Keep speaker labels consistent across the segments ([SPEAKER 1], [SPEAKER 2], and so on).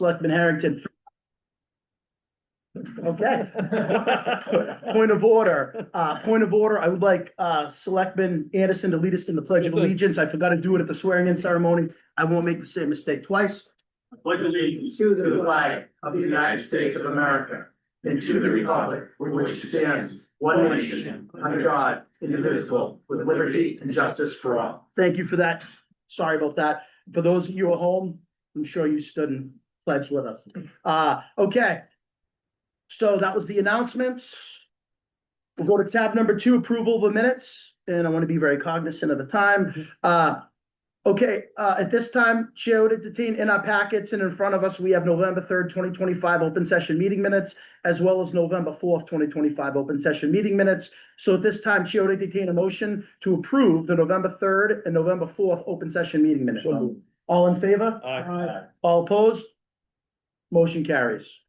[SPEAKER 1] Selectman Harrington. Okay. Point of order. I would like Selectman Anderson to lead us in the Pledge of Allegiance. I forgot to do it at the swearing-in ceremony. I won't make the same mistake twice. Pledge allegiance to the flag of the United States of America and to the republic for which it stands, one nation, under God, indivisible, with liberty and justice for all. Thank you for that. Sorry about that. For those of you at home, I'm sure you stood and pledged with us. Okay. So that was the announcements. We'll go to tab number 2, approval of the minutes, and I want to be very cognizant of the time. At this time, Chair would entertain in our packets and in front of us, we have November 3rd, 2025 open session meeting minutes, as well as November 4th, 2025 open session meeting minutes. So at this time, Chair would entertain a motion to approve the November 3rd and November 4th open session meeting minutes. All in favor?
[SPEAKER 2] Aye.
[SPEAKER 1] All opposed? Motion carries.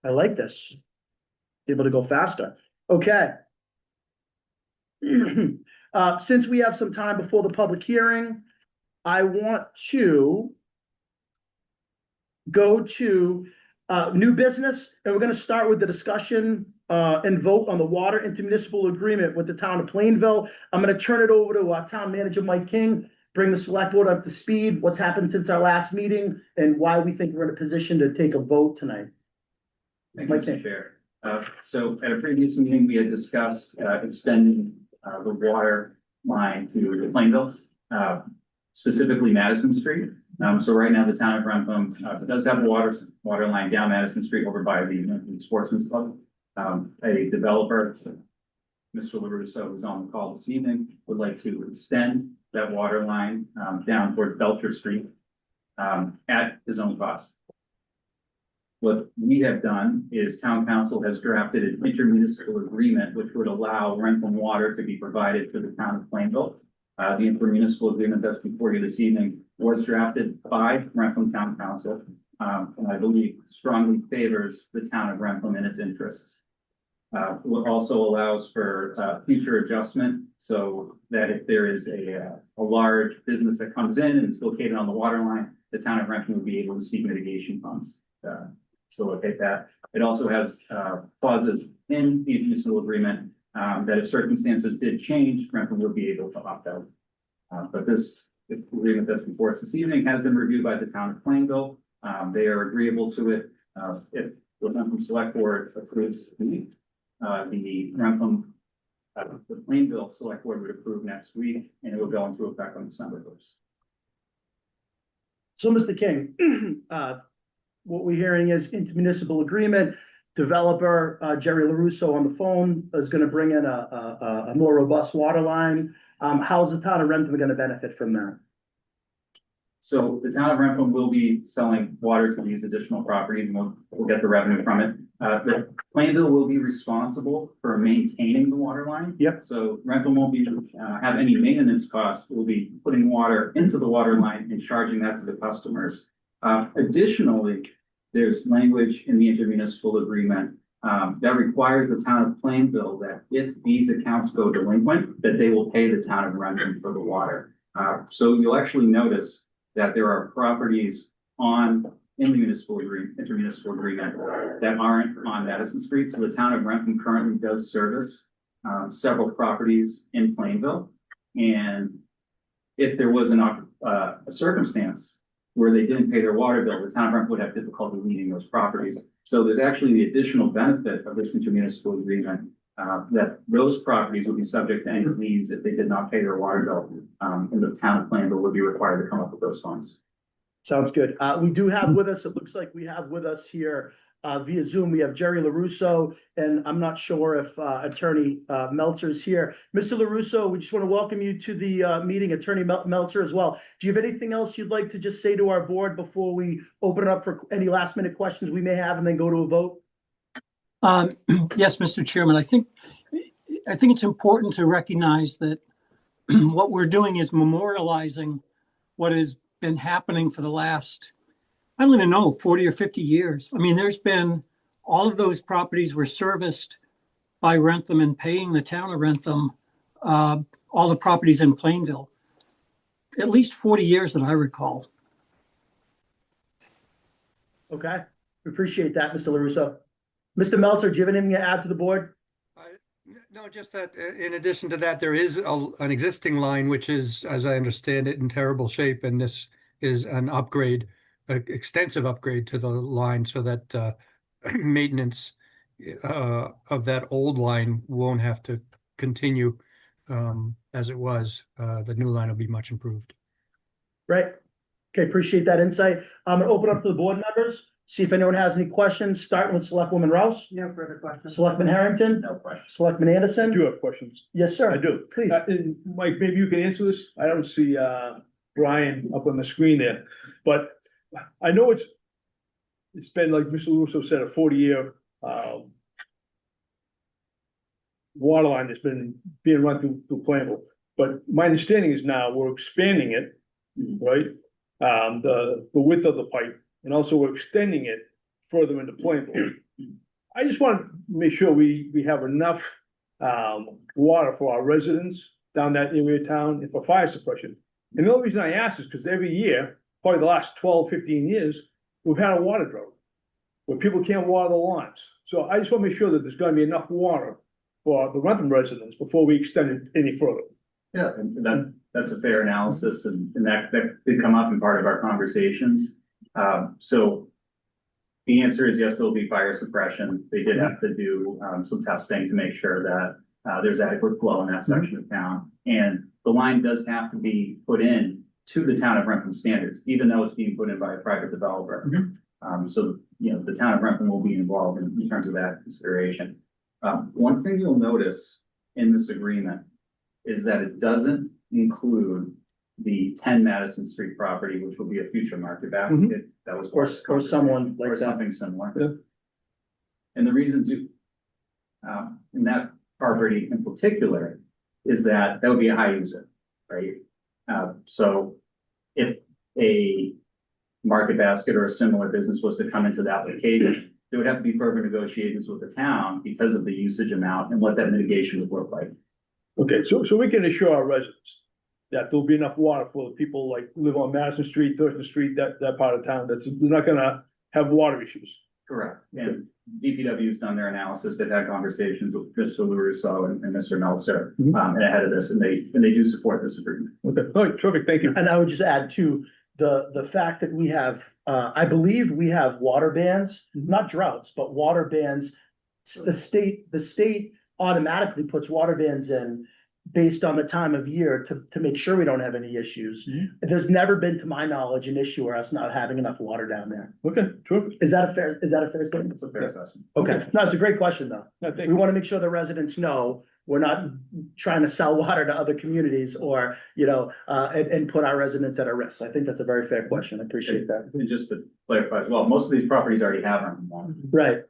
[SPEAKER 1] I like this. Able to go faster. Okay. Since we have some time before the public hearing, I want to go to new business, and we're going to start with the discussion and vote on the water intermunicipal agreement with the town of Plainville. I'm going to turn it over to our town manager, Mike King, bring the select board up to speed, what's happened since our last meeting, and why we think we're in a position to take a vote tonight.
[SPEAKER 3] Thank you, Mr. Chair. So at a previous meeting, we had discussed extending the water line to Plainville, specifically Madison Street. So right now, the town of Wrentham does have a water line down Madison Street over by the Sportsman's Club. A developer, Mr. LaRusso, who's on the call this evening, would like to extend that water line down toward Belcher Street at his own cost. What we have done is town council has drafted an intermunicipal agreement which would allow Wrentham water to be provided to the town of Plainville. The intermunicipal agreement that's before you this evening was drafted by Wrentham Town Council, and I believe strongly favors the town of Wrentham and its interests. It also allows for future adjustment so that if there is a large business that comes in and it's located on the water line, the town of Wrentham will be able to seek mitigation funds. Facilitate that. It also has clauses in the municipal agreement that if circumstances did change, Wrentham will be able to opt out. But this agreement that's before us this evening has been reviewed by the town of Plainville. They are agreeable to it. If the Wrentham Select Board approves the Wrentham, the Plainville Select Board would approve next week, and it will go into effect on December 1st.
[SPEAKER 1] So, Mr. King, what we're hearing is intermunicipal agreement. Developer Jerry LaRusso on the phone is going to bring in a more robust water line. How's the town of Wrentham going to benefit from that?
[SPEAKER 3] So the town of Wrentham will be selling water to these additional properties, and we'll get the revenue from it. The Plainville will be responsible for maintaining the water line.
[SPEAKER 1] Yep.
[SPEAKER 3] So Wrentham won't be have any maintenance costs. We'll be putting water into the water line and charging that to the customers. Additionally, there's language in the intermunicipal agreement that requires the town of Plainville that if these accounts go delinquent, that they will pay the town of Wrentham for the water. So you'll actually notice that there are properties in the intermunicipal agreement that aren't on Madison Street. So the town of Wrentham currently does service several properties in Plainville. And if there was a circumstance where they didn't pay their water bill, the town of Wrentham would have difficulty meeting those properties. So there's actually the additional benefit of this intermunicipal agreement that those properties would be subject to any liens if they did not pay their water bill, and the town of Plainville would be required to come up with those funds.
[SPEAKER 1] Sounds good. We do have with us, it looks like we have with us here via Zoom, we have Jerry LaRusso, and I'm not sure if Attorney Meltzer is here. Mr. LaRusso, we just want to welcome you to the meeting, Attorney Meltzer as well. Do you have anything else you'd like to just say to our board before we open it up for any last minute questions we may have and then go to a vote?
[SPEAKER 2] Yes, Mr. Chairman, I think it's important to recognize that what we're doing is memorializing what has been happening for the last, I don't even know, 40 or 50 years. I mean, there's been, all of those properties were serviced by Wrentham and paying the town of Wrentham, all the properties in Plainville, at least 40 years that I recall.
[SPEAKER 1] Okay, we appreciate that, Mr. LaRusso. Mr. Meltzer, do you have anything to add to the board?
[SPEAKER 4] No, just that in addition to that, there is an existing line which is, as I understand it, in terrible shape, and this is an upgrade, an extensive upgrade to the line so that maintenance of that old line won't have to continue as it was. The new line will be much improved.
[SPEAKER 1] Right. Okay, appreciate that insight. I'm gonna open up to the board members, see if anyone has any questions, starting with Selectwoman Rouse,
[SPEAKER 5] No further questions.
[SPEAKER 1] Selectman Harrington,
[SPEAKER 3] No question.
[SPEAKER 1] Selectman
[SPEAKER 6] I
[SPEAKER 1] Anderson.
[SPEAKER 6] do have questions.
[SPEAKER 1] Yes,
[SPEAKER 6] I
[SPEAKER 1] sir.
[SPEAKER 6] do.
[SPEAKER 1] Please.
[SPEAKER 6] And Mike, maybe you can answer this. I don't see Brian up on the screen there, but I know it's been, like Mr. Russo said, a 40-year water line that's been being run through Plainville. But my understanding is now we're expanding it, right? The width of the pipe, and also we're extending it further into Plainville. I just want to make sure we have enough water for our residents down that area of town and for fire suppression. And the only reason I ask is because every year, probably the last 12, 15 years, we've had a water drought where people can't water the lawns. So I just want to make sure that there's going to be enough water for the Wrentham residents before we extend it any further.
[SPEAKER 3] Yeah, and that's a fair analysis, and that did come up in part of our conversations. So the answer is yes, there'll be fire suppression. They did have to do some testing to make sure that there's adequate flow in that section of town. And the line does have to be put in to the town of Wrentham standards, even though it's being put in by a private developer. So, you know, the town of Wrentham will be involved in terms of that consideration. One thing you'll notice in this agreement is that it doesn't include the 10 Madison Street property, which will be a future market basket. That was
[SPEAKER 1] Or someone like
[SPEAKER 3] or
[SPEAKER 1] that.
[SPEAKER 3] something similar.
[SPEAKER 6] Yeah.
[SPEAKER 3] And the reason in that property in particular is that would be a high user, right? So if a market basket or a similar business was to come into that location, there would have to be further negotiations with the town because of the usage amount and what that mitigation would look like.
[SPEAKER 6] Okay, so we can assure our residents that there'll be enough water for the people like live on Madison Street, Thurston Street, that part of town, they're not gonna have water issues.
[SPEAKER 3] Correct. And DPW's done their analysis. They've had conversations with Mr. LaRusso and Mr. Meltzer and ahead of this, and they do support this agreement.
[SPEAKER 6] Okay, all right, terrific, thank you.
[SPEAKER 1] And I would just add to the fact that we have, I believe we have water bans, not droughts, but water bans. The state automatically puts water bans in based on the time of year to make sure we don't have any issues. There's never been, to my knowledge, an issue or us not having enough water down there.
[SPEAKER 6] Okay, terrific.
[SPEAKER 1] Is that a fair statement?
[SPEAKER 3] It's a fair assessment.
[SPEAKER 1] Okay, no, it's a great question, though.
[SPEAKER 6] No, thank
[SPEAKER 1] We
[SPEAKER 6] you.
[SPEAKER 1] want to make sure the residents know we're not trying to sell water to other communities or, you know, and put our residents at a risk. I think that's a very fair question. I appreciate that.
[SPEAKER 3] And just to clarify as well, most of these properties already have Wrentham water.
[SPEAKER 1] Right.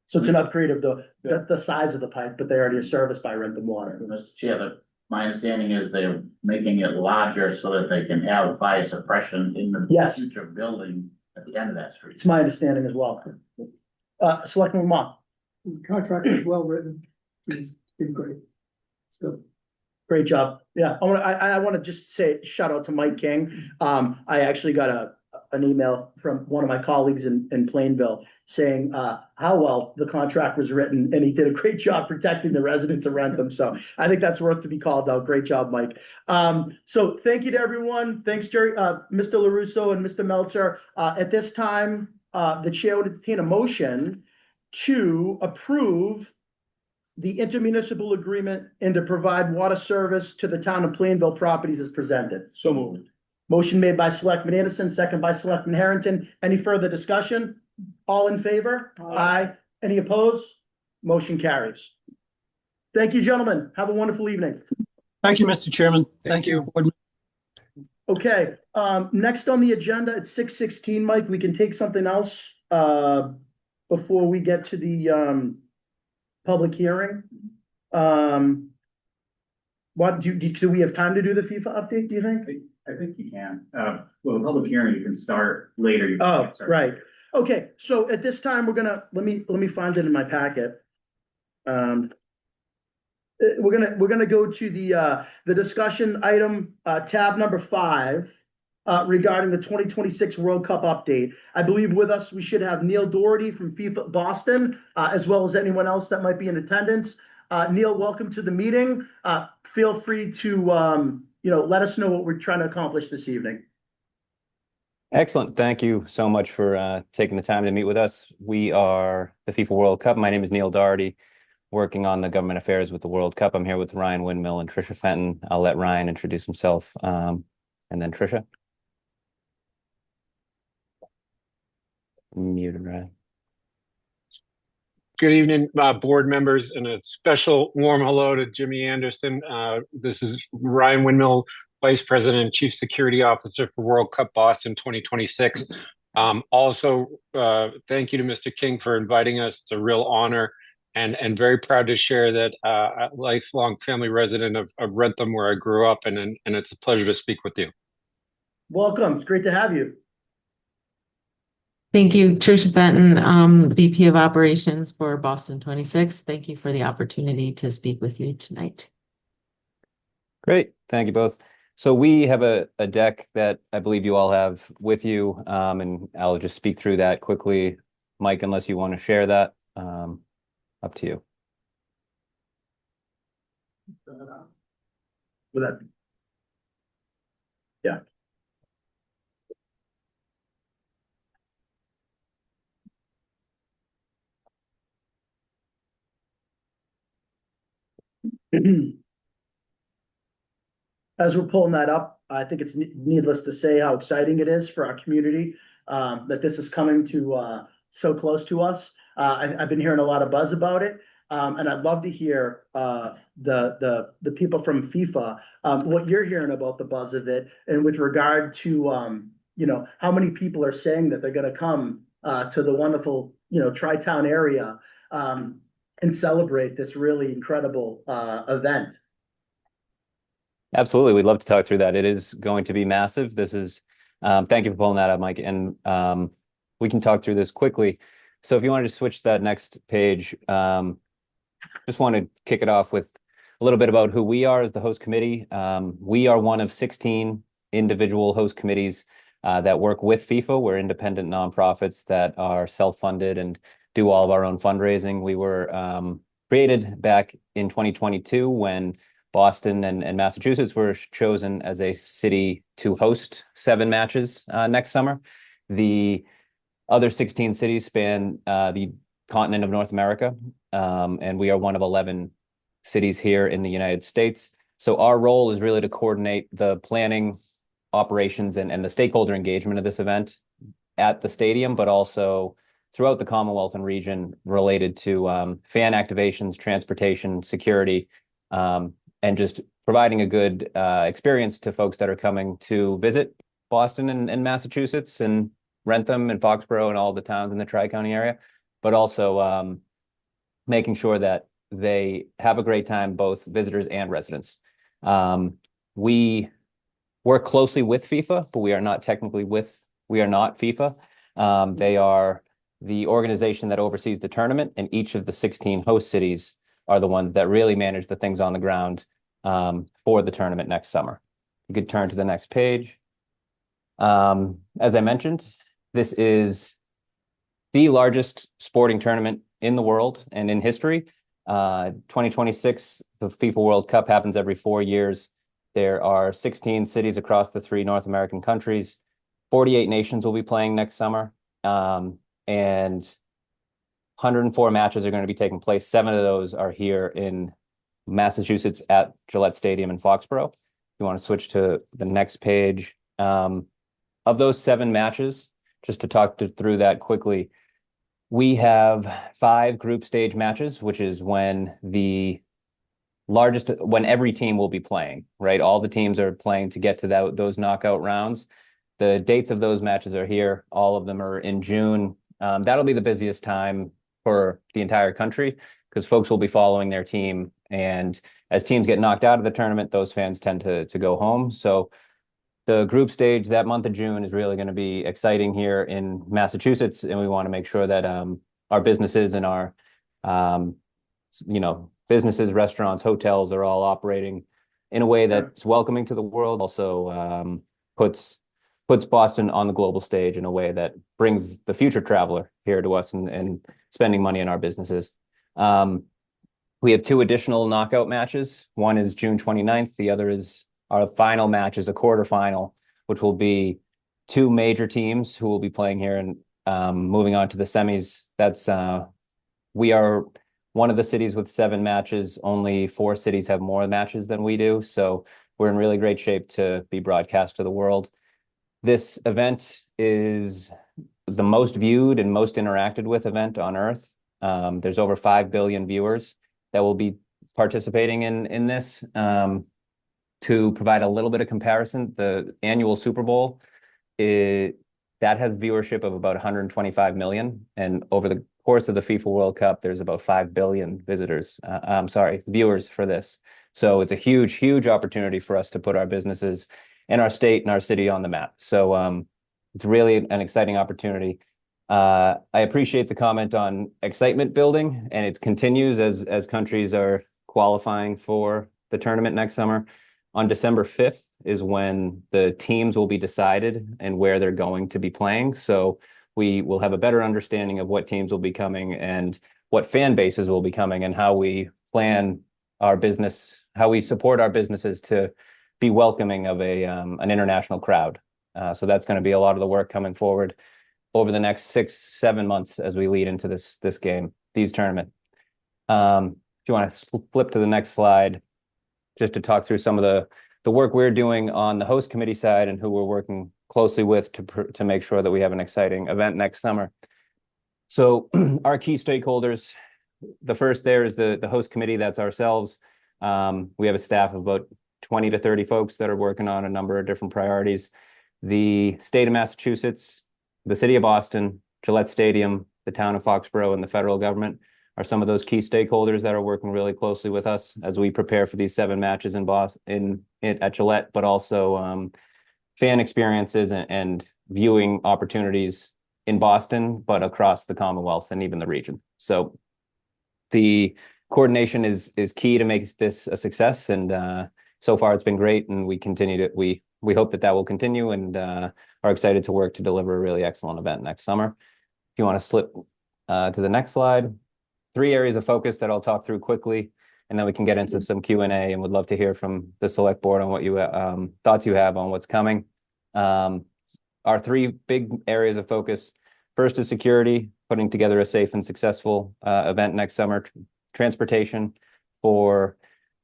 [SPEAKER 1] So it's an upgrade of the size of the pipe, but they already are serviced by Wrentham Water.
[SPEAKER 7] Mr. Chair, my understanding is they're making it larger so that they can have fire suppression in the
[SPEAKER 1] Yes.
[SPEAKER 7] future building at the end of that street.
[SPEAKER 1] It's my understanding as well. Selectman Lamont,
[SPEAKER 5] Contract is well written. He's been great. So.
[SPEAKER 1] great job. Yeah, I want to just say shout out to Mike King. I actually got an email from one of my colleagues in Plainville saying how well the contract was written, and he did a great job protecting the residents of Wrentham. So I think that's worth to be called out. Great job, Mike. So thank you to everyone. Thanks, Jerry, Mr. LaRusso and Mr. Meltzer. At this time, the chair would entertain a motion to approve the intermunicipal agreement and to provide water service to the town of Plainville properties as presented.
[SPEAKER 6] So moved.
[SPEAKER 1] Motion made by Selectman Anderson, second by Selectman Harrington. Any further discussion? All in favor? Aye. Any opposed? Motion carries. Thank you, gentlemen. Have a wonderful evening.
[SPEAKER 2] Thank you, Mr. Chairman. Thank you. Board
[SPEAKER 1] Okay, next on the agenda, it's 6:16, Mike. We can take something else before we get to the public hearing. What do we have time to do the FIFA update, do you think?
[SPEAKER 3] I think you can. Well, the public hearing, you can start later. You
[SPEAKER 1] Oh,
[SPEAKER 3] can't start
[SPEAKER 1] right.
[SPEAKER 3] later.
[SPEAKER 1] Okay, so at this time, we're gonna, let me find it in my packet. We're gonna go to the discussion item, tab number 5. regarding the 2026 World Cup update. I believe with us, we should have Neil Doherty from FIFA Boston, as well as anyone else that might be in attendance. Neil, welcome to the meeting. Feel free to, let us know what we're trying to accomplish this evening.
[SPEAKER 8] Excellent. Thank you so much for taking the time to meet with us. We are the FIFA World Cup. My name is Neil Doherty, working on the government affairs with the World Cup. I'm here with Ryan Windmill and Trisha Fenton. I'll let Ryan introduce himself, and then Trisha. Muted, Ryan.
[SPEAKER 9] Good evening, board members, and a special warm hello to Jimmy Anderson. This is Ryan Windmill, Vice President and Chief Security Officer for World Cup Boston 2026. Also, thank you to Mr. King for inviting us. It's a real honor, and very proud to share that a lifelong family resident of Wrentham, where I grew up, and it's a pleasure to speak with you.
[SPEAKER 1] Welcome. It's great to have you.
[SPEAKER 10] Thank you, Trisha Fenton, VP of Operations for Boston 26. Thank you for the opportunity to speak with you tonight.
[SPEAKER 8] Great. Thank you both. So we have a deck that I believe you all have with you, and I'll just speak through that quickly. Mike, unless you want to share that, up to you.
[SPEAKER 1] With that. Yeah. As we're pulling that up, I think it's needless to say how exciting it is for our community, that this is coming to so close to us. I've been hearing a lot of buzz about it, and I'd love to hear the people from FIFA what you're hearing about the buzz of it, and with regard to how many people are saying that they're going to come to the wonderful Tri-Town area and celebrate this really incredible event.
[SPEAKER 8] Absolutely. We'd love to talk through that. It is going to be massive. This is, thank you for pulling that up, Mike. And we can talk through this quickly. So if you wanted to switch to that next page, just want to kick it off with a little bit about who we are as the host committee. We are one of 16 individual host committees that work with FIFA. We're independent nonprofits that are self-funded and do all of our own fundraising. We were created back in 2022 when Boston and Massachusetts were chosen as a city to host 7 matches next summer. The other 16 cities span the continent of North America, and we are one of 11 cities here in the United States. So our role is really to coordinate the planning, operations, and the stakeholder engagement of this event at the stadium, but also throughout the Commonwealth and region related to fan activations, transportation, security, and just providing a good experience to folks that are coming to visit Boston and Massachusetts and Wrentham and Foxborough and all the towns in the Tri-County area, but also making sure that they have a great time, both visitors and residents. We work closely with FIFA, but we are not FIFA. They are the organization that oversees the tournament, and each of the 16 host cities are the ones that really manage the things on the ground for the tournament next summer. You could turn to the next page. As I mentioned, this is the largest sporting tournament in the world and in history. 2026, the FIFA World Cup happens every 4 years. There are 16 cities across the 3 North American countries. 48 nations will be playing next summer. And 104 matches are going to be taking place. 7 of those are here in Massachusetts at Gillette Stadium in Foxborough. If you want to switch to the next page. Of those 7 matches, just to talk through that quickly, we have 5 group stage matches, which is when every team will be playing, right? All the teams are playing to get to those knockout rounds. The dates of those matches are here. All of them are in June. That'll be the busiest time for the entire country because folks will be following their team. And as teams get knocked out of the tournament, those fans tend to go home. So the group stage that month of June is really going to be exciting here in Massachusetts. And we want to make sure that our businesses and our businesses, restaurants, hotels are all operating in a way that's welcoming to the world, also puts puts Boston on the global stage in a way that brings the future traveler here to us and spending money in our businesses. We have two additional knockout matches. One is June 29th. The other is our final match is a quarterfinal, which will be two major teams who will be playing here and moving on to the semis. We are one of the cities with 7 matches. Only 4 cities have more matches than we do. So we're in really great shape to be broadcast to the world. This event is the most viewed and most interacted with event on Earth. There's over 5 billion viewers that will be participating in this. To provide a little bit of comparison, the annual Super Bowl, that has viewership of about 125 million. And over the course of the FIFA World Cup, there's about 5 billion viewers for this. So it's a huge, huge opportunity for us to put our businesses and our state and our city on the map. So it's really an exciting opportunity. I appreciate the comment on excitement building, and it continues as countries are qualifying for the tournament next summer. On December 5th is when the teams will be decided and where they're going to be playing. So we will have a better understanding of what teams will be coming and what fan bases will be coming and how we plan our business, how we support our businesses to be welcoming of an international crowd. So that's going to be a lot of the work coming forward over the next 6-7 months as we lead into these tournament. If you want to flip to the next slide, just to talk through some of the work we're doing on the host committee side and who we're working closely with to make sure that we have an exciting event next summer. So our key stakeholders, the first there is the host committee. That's ourselves. We have a staff of about 20 to 30 folks that are working on a number of different priorities. The state of Massachusetts, the city of Boston, Gillette Stadium, the town of Foxborough, and the federal government are some of those key stakeholders that are working really closely with us as we prepare for these 7 matches in Boston at Gillette, but also fan experiences and viewing opportunities in Boston, but across the Commonwealth and even the region. So the coordination is key to make this a success, and so far it's been great, and we hope that will continue, and are excited to work to deliver a really excellent event next summer. If you want to slip to the next slide. 3 areas of focus that I'll talk through quickly, and then we can get into some Q&A, and would love to hear from the select board on what you thoughts you have on what's coming. Our 3 big areas of focus. First is security, putting together a safe and successful event next summer. Transportation for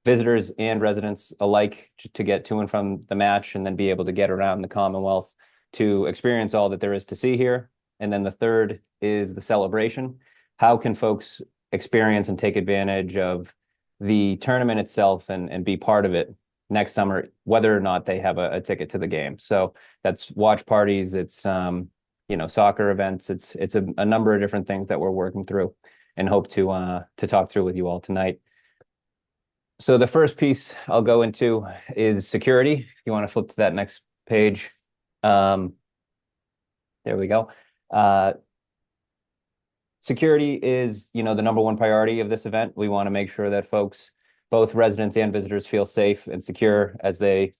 [SPEAKER 8] visitors and residents alike to get to and from the match, and then be able to get around the Commonwealth to experience all that there is to see here. And then the third is the celebration. How can folks experience and take advantage of the tournament itself and be part of it next summer, whether or not they have a ticket to the game? So that's watch parties, it's soccer events, it's a number of different things that we're working through and hope to talk through with you all tonight. So the first piece I'll go into is security. If you want to flip to that next page. There we go. Security is, the number one priority of this event. We want to make sure that folks, both residents and visitors, feel safe and secure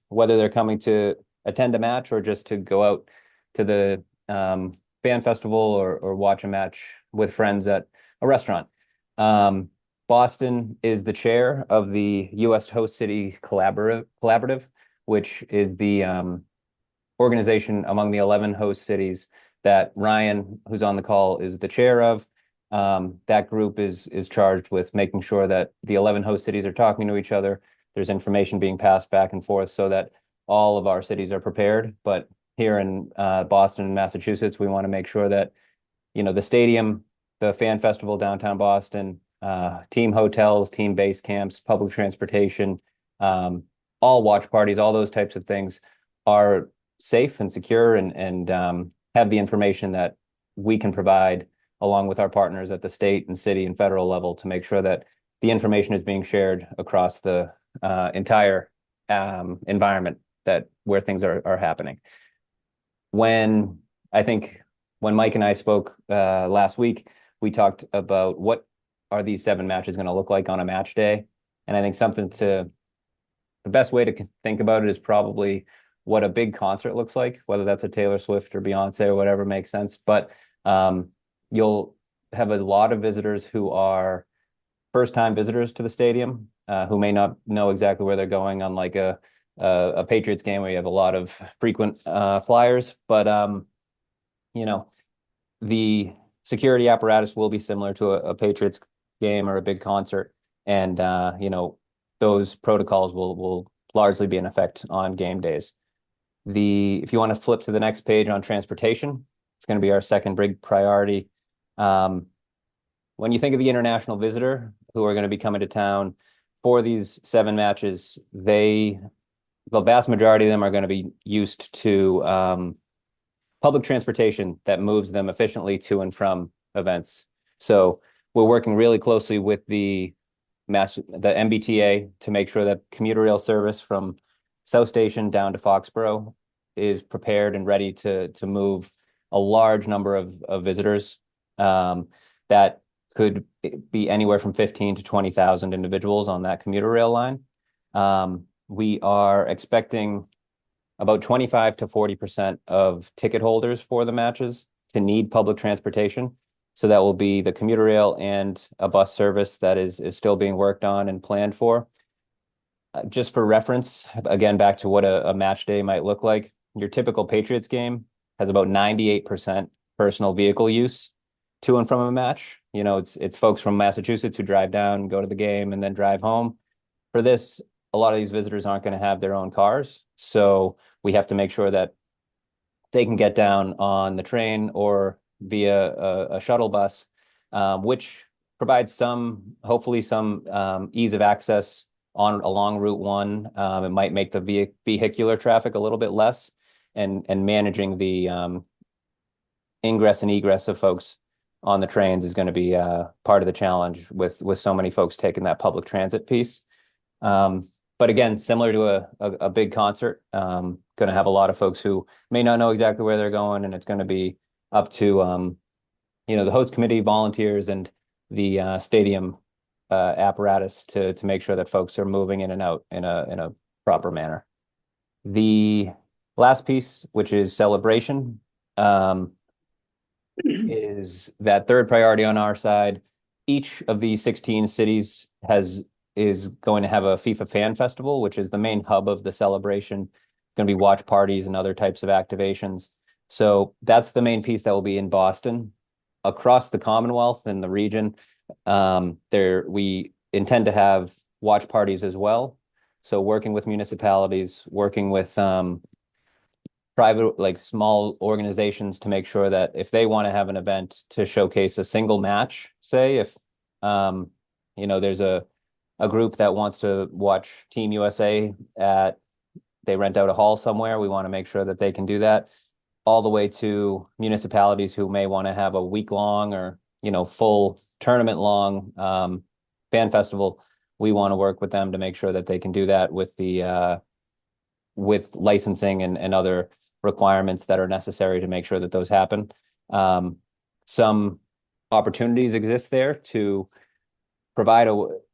[SPEAKER 8] whether they're coming to attend a match or just to go out to the fan festival or watch a match with friends at a restaurant. Boston is the chair of the U.S. Host City Collaborative, which is the organization among the 11 host cities that Ryan, who's on the call, is the chair of. That group is charged with making sure that the 11 host cities are talking to each other. There's information being passed back and forth so that all of our cities are prepared. But here in Boston and Massachusetts, we want to make sure that, the stadium, the fan festival downtown Boston, team hotels, team base camps, public transportation, all watch parties, all those types of things are safe and secure and have the information that we can provide along with our partners at the state and city and federal level to make sure that the information is being shared across the entire environment where things are happening. When Mike and I spoke last week, we talked about what are these 7 matches going to look like on a match day. And I think the best way to think about it is probably what a big concert looks like, whether that's a Taylor Swift or Beyonce or whatever makes sense. But you'll have a lot of visitors who are first-time visitors to the stadium, who may not know exactly where they're going on like a Patriots game where you have a lot of frequent flyers. But you know, the security apparatus will be similar to a Patriots game or a big concert, and you know, those protocols will largely be in effect on game days. If you want to flip to the next page on transportation, it's going to be our second big priority. When you think of the international visitor who are going to be coming to town for these 7 matches, the vast majority of them are going to be used to public transportation that moves them efficiently to and from events. So we're working really closely with the MBTA to make sure that commuter rail service from South Station down to Foxborough is prepared and ready to move a large number of visitors. That could be anywhere from 15 to 20,000 individuals on that commuter rail line. We are expecting about 25 to 40% of ticket holders for the matches to need public transportation. So that will be the commuter rail and a bus service that is still being worked on and planned for. Just for reference, again, back to what a match day might look like, your typical Patriots game has about 98% personal vehicle use to and from a match. You know, it's folks from Massachusetts who drive down, go to the game, and then drive home. For this, a lot of these visitors aren't going to have their own cars. So we have to make sure that they can get down on the train or via a shuttle bus, which provides hopefully some ease of access along Route 1. It might make the vehicular traffic a little bit less, and managing the ingress and egress of folks on the trains is going to be part of the challenge with so many folks taking that public transit piece. But again, similar to a big concert, going to have a lot of folks who may not know exactly where they're going, and it's going to be up to the host committee, volunteers, and the stadium apparatus to make sure that folks are moving in and out in a proper manner. The last piece, which is celebration, is that third priority on our side. Each of these 16 cities is going to have a FIFA Fan Festival, which is the main hub of the celebration. It's going to be watch parties and other types of activations. So that's the main piece that will be in Boston. Across the Commonwealth and the region, we intend to have watch parties as well. So working with municipalities, working with private, like small organizations, to make sure that if they want to have an event to showcase a single match, say if there's a group that wants to watch Team USA they rent out a hall somewhere, we want to make sure that they can do that, all the way to municipalities who may want to have a week-long or full tournament-long fan festival. We want to work with them to make sure that they can do that with licensing and other requirements that are necessary to make sure that those happen. Some opportunities exist there to provide,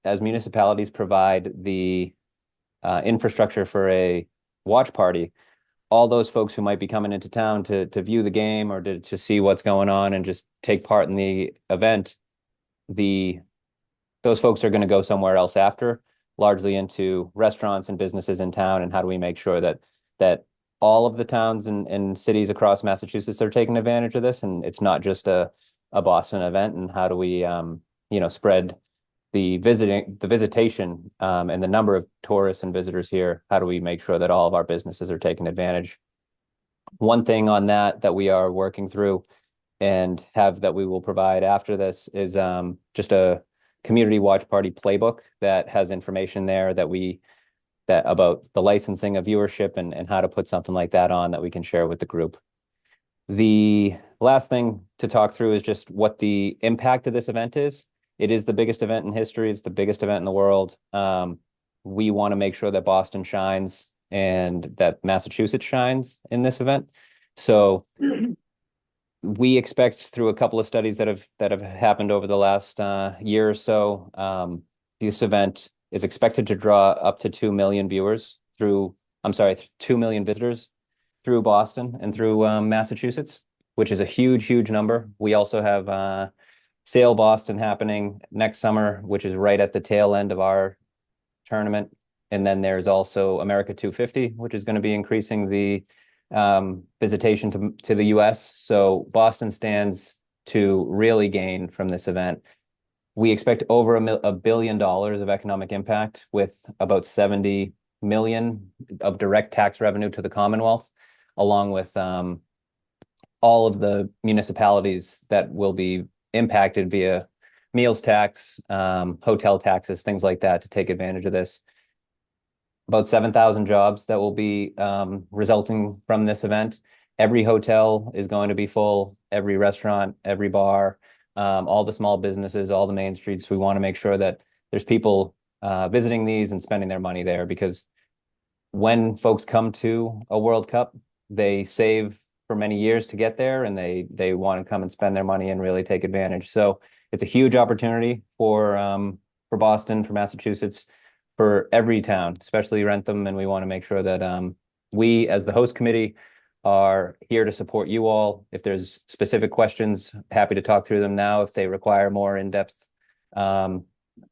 [SPEAKER 8] as municipalities provide the infrastructure for a watch party, all those folks who might be coming into town to view the game or to see what's going on and just take part in the event, those folks are going to go somewhere else after, largely into restaurants and businesses in town. And how do we make sure that all of the towns and cities across Massachusetts are taking advantage of this, and it's not just a Boston event? And how do we spread the visitation and the number of tourists and visitors here? How do we make sure that all of our businesses are taking advantage? One thing on that we are working through and that we will provide after this is just a community watch party playbook that has information there about the licensing of viewership and how to put something like that on that we can share with the group. The last thing to talk through is just what the impact of this event is. It is the biggest event in history. It's the biggest event in the world. We want to make sure that Boston shines and that Massachusetts shines in this event. So we expect, through a couple of studies that have happened over the last year or so, this event is expected to draw up to 2 million viewers through I'm sorry, 2 million visitors through Boston and through Massachusetts, which is a huge, huge number. We also have Sail Boston happening next summer, which is right at the tail end of our tournament. And then there's also America 250, which is going to be increasing the visitation to the US. So Boston stands to really gain from this event. We expect over $1 billion of economic impact, with about 70 million of direct tax revenue to the Commonwealth, along with all of the municipalities that will be impacted via meals tax, hotel taxes, things like that, to take advantage of this. About 7,000 jobs that will be resulting from this event. Every hotel is going to be full, every restaurant, every bar, all the small businesses, all the main streets. We want to make sure that there's people visiting these and spending their money there, because when folks come to a World Cup, they save for many years to get there, and they want to come and spend their money and really take advantage. So it's a huge opportunity for Boston, for Massachusetts, for every town, especially Wrentham. And we want to make sure that we, as the host committee, are here to support you all. If there's specific questions, happy to talk through them now. If they require more in-depth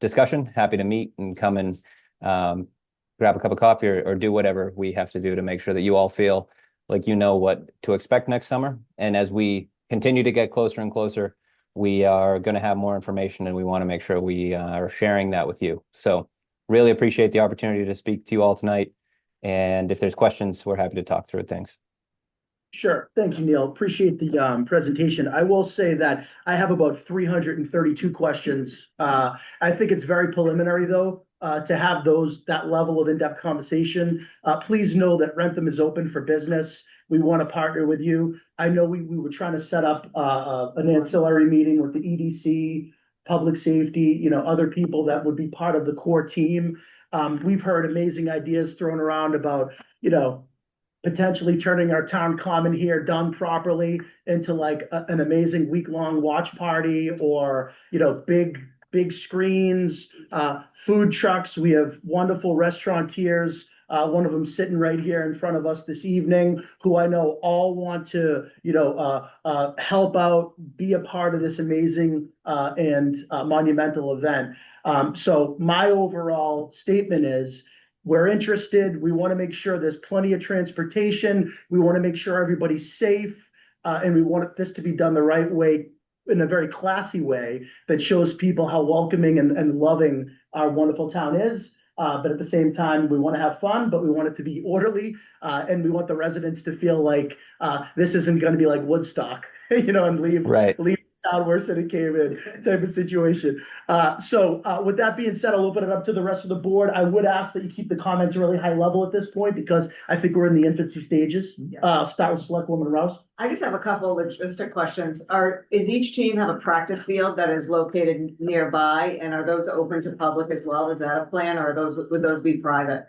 [SPEAKER 8] discussion, happy to meet and come and grab a cup of coffee or do whatever we have to do to make sure that you all feel like you know what to expect next summer. And as we continue to get closer and closer, we are going to have more information, and we want to make sure we are sharing that with you. So really appreciate the opportunity to speak to you all tonight. And if there's questions, we're happy to talk through things.
[SPEAKER 1] Sure. Thank you, Neil. Appreciate the presentation. I will say that I have about 332 questions. I think it's very preliminary, though, to have that level of in-depth conversation. Please know that Wrentham is open for business. We want to partner with you. I know we were trying to set up an ancillary meeting with the EDC, public safety, other people that would be part of the core team. We've heard amazing ideas thrown around about, potentially turning our town common here, done properly, into like an amazing week-long watch party, or big screens, food trucks. We have wonderful restaurateurs, one of them sitting right here in front of us this evening, who I know all want to help out, be a part of this amazing and monumental event. So my overall statement is, we're interested. We want to make sure there's plenty of transportation. We want to make sure everybody's safe. And we want this to be done the right way, in a very classy way that shows people how welcoming and loving our wonderful town is. But at the same time, we want to have fun, but we want it to be orderly. And we want the residents to feel like this isn't going to be like Woodstock, and leave town worse than it came in, type of situation. So with that being said, I'll open it up to the rest of the board. I would ask that you keep the comments really high level at this point, because I think we're in the infancy stages. Start with Selectwoman Rouse.
[SPEAKER 11] I just have a couple of logistic questions. Is each team have a practice field that is located nearby, and are those open to public as well? Is that a plan, or would those be private?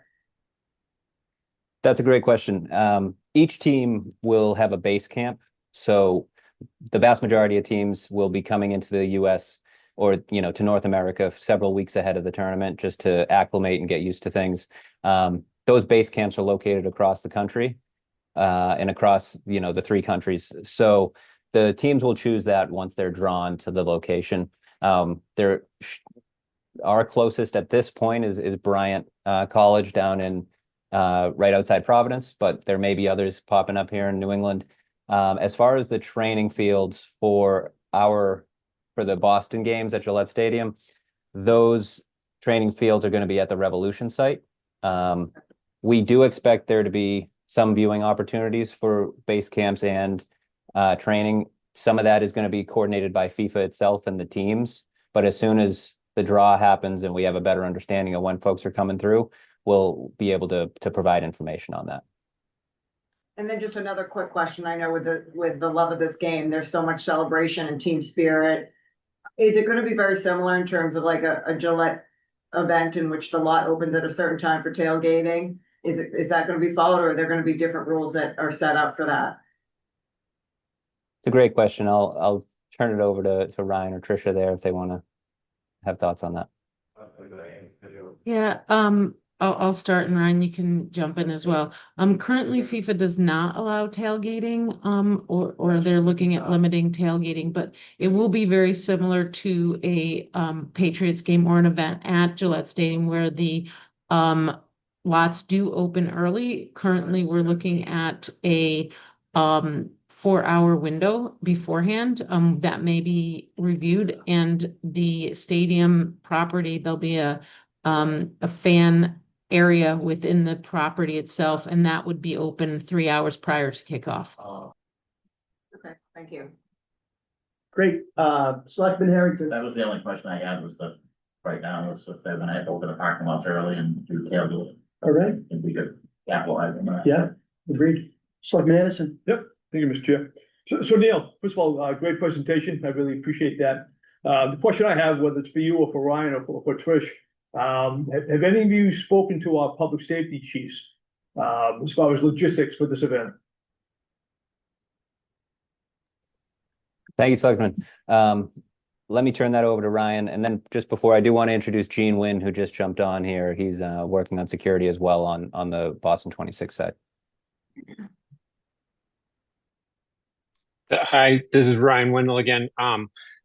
[SPEAKER 8] That's a great question. Each team will have a base camp. So the vast majority of teams will be coming into the US or, to North America several weeks ahead of the tournament, just to acclimate and get used to things. Those base camps are located across the country and across, the 3 countries. So the teams will choose that once they're drawn to the location. Our closest at this point is Bryant College down in right outside Providence, but there may be others popping up here in New England. As far as the training fields for the Boston games at Gillette Stadium, those training fields are going to be at the Revolution site. We do expect there to be some viewing opportunities for base camps and training. Some of that is going to be coordinated by FIFA itself and the teams. But as soon as the draw happens and we have a better understanding of when folks are coming through, we'll be able to provide information on that.
[SPEAKER 11] And then just another quick question. I know with the love of this game, there's so much celebration and team spirit. Is it going to be very similar in terms of like a Gillette event in which the lot opens at a certain time for tailgating? Is that going to be followed, or are there going to be different rules that are set up for that?
[SPEAKER 8] It's a great question. I'll turn it over to Ryan or Tricia there if they want to have thoughts on that.
[SPEAKER 10] Yeah, I'll start and Ryan, you can jump in as well. Currently FIFA does not allow tailgating, or they're looking at limiting tailgating, but it will be very similar to a, Patriots game or an event at Gillette Stadium where the, lots do open early. Currently, we're looking at a, 4-hour window beforehand, that may be reviewed, and the stadium property, there'll be a fan area within the property itself, and that would be open 3 hours prior to kickoff.
[SPEAKER 11] Okay, thank you.
[SPEAKER 1] Great, Selectman Harrington.
[SPEAKER 7] That was the only question I had, was the, right now, was if they're gonna open the parking lots early and do tailgate,
[SPEAKER 1] All right,
[SPEAKER 7] if we could capitalize on that.
[SPEAKER 1] yeah, agreed. Selectman Anderson.
[SPEAKER 6] Thank you, Mr. Chair. So Neil, first of all, great presentation. I really appreciate that. The question I have, whether it's for you or for Ryan or for Trish, have any of you spoken to our public safety chiefs, as far as logistics for this event?
[SPEAKER 8] Thank you, Selectman. Let me turn that over to Ryan. And then just before, I do want to introduce Gene Nguyen, who just jumped on here. He's working on security as well on the Boston 26 side.
[SPEAKER 9] Hi, this is Ryan Wendell again.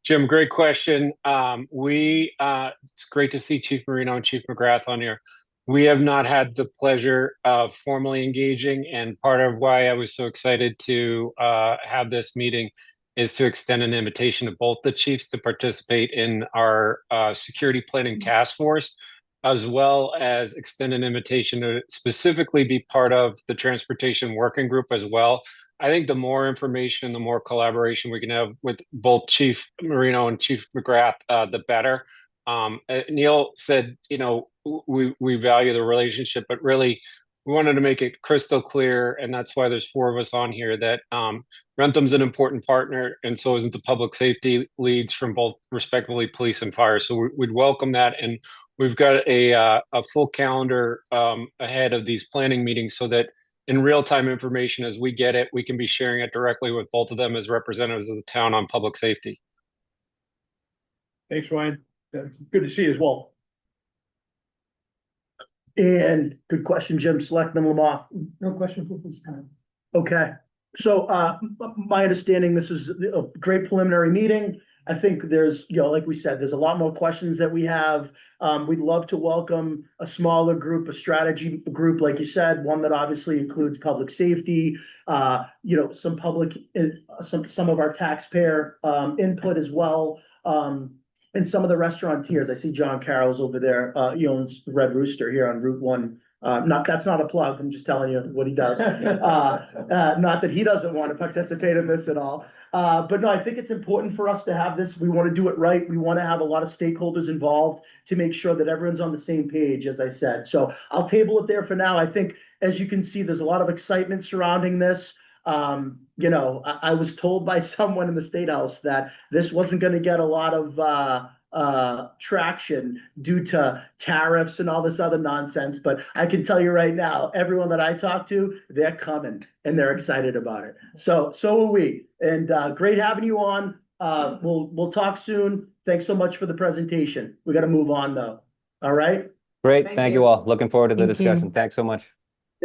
[SPEAKER 9] Jim, great question. It's great to see Chief Marino and Chief McGrath on here. We have not had the pleasure of formally engaging, and part of why I was so excited to have this meeting is to extend an invitation to both the chiefs to participate in our security planning task force, as well as extend an invitation to specifically be part of the transportation working group as well. I think the more information and the more collaboration we can have with both Chief Marino and Chief McGrath, the better. Neil said, we value the relationship, but really we wanted to make it crystal clear, and that's why there's 4 of us on here, that Wrentham's an important partner, and so isn't the public safety leads from both respectively police and fire. So we'd welcome that, and we've got a full calendar ahead of these planning meetings so that in real-time information, as we get it, we can be sharing it directly with both of them as representatives of the town on public safety.
[SPEAKER 6] Thanks, Ryan. Good to see you as well.
[SPEAKER 1] And good question, Jim. Selectman Lamothe.
[SPEAKER 5] No questions at this time.
[SPEAKER 1] Okay, so my understanding, this is a great preliminary meeting. I think there's, like we said, there's a lot more questions that we have. We'd love to welcome a smaller group, a strategy group, like you said, one that obviously includes public safety, some public, some of our taxpayer input as well. And some of the restaurateurs. I see John Carroll's over there. He owns the Red Rooster here on Route 1. That's not a plug. I'm just telling you what he does. Not that he doesn't want to participate in this at all. But no, I think it's important for us to have this. We want to do it right. We want to have a lot of stakeholders involved to make sure that everyone's on the same page, as I said. So I'll table it there for now. I think, as you can see, there's a lot of excitement surrounding this. I was told by someone in the State House that this wasn't going to get a lot of traction due to tariffs and all this other nonsense. But I can tell you right now, everyone that I talk to, they're coming and they're excited about it. So are we. And great having you on. We'll talk soon. Thanks so much for the presentation. We got to move on though. All right.
[SPEAKER 8] Great. Thank you all. Looking forward to the discussion. Thanks so much.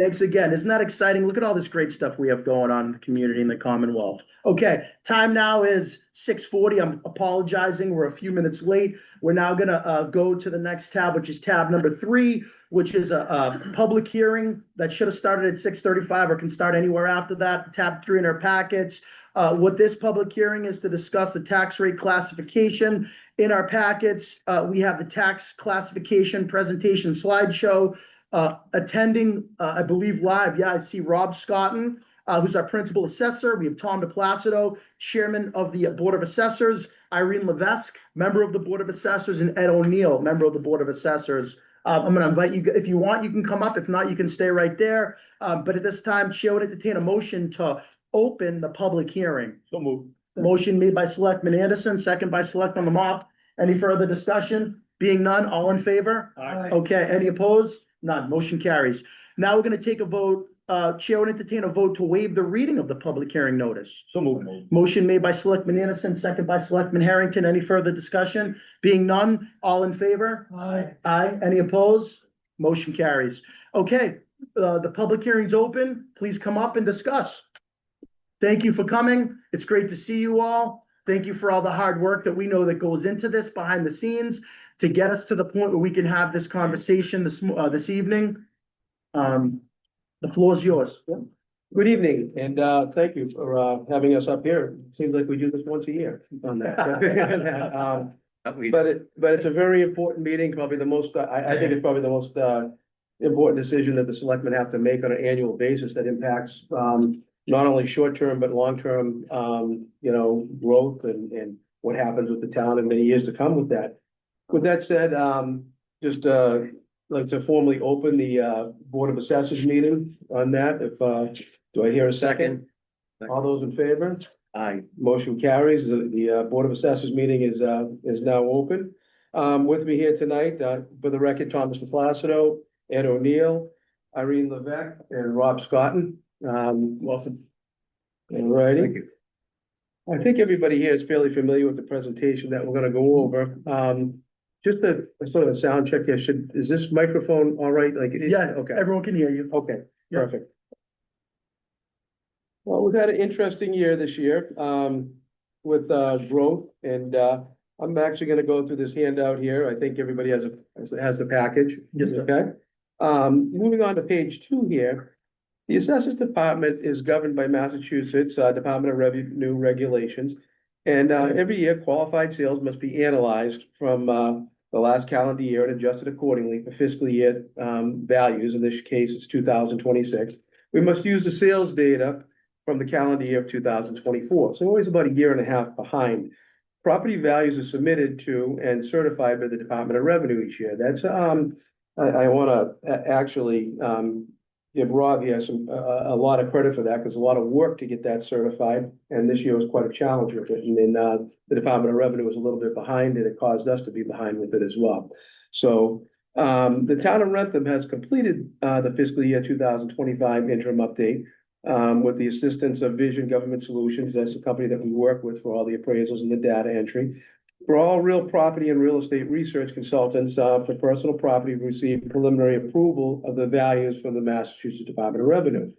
[SPEAKER 1] Thanks again. Isn't that exciting? Look at all this great stuff we have going on in the community and the Commonwealth. Okay, time now is 6:40. I'm apologizing. We're a few minutes late. We're now going to go to the next tab, which is tab number 3, which is a public hearing that should have started at 6:35 or can start anywhere after that. Tab 3 in our packets. What this public hearing is to discuss the tax rate classification. In our packets, we have the tax classification presentation slideshow. Attending, I believe live. Yeah, I see Rob Scotton, who's our principal assessor. We have Tom DePlacido, chairman of the Board of Assessors, Irene Levesque, member of the Board of Assessors, and Ed O'Neill, member of the Board of Assessors. I'm going to invite you, if you want, you can come up. If not, you can stay right there. But at this time, Chair would entertain a motion to open the public hearing.
[SPEAKER 6] So moved.
[SPEAKER 1] Motion made by Selectman Anderson, second by Selectman Lamothe. Any further discussion? Being none, all in favor?
[SPEAKER 6] Aye.
[SPEAKER 1] Okay, any opposed? None. Motion carries. Now we're going to take a vote. Chair would entertain a vote to waive the reading of the public hearing notice.
[SPEAKER 6] So moved.
[SPEAKER 1] Motion made by Selectman Anderson, second by Selectman Harrington. Any further discussion? Being none, all in favor?
[SPEAKER 5] Aye.
[SPEAKER 1] Aye. Any opposed? Motion carries. Okay, the public hearing's open. Please come up and discuss. Thank you for coming. It's great to see you all. Thank you for all the hard work that we know that goes into this behind the scenes to get us to the point where we can have this conversation this evening. The floor is yours.
[SPEAKER 12] Good evening, and thank you for having us up here. Seems like we do this once a year on that. But it's a very important meeting, probably the most, I think it's probably the most important decision that the selectmen have to make on an annual basis that impacts not only short-term, but long-term, growth and what happens with the town in many years to come with that. With that said, just like to formally open the Board of Assessors meeting on that. Do I hear a second? All those in favor? Aye. Motion carries. The Board of Assessors meeting is now open. With me here tonight, for the record, Thomas DePlacido, Ed O'Neill, Irene Levesque, and Rob Scotton. Welcome. All righty. Thank you. I think everybody here is fairly familiar with the presentation that we're gonna go over. Just a sort of a sound check here. Is this microphone all right?
[SPEAKER 1] Yeah,
[SPEAKER 12] okay.
[SPEAKER 1] Everyone can hear you.
[SPEAKER 12] Okay,
[SPEAKER 1] Yeah.
[SPEAKER 12] perfect. Well, we've had an interesting year this year, with, growth, and, I'm actually gonna go through this handout here. I think everybody has the package.
[SPEAKER 1] Yes, sir.
[SPEAKER 12] Okay. Moving on to page 2 here. The Assessors Department is governed by Massachusetts, Department of Revenue regulations. And, every year qualified sales must be analyzed from, the last calendar year and adjusted accordingly for fiscal year, values. In this case, it's 2026. We must use the sales data from the calendar year of 2024. So always about a year and a half behind. Property values are submitted to and certified by the Department of Revenue each year. That's, I wanna actually, give Rob here a lot of credit for that, because a lot of work to get that certified, and this year was quite a challenge with it. And then, the Department of Revenue was a little bit behind, and it caused us to be behind with it as well. So, the town of Wrentham has completed, the fiscal year 2025 interim update, with the assistance of Vision Government Solutions. That's the company that we work with for all the appraisals and the data entry. For all real property and real estate research consultants, for personal property, we received preliminary approval of the values from the Massachusetts Department of Revenue.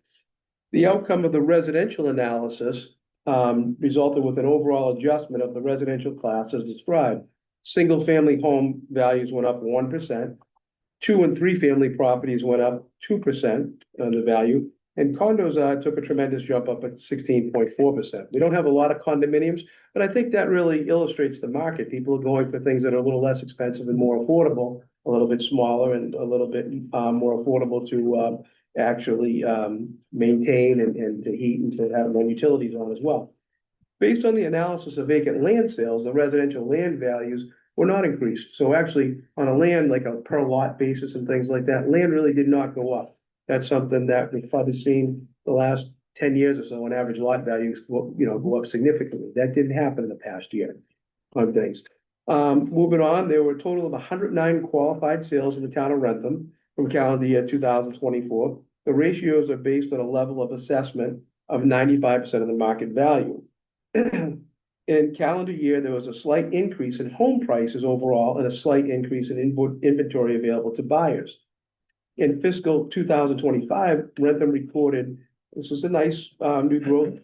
[SPEAKER 12] The outcome of the residential analysis resulted with an overall adjustment of the residential class as described. Single-family home values went up 1%. 2- and 3-family properties went up 2% on the value. And condos took a tremendous jump up at 16.4%. We don't have a lot of condominiums, but I think that really illustrates the market. People are going for things that are a little less expensive and more affordable, a little bit smaller and a little bit more affordable to actually maintain and to heat and to have more utilities on as well. Based on the analysis of vacant land sales, the residential land values were not increased. So actually on a land, like a per lot basis and things like that, land really did not go up. That's something that we've probably seen the last 10 years or so, on average lot values, go up significantly. That didn't happen in the past year on things. Moving on, there were a total of 109 qualified sales in the town of Wrentham from calendar year 2024. The ratios are based on a level of assessment of 95% of the market value. In calendar year, there was a slight increase in home prices overall and a slight increase in inventory available to buyers. In fiscal 2025, Wrentham recorded, this is a nice new growth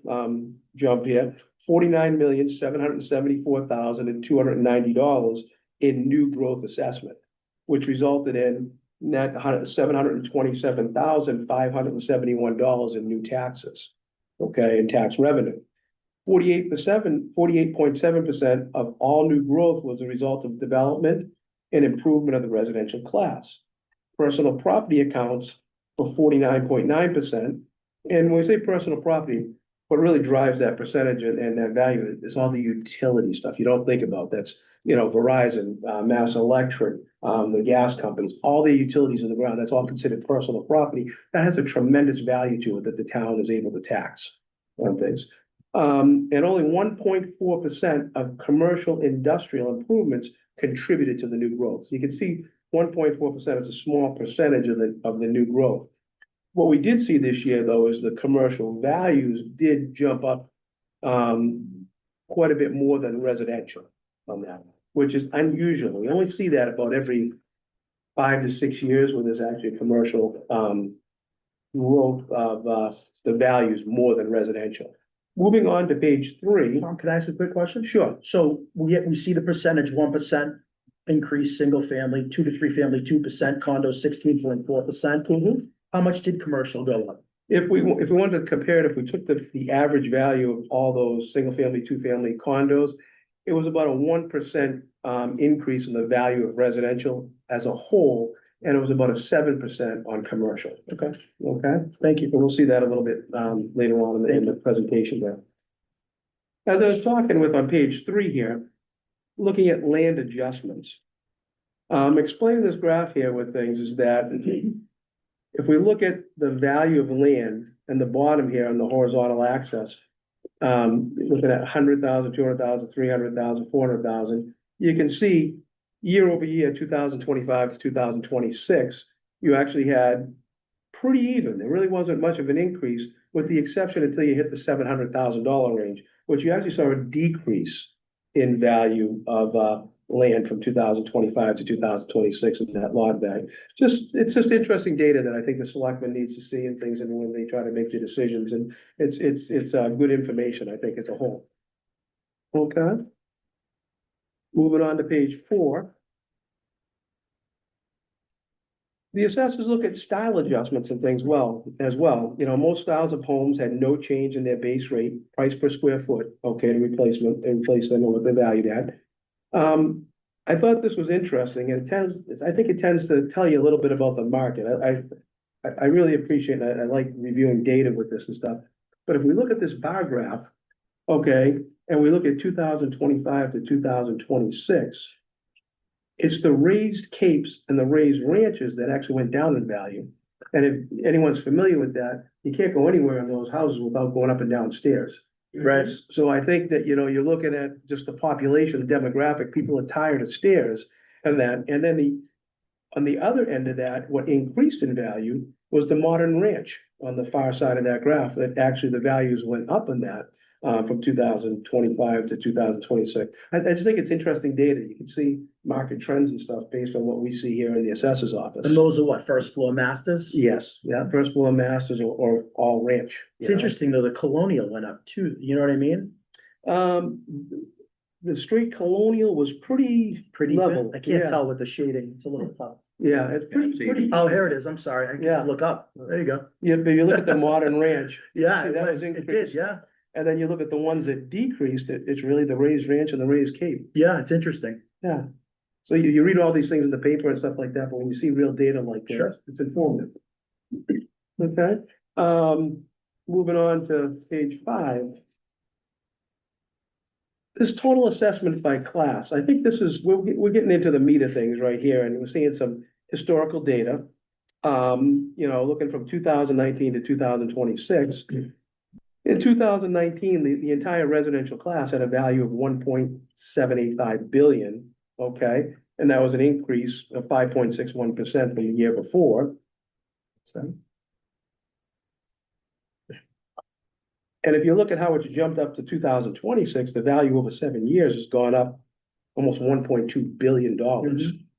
[SPEAKER 12] jump here, $49,774,290 in new growth assessment, which resulted in net $727,571 in new taxes, okay, in tax revenue. 48.7% of all new growth was a result of development and improvement of the residential class. Personal property accounts for 49.9%. And when we say personal property, what really drives that percentage and that value is all the utility stuff you don't think about. That's, Verizon, Mass Electric, the gas companies, all the utilities in the ground, that's all considered personal property. That has a tremendous value to it that the town is able to tax on things. And only 1.4% of commercial industrial improvements contributed to the new growth. So you can see 1.4% is a small percentage of the new growth. What we did see this year, though, is the commercial values did jump up quite a bit more than residential on that, which is unusual. We only see that about every 5 to 6 years when there's actually a commercial, growth of, the values more than residential. Moving on to page 3.
[SPEAKER 1] Tom, can I ask a quick question?
[SPEAKER 12] Sure.
[SPEAKER 1] So we see the percentage, 1% increase, single family, 2 to 3 family, 2%, condo, 16.4%. How much did commercial go up?
[SPEAKER 12] If we wanted to compare it, if we took the average value of all those single family, 2-family condos, it was about a 1% increase in the value of residential as a whole, and it was about a 7% on commercial.
[SPEAKER 1] Okay,
[SPEAKER 12] Okay,
[SPEAKER 1] thank you.
[SPEAKER 12] and we'll see that a little bit later on in the presentation there. As I was talking with on page 3 here, looking at land adjustments. Explaining this graph here with things is that if we look at the value of land and the bottom here on the horizontal axis, looking at 100,000, 200,000, 300,000, 400,000, you can see year over year, 2025 to 2026, you actually had pretty even. There really wasn't much of an increase, with the exception until you hit the $700,000 range, which you actually saw a decrease in value of land from 2025 to 2026 in that lot value. It's just interesting data that I think the selectmen needs to see and things, and when they try to make their decisions, and it's good information, I think, as a whole. Okay. Moving on to page 4. The assessors look at style adjustments and things as well. You know, most styles of homes had no change in their base rate, price per square foot, okay, to replace them at what they're valued at. I thought this was interesting, and I think it tends to tell you a little bit about the market. I really appreciate it. I like reviewing data with this and stuff. But if we look at this bar graph, okay, and we look at 2025 to 2026, it's the raised capes and the raised ranches that actually went down in value. And if anyone's familiar with that, you can't go anywhere in those houses without going up and down stairs.
[SPEAKER 1] Right.
[SPEAKER 12] So I think that, you know, you're looking at just the population, the demographic, people are tired of stairs and that, and then on the other end of that, what increased in value was the modern ranch on the far side of that graph, that actually the values went up in that, from 2025 to 2026. I just think it's interesting data. You can see market trends and stuff based on what we see here in the assessor's office.
[SPEAKER 1] And those are what, first floor masters?
[SPEAKER 12] Yes, yeah, first floor masters or all ranch.
[SPEAKER 1] It's interesting though, the colonial went up too, you know what I mean?
[SPEAKER 12] The straight colonial was pretty level.
[SPEAKER 1] I can't
[SPEAKER 12] Yeah.
[SPEAKER 1] tell with the shading, it's a little tough.
[SPEAKER 12] Yeah, it's pretty.
[SPEAKER 1] Oh, here it is, I'm sorry, I can
[SPEAKER 12] Yeah.
[SPEAKER 1] just look up, there you go.
[SPEAKER 12] Yeah, but you look at the modern ranch.
[SPEAKER 1] Yeah,
[SPEAKER 12] see, that was
[SPEAKER 1] it did,
[SPEAKER 12] increased.
[SPEAKER 1] yeah,
[SPEAKER 12] And then you look at the ones that decreased, it's really the raised ranch and the raised cape.
[SPEAKER 1] yeah, it's interesting.
[SPEAKER 12] Yeah. So you read all these things in the paper and stuff like that, but when you see real data like this,
[SPEAKER 1] Sure.
[SPEAKER 12] it's informative. Okay, moving on to page 5. This total assessment by class, I think this is, we're getting into the meat of things right here, and we're seeing some historical data. You know, looking from 2019 to 2026. In 2019, the entire residential class had a value of 1.785 billion, okay? And that was an increase of 5.61% from the year before. So. And if you look at how it's jumped up to 2026, the value over 7 years has gone up almost $1.2 billion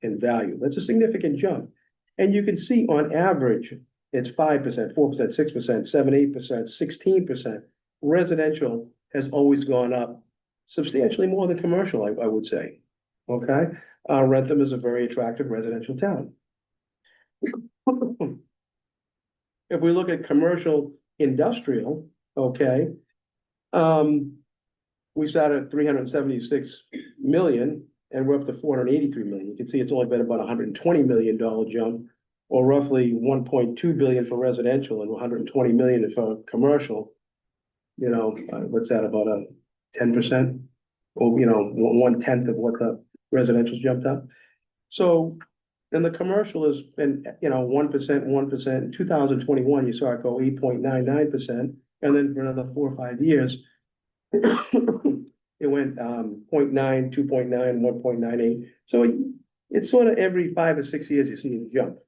[SPEAKER 12] in value. That's a significant jump. And you can see on average, it's 5%, 4%, 6%, 7%, 8%, 16%. Residential has always gone up substantially more than commercial, I would say. Okay, Wrentham is a very attractive residential town. If we look at commercial industrial, okay, we started at 376 million and we're up to 483 million. You can see it's only been about $120 million jump, or roughly 1.2 billion for residential and 120 million for commercial. You know, what's that, about a 10%? Or, you know, 1/10 of what the residential jumped up. So, and the commercial has been, you know, 1%, 1%. In 2021, you saw it go 8.99%. And then for another 4 or 5 years, it went 0.9, 2.9, 1.98. So it's sort of every 5 or 6 years you see a jump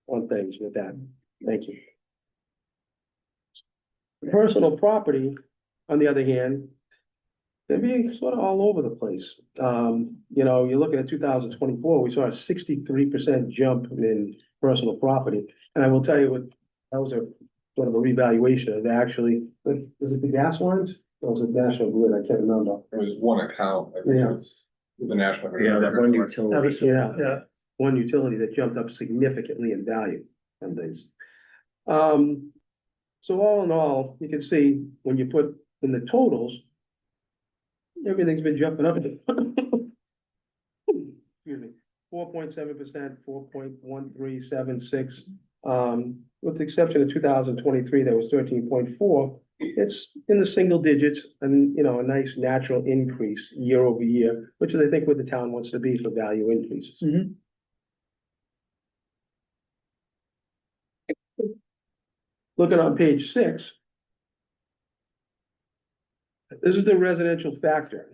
[SPEAKER 12] on things with that. Thank you. Personal property, on the other hand, they're being sort of all over the place. You know, you're looking at 2024, we saw a 63% jump in personal property. And I will tell you what, that was a sort of a revaluation of actually, is it the gas lines? Or was it National Grid? I can't remember.
[SPEAKER 13] It was one account, I think it was the national. Grid.
[SPEAKER 1] Yeah, that one utility.
[SPEAKER 12] Yeah, one utility that jumped up significantly in value and things. So all in all, you can see when you put in the totals, everything's been jumping up. Excuse me, 4.7%, 4.1376. With the exception of 2023, that was 13.4. It's in the single digits and, you know, a nice natural increase year over year, which is, I think, what the town wants to be for value increases. Looking on page 6. This is the residential factor,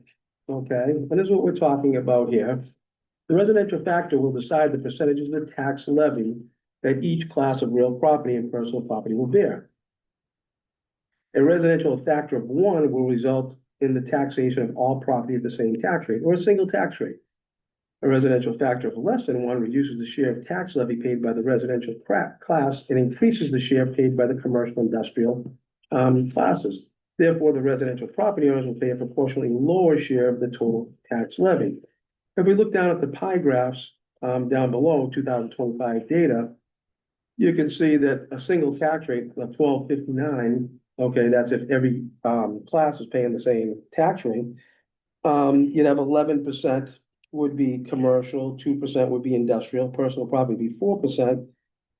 [SPEAKER 12] okay? And this is what we're talking about here. The residential factor will decide the percentages of the tax levy that each class of real property and personal property will bear. A residential factor of 1 will result in the taxation of all property at the same tax rate or a single tax rate. A residential factor of less than 1 reduces the share of tax levy paid by the residential class and increases the share paid by the commercial industrial classes. Therefore, the residential property owners will pay a proportionally lower share of the total tax levy. If we look down at the pie graphs down below 2025 data, you can see that a single tax rate of 12.59, okay, that's if every class is paying the same tax rate. You'd have 11% would be commercial, 2% would be industrial, personal property would be 4%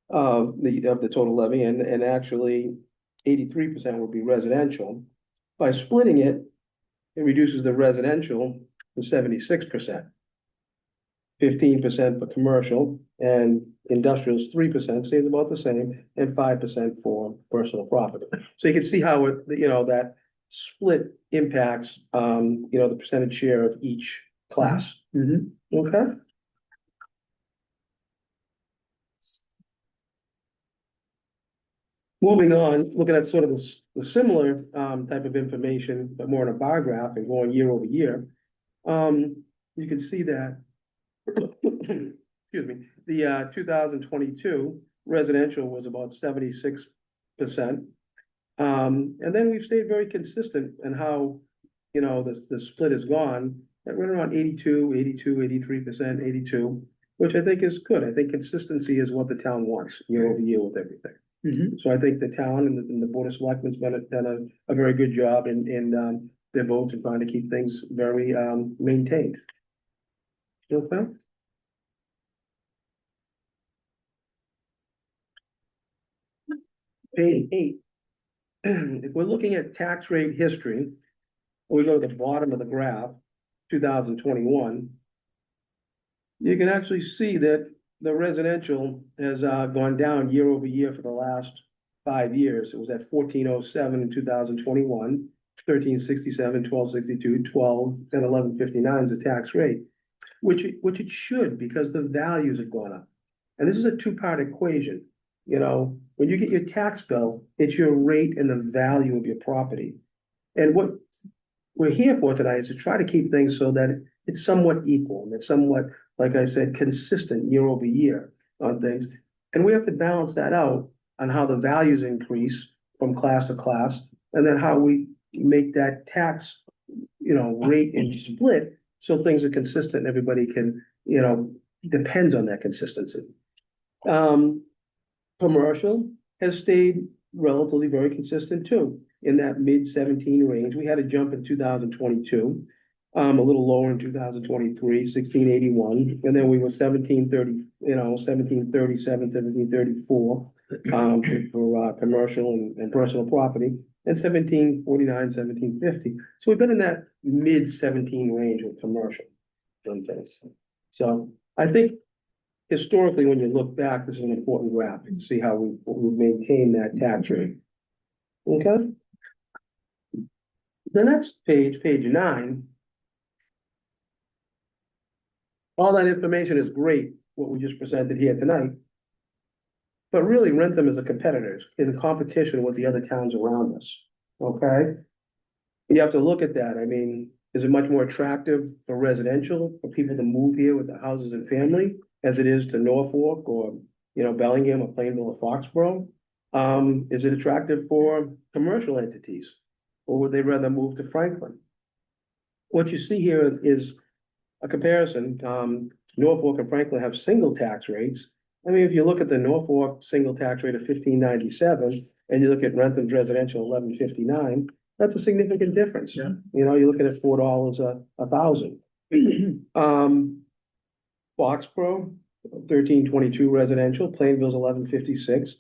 [SPEAKER 12] of the total levy, and actually 83% would be residential. By splitting it, it reduces the residential to 76%. 15% for commercial and industrial is 3%, stays about the same, and 5% for personal property. So you can see how it, you know, that split impacts, you know, the percentage share of each class. Okay. Moving on, looking at sort of the similar type of information, but more in a bar graph and going year over year, you can see that, excuse me, the 2022 residential was about 76%. And then we've stayed very consistent in how, you know, the split has gone. We're around 82, 83%, 82, which I think is good. I think consistency is what the town wants year over year with everything. So I think the town and the Board of Selectmen's done a very good job in their votes and trying to keep things very maintained. Okay. Page 8. If we're looking at tax rate history, we go to the bottom of the graph, 2021, you can actually see that the residential has gone down year over year for the last 5 years. It was at 1407 in 2021, 1367, 1262, 12, and 1159 is the tax rate, which it should, because the values have gone up. And this is a two-part equation. You know, when you get your tax bill, it's your rate and the value of your property. And what we're here for tonight is to try to keep things so that it's somewhat equal and it's somewhat, like I said, consistent year over year on things. And we have to balance that out on how the values increase from class to class, and then how we make that tax, you know, rate and split so things are consistent and everybody can, you know, depends on that consistency. Commercial has stayed relatively very consistent too, in that mid-17 range. We had a jump in 2022, a little lower in 2023, 1681, and then we were 1730, you know, 1737, 1734 for commercial and personal property, and 1749, 1750. So we've been in that mid-17 range with commercial. So I think historically, when you look back, this is an important graph to see how we've maintained that tax rate. Okay. The next page, page 9. All that information is great, what we just presented here tonight. But really, Wrentham is a competitor, in competition with the other towns around us. Okay. You have to look at that. I mean, is it much more attractive for residential, for people to move here with their houses and family, as it is to Norfolk or, Bellingham or Plainville or Foxborough? Is it attractive for commercial entities, or would they rather move to Franklin? What you see here is a comparison. Norfolk and Franklin have single tax rates. I mean, if you look at the Norfolk single tax rate of 1597, and you look at Wrentham's residential 1159, that's a significant difference.
[SPEAKER 1] Yeah.
[SPEAKER 12] You're looking at $4 a thousand. Foxborough, 1322 residential, Plainville's 1156.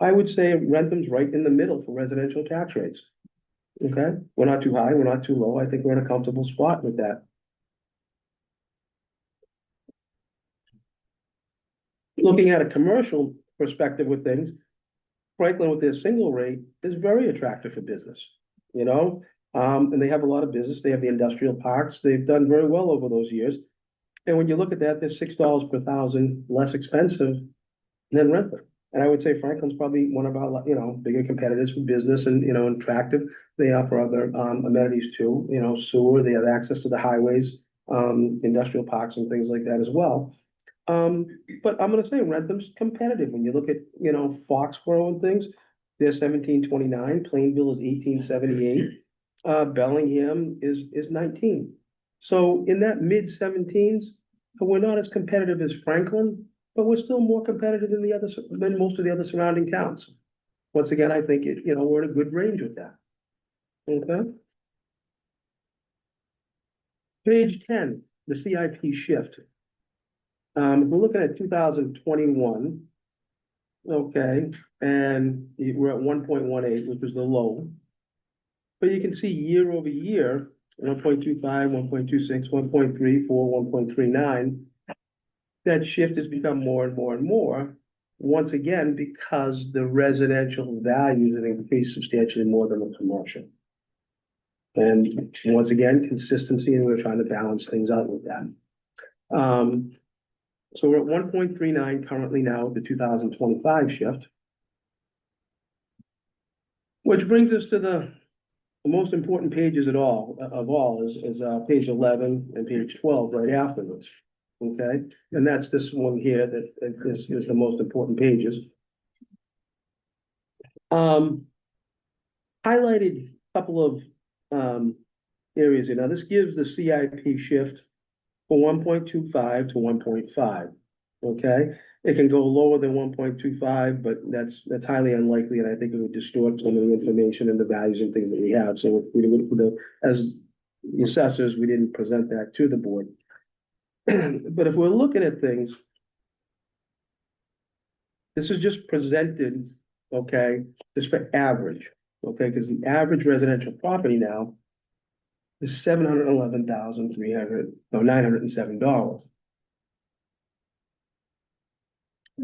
[SPEAKER 12] I would say Wrentham's right in the middle for residential tax rates. Okay, we're not too high, we're not too low. I think we're in a comfortable spot with that. Looking at a commercial perspective with things, Franklin with their single rate is very attractive for business, and they have a lot of business. They have the industrial parks. They've done very well over those years. And when you look at that, they're $6 per thousand less expensive than Wrentham. And I would say Franklin's probably one of our, bigger competitors for business and, attractive. They offer other amenities too, sewer, they have access to the highways, industrial parks and things like that as well. But I'm gonna say Wrentham's competitive. When you look at, Foxborough and things, they're 1729, Plainville is 1878, Bellingham is 19. So in that mid-17s, we're not as competitive as Franklin, but we're still more competitive than most of the other surrounding towns. Once again, I think we're in a good range with that. Okay. Page 10, the CIP shift. We're looking at 2021. Okay, and we're at 1.18, which was the low. But you can see year over year, 1.25, 1.26, 1.34, 1.39. That shift has become more and more and more, once again, because the residential values have increased substantially more than the commercial. And once again, consistency, and we're trying to balance things out with that. So we're at 1.39 currently now, the 2025 shift. Which brings us to the most important pages of all is page 11 and page 12 right afterwards. Okay, and that's this one here that is the most important pages. Highlighted a couple of areas here. Now this gives the CIP shift for 1.25 to 1.5. Okay, it can go lower than 1.25, but that's highly unlikely, and I think it would distort some of the information and the values and things that we have. So as the assessors, we didn't present that to the board. But if we're looking at things, this is just presented, okay, just for average, okay, because the average residential property now is $907.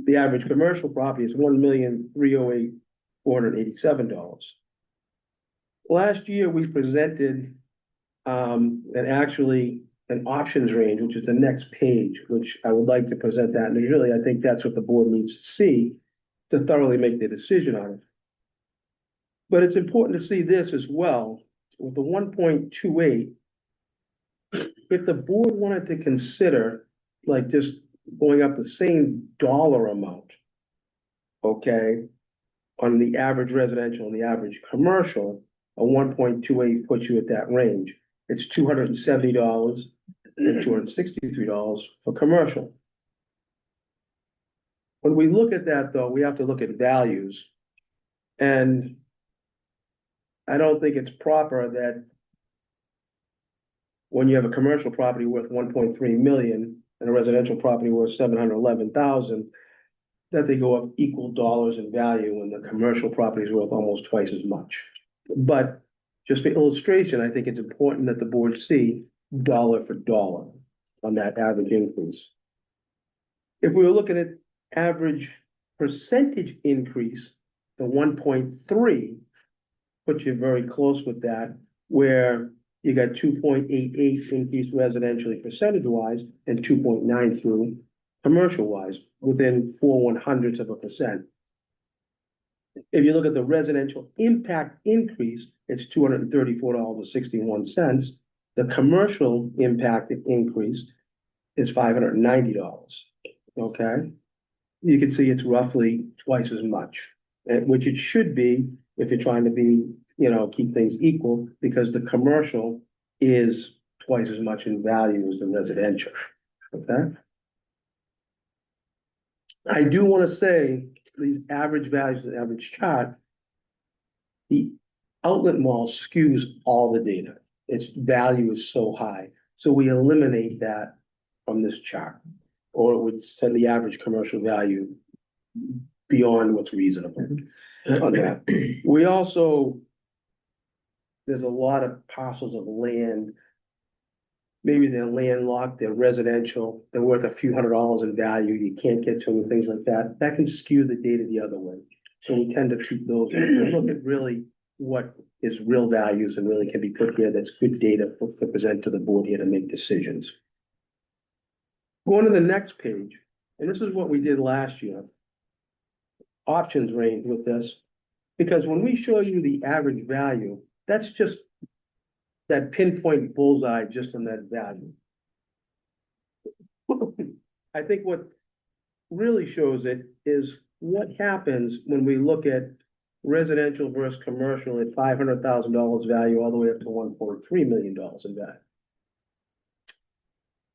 [SPEAKER 12] The average commercial property is $1,308,487. Last year, we presented an options range, which is the next page, which I would like to present that. And really, I think that's what the board needs to see to thoroughly make their decision on it. But it's important to see this as well. With the 1.28, if the board wanted to consider like just going up the same dollar amount, okay, on the average residential and the average commercial, a 1.28 puts you at that range. It's $270 and $263 for commercial. When we look at that, though, we have to look at values. And I don't think it's proper that when you have a commercial property worth 1.3 million and a residential property worth 711,000, that they go up equal dollars in value when the commercial property is worth almost twice as much. But just for illustration, I think it's important that the board see dollar for dollar on that average increase. If we were looking at average percentage increase, the 1.3 puts you very close with that, where you got 2.88 increased residentially percentage-wise and 2.93 commercial-wise, within 0.04%. If you look at the residential impact increase, it's $234.61. The commercial impact increased is $590, okay? You can see it's roughly twice as much, which it should be if you're trying to be, keep things equal, because the commercial is twice as much in value as the residential, okay? I do want to say, these average values, the average chart, the outlet mall skews all the data. Its value is so high, so we eliminate that from this chart, or it would send the average commercial value beyond what's reasonable on that. We also, there's a lot of parcels of land. Maybe they're landlocked, they're residential, they're worth a few $100s in value, you can't get to them, and things like that. That can skew the data the other way. So we tend to keep those, and look at really what is real values and really can be put here, that's good data to present to the board here to make decisions. Going to the next page, and this is what we did last year. Options range with this, because when we show you the average value, that's just that pinpoint bullseye just on that value. I think what really shows it is what happens when we look at residential versus commercial at $500,000 value all the way up to $1.3 million in value.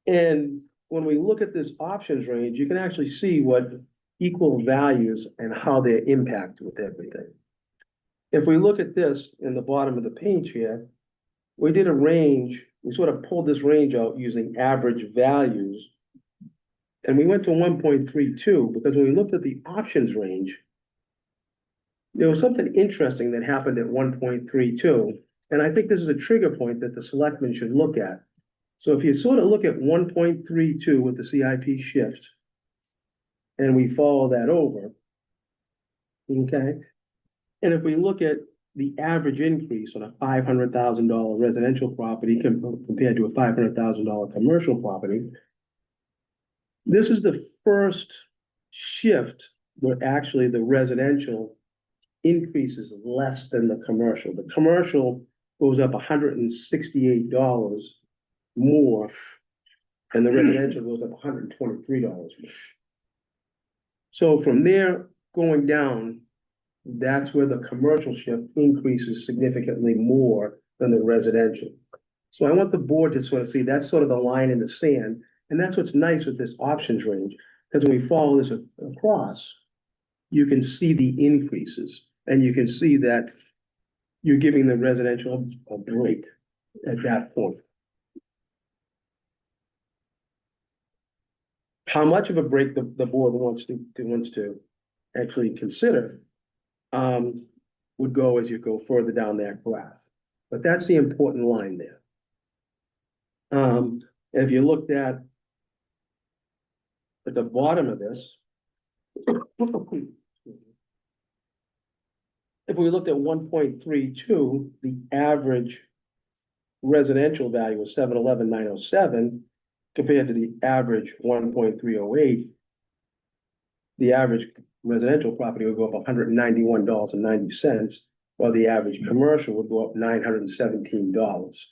[SPEAKER 12] And when we look at this options range, you can actually see what equal values and how they impact with everything. If we look at this in the bottom of the page here, we did a range, we sort of pulled this range out using average values. And we went to 1.32 because when we looked at the options range, there was something interesting that happened at 1.32. And I think this is a trigger point that the selectmen should look at. So if you sort of look at 1.32 with the CIP shift, and we follow that over, okay? And if we look at the average increase on a $500,000 residential property compared to a $500,000 commercial property, this is the first shift where actually the residential increases less than the commercial. The commercial goes up $168 more, and the residential goes up $123 more. So from there going down, that's where the commercial shift increases significantly more than the residential. So I want the board to sort of see that's sort of the line in the sand. And that's what's nice with this options range, because when we follow this across, you can see the increases, and you can see that you're giving the residential a break at that point. How much of a break the board wants to actually consider would go as you go further down that graph. But that's the important line there. And if you looked at the bottom of this, if we looked at 1.32, the average residential value was $711,907 compared to the average 1.308. The average residential property would go up $191.90, while the average commercial would go up $917.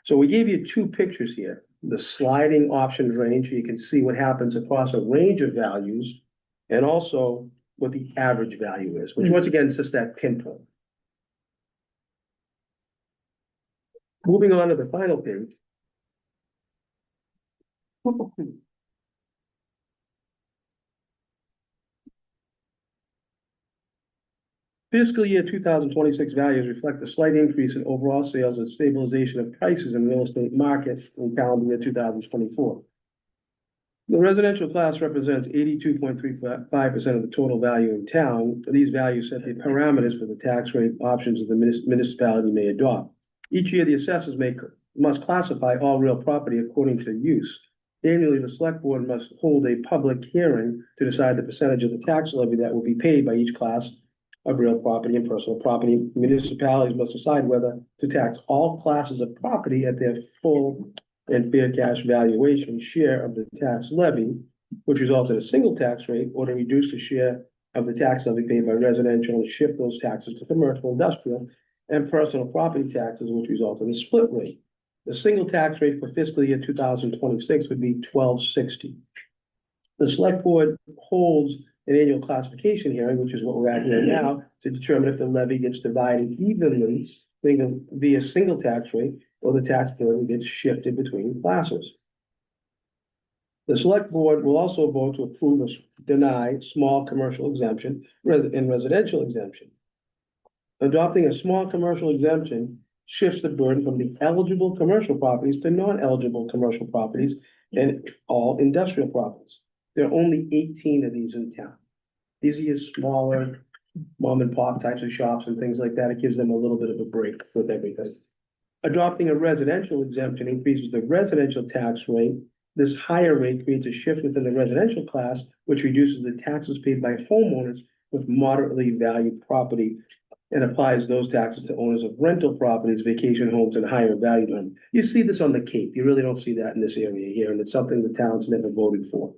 [SPEAKER 12] So we gave you two pictures here, the sliding options range, so you can see what happens across a range of values, and also what the average value is, which once again is just that pinpoint. Moving on to the final page. Fiscal year 2026 values reflect a slight increase in overall sales and stabilization of prices in real estate market in calendar year 2024. The residential class represents 82.35% of the total value in town. These values set the parameters for the tax rate options that the municipality may adopt. Each year, the assessors must classify all real property according to use. Annually, the select board must hold a public hearing to decide the percentage of the tax levy that will be paid by each class of real property and personal property. Municipalities must decide whether to tax all classes of property at their full and fair cash valuation share of the tax levy, which results in a single tax rate, or to reduce the share of the tax levy paid by residential and shift those taxes to commercial, industrial, and personal property taxes, which result in a split rate. The single tax rate for fiscal year 2026 would be $12.60. The select board holds an annual classification hearing, which is what we're at here now, to determine if the levy gets divided evenly via single tax rate or the tax burden gets shifted between classes. The select board will also vote to approve or deny small commercial exemption and residential exemption. Adopting a small commercial exemption shifts the burden from the eligible commercial properties to non-eligible commercial properties and all industrial properties. There are only 18 of these in town. These are your smaller mom and pop types of shops and things like that. It gives them a little bit of a break with everything. Adopting a residential exemption increases the residential tax rate. This higher rate creates a shift within the residential class, which reduces the taxes paid by homeowners with moderately valued property and applies those taxes to owners of rental properties, vacation homes, and higher valued homes. You see this on the Cape. You really don't see that in this area here, and it's something the town's never voted for.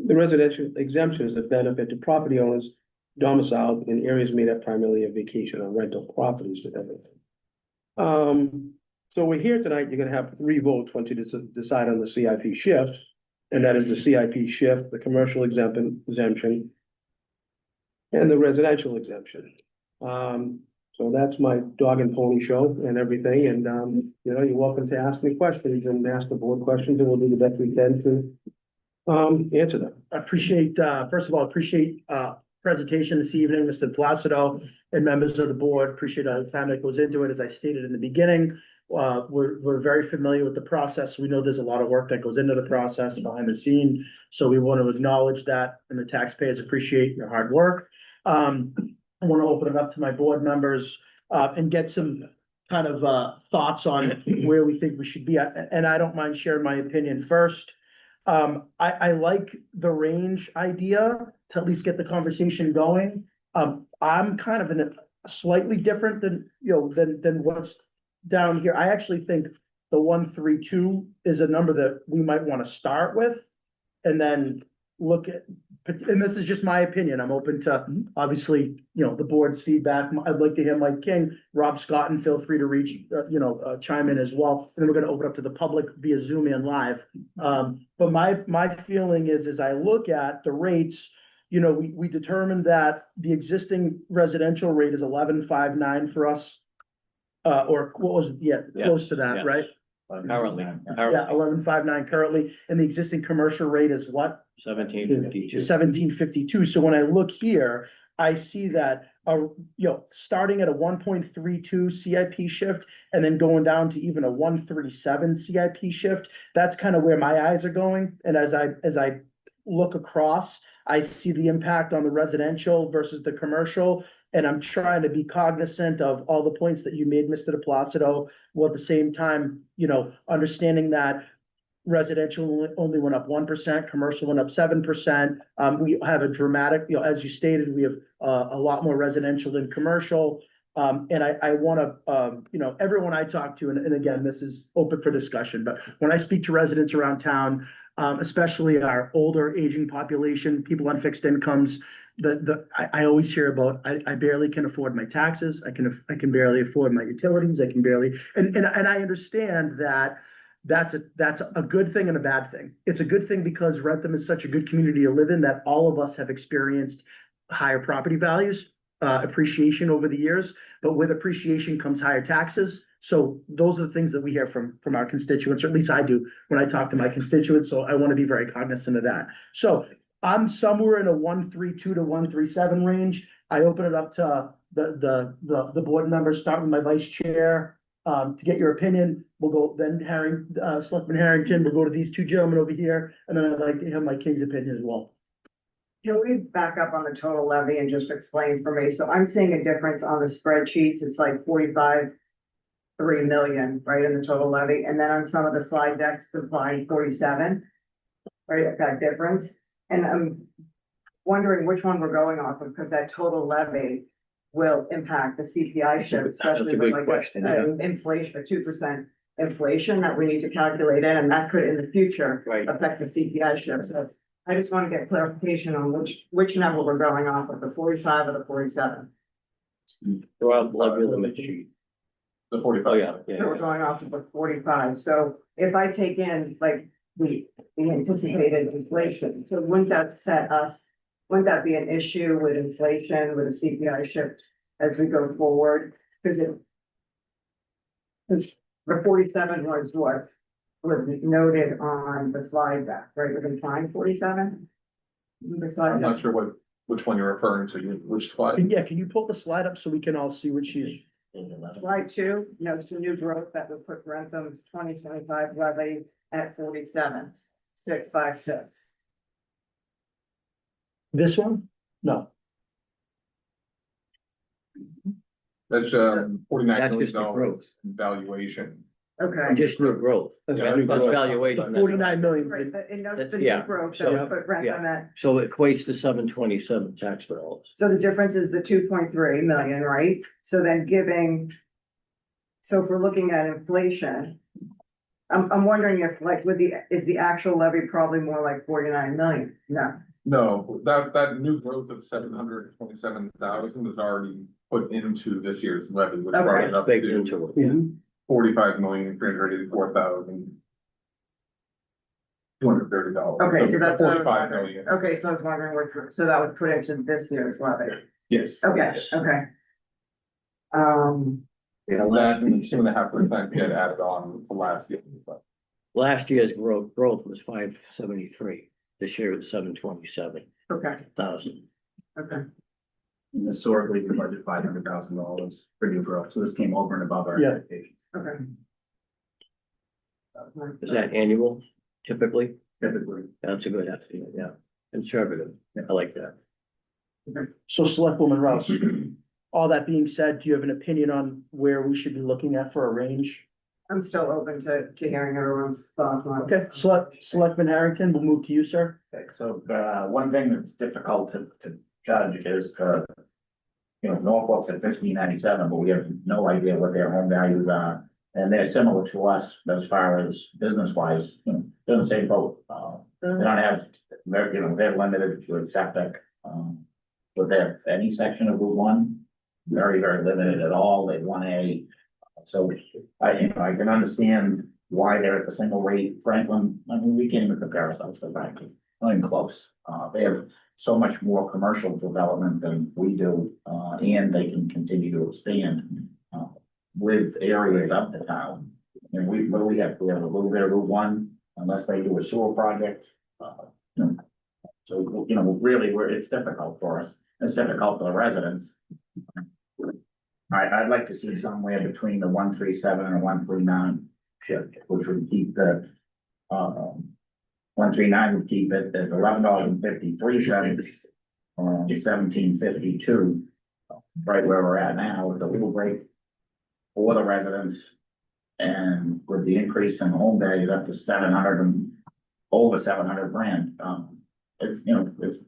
[SPEAKER 12] The residential exemption is a benefit to property owners domiciled in areas made up primarily of vacation or rental properties with everything. So we're here tonight, you're gonna have 3 votes once you decide on the CIP shift. And that is the CIP shift, the commercial exemption, and the residential exemption. So that's my dog and pony show and everything, and you know, you're welcome to ask me questions and ask the board questions, and we'll do the best we can to answer them.
[SPEAKER 1] I appreciate, first of all, presentation this evening, Mr. Placido and members of the board. Appreciate all the time that goes into it. As I stated in the beginning, we're very familiar with the process. We know there's a lot of work that goes into the process behind the scene. So we want to acknowledge that, and the taxpayers appreciate your hard work. I want to open it up to my board members and get some kind of thoughts on where we think we should be at. And I don't mind sharing my opinion first. I like the range idea to at least get the conversation going. I'm kind of in a slightly different than what's down here. I actually think the 132 is a number that we might want to start with and then look at, and this is just my opinion. I'm open to obviously, the board's feedback. I'd like to hear Mike King, Rob Scott, and feel free to reach, chime in as well. And then we're going to open up to the public via Zoom and live. But my feeling is, as I look at the rates, we determined that the existing residential rate is 11.59 for us. Or what was, close to that, right?
[SPEAKER 7] Currently.
[SPEAKER 1] Yeah, 11.59 currently, and the existing commercial rate is what?
[SPEAKER 7] 1752.
[SPEAKER 1] 1752. So when I look here, I see that, starting at a 1.32 CIP shift and then going down to even a 137 CIP shift, that's kind of where my eyes are going. And as I look across, I see the impact on the residential versus the commercial. And I'm trying to be cognizant of all the points that you made, Mr. De Placido, while at the same time, understanding that residential only went up 1%, commercial went up 7%. We have a dramatic, as you stated, we have a lot more residential than commercial. And I want to, everyone I talk to, and again, this is open for discussion, but when I speak to residents around town, especially our older aging population, people on fixed incomes, I always hear about, I barely can afford my taxes. I can barely afford my utilities. I can barely, and I understand that that's a good thing and a bad thing. It's a good thing because Wrentham is such a good community to live in that all of us have experienced higher property values, appreciation over the years, but with appreciation comes higher taxes. So those are the things that we hear from our constituents, or at least I do when I talk to my constituents. So I want to be very cognizant of that. So I'm somewhere in a 132 to 137 range. I open it up to the board members, starting with my vice chair, to get your opinion. We'll go then Selectman Harrington, we'll go to these two gentlemen over here, and then I'd like to hear Mike King's opinion as well.
[SPEAKER 11] Can we back up on the total levy and just explain for me? So I'm seeing a difference on the spreadsheets. It's like 45.3 million, right, in the total levy. And then on some of the slide decks, the line 47, right, that difference. And I'm wondering which one we're going off of, because that total levy will impact the CPI shift, especially with like inflation, a 2% inflation that we need to calculate in, and that could in the future affect the CPI shift. So I just want to get clarification on which number we're going off of, the 45 or the 47.
[SPEAKER 7] Throughout the levy limit sheet.
[SPEAKER 13] The 45.
[SPEAKER 7] Oh, yeah,
[SPEAKER 11] So we're going off of the 45. So if I take in like the anticipated inflation, so wouldn't that be an issue with inflation, with a CPI shift as we go forward? Because the 47 was what was noted on the slide back, right? We're gonna find 47? The slide
[SPEAKER 13] I'm not
[SPEAKER 11] deck?
[SPEAKER 13] sure which one you're referring to, which slide.
[SPEAKER 1] Yeah, can you pull the slide up so we can all see what she's,
[SPEAKER 11] Slide 2, notes the new growth that would put Wrentham's 2025 levy at 47,656.
[SPEAKER 1] this one? No,
[SPEAKER 13] That's 49
[SPEAKER 7] That's
[SPEAKER 13] million
[SPEAKER 7] just the
[SPEAKER 13] dollars
[SPEAKER 7] growth.
[SPEAKER 13] in valuation.
[SPEAKER 11] Okay.
[SPEAKER 7] Just new growth.
[SPEAKER 12] That's
[SPEAKER 13] Yeah,
[SPEAKER 12] new
[SPEAKER 13] that's
[SPEAKER 12] growth.
[SPEAKER 7] valuation.
[SPEAKER 1] 49 million.
[SPEAKER 11] Right, but it notes
[SPEAKER 7] That's-
[SPEAKER 11] the new
[SPEAKER 7] yeah,
[SPEAKER 11] growth that
[SPEAKER 7] so-
[SPEAKER 11] would put Wrentham at,
[SPEAKER 7] So it equates to 727 tax dollars.
[SPEAKER 11] so the difference is the 2.3 million, right? So then so if we're looking at inflation, I'm wondering if like is the actual levy probably more like 49 million? No.
[SPEAKER 13] No, that new growth of 727,000 is already put into this year's levy, which brought
[SPEAKER 11] Okay.
[SPEAKER 13] it up
[SPEAKER 7] Baked
[SPEAKER 13] to
[SPEAKER 7] into it.
[SPEAKER 13] 45,384,230 dollars.
[SPEAKER 11] Okay, so that's what I was
[SPEAKER 13] 45
[SPEAKER 11] wondering.
[SPEAKER 13] million.
[SPEAKER 11] Okay, so I was wondering so that would put into this year's levy.
[SPEAKER 13] Yes.
[SPEAKER 11] Okay, okay.
[SPEAKER 13] Yeah, that and the 2.5% we had added on to last year.
[SPEAKER 7] Last year's growth was 573. This year it's 727,000.
[SPEAKER 11] Okay.
[SPEAKER 3] And historically, we budgeted $500,000 for new growth, so this came over and above our
[SPEAKER 1] Yeah.
[SPEAKER 3] expectations.
[SPEAKER 11] Okay.
[SPEAKER 7] Is that annual typically?
[SPEAKER 3] Typically,
[SPEAKER 7] That's a good estimate, yeah. Conservative. I like that.
[SPEAKER 1] so Selectwoman Rouse, all that being said, do you have an opinion on where we should be looking at for a range?
[SPEAKER 11] I'm still open to hearing everyone's thoughts on it.
[SPEAKER 1] Okay, Selectman Harrington, we'll move to you, sir.
[SPEAKER 7] Okay, so, one thing that's difficult to judge is, Norfolk's at 1597, but we have no idea what their home values are. And they're similar to us as far as business wise, they're in the same boat. They don't have, they're limited to septic. But they're any section of Route 1, very, very limited at all. They 1A. So I can understand why they're at the single rate. Franklin, I mean, we can't even compare ourselves to Franklin, not even close. They have so much more commercial development than we do, and they can continue to expand with areas of the town. And what do we have? We have a little bit of Route 1, unless they do a sewer project. So, really, it's difficult for us. It's difficult for the residents. I'd like to see somewhere between the 137 and 139 shift, which would keep the 139 would keep it at $11.53, 17.52, right where we're at now, with a little break for the residents. And with the increase in home values up to 700 and over 700 grand, it's, it's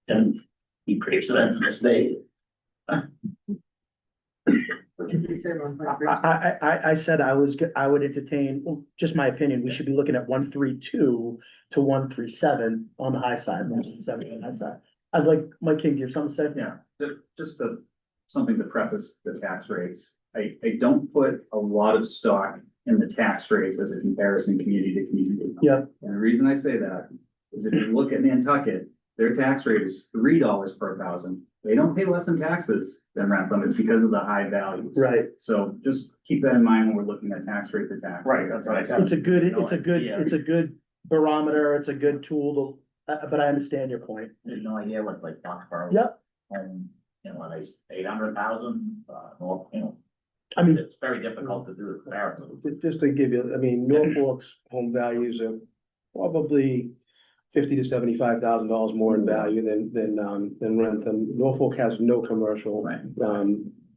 [SPEAKER 7] and be pretty expensive to stay.
[SPEAKER 1] I said I would entertain, well, just my opinion, we should be looking at 132 to 137 on the high side, 137 on the high side. I'd like, Mike King, do you have something to say?
[SPEAKER 3] yeah, something to preface the tax rates. I don't put a lot of stock in the tax rates as a comparison community to community.
[SPEAKER 1] Yeah.
[SPEAKER 3] And the reason I say that is if you look at Nantucket, their tax rate is $3 per thousand. They don't pay less in taxes than Wrentham. It's because of the high values.
[SPEAKER 1] Right.
[SPEAKER 3] So just keep that in mind when we're looking at tax rate to tax.
[SPEAKER 7] Right, that's what I said.
[SPEAKER 1] It's a good barometer, it's a good tool to, but I understand your point.
[SPEAKER 7] There's no idea what like Foxborough.
[SPEAKER 1] Yep.
[SPEAKER 7] And, they 800,000,
[SPEAKER 1] I mean,
[SPEAKER 7] it's very difficult to do the comparison.
[SPEAKER 12] Just to give you, I mean, Norfolk's home values are probably $50,000 to $75,000 more in value than Wrentham. Norfolk has no commercial,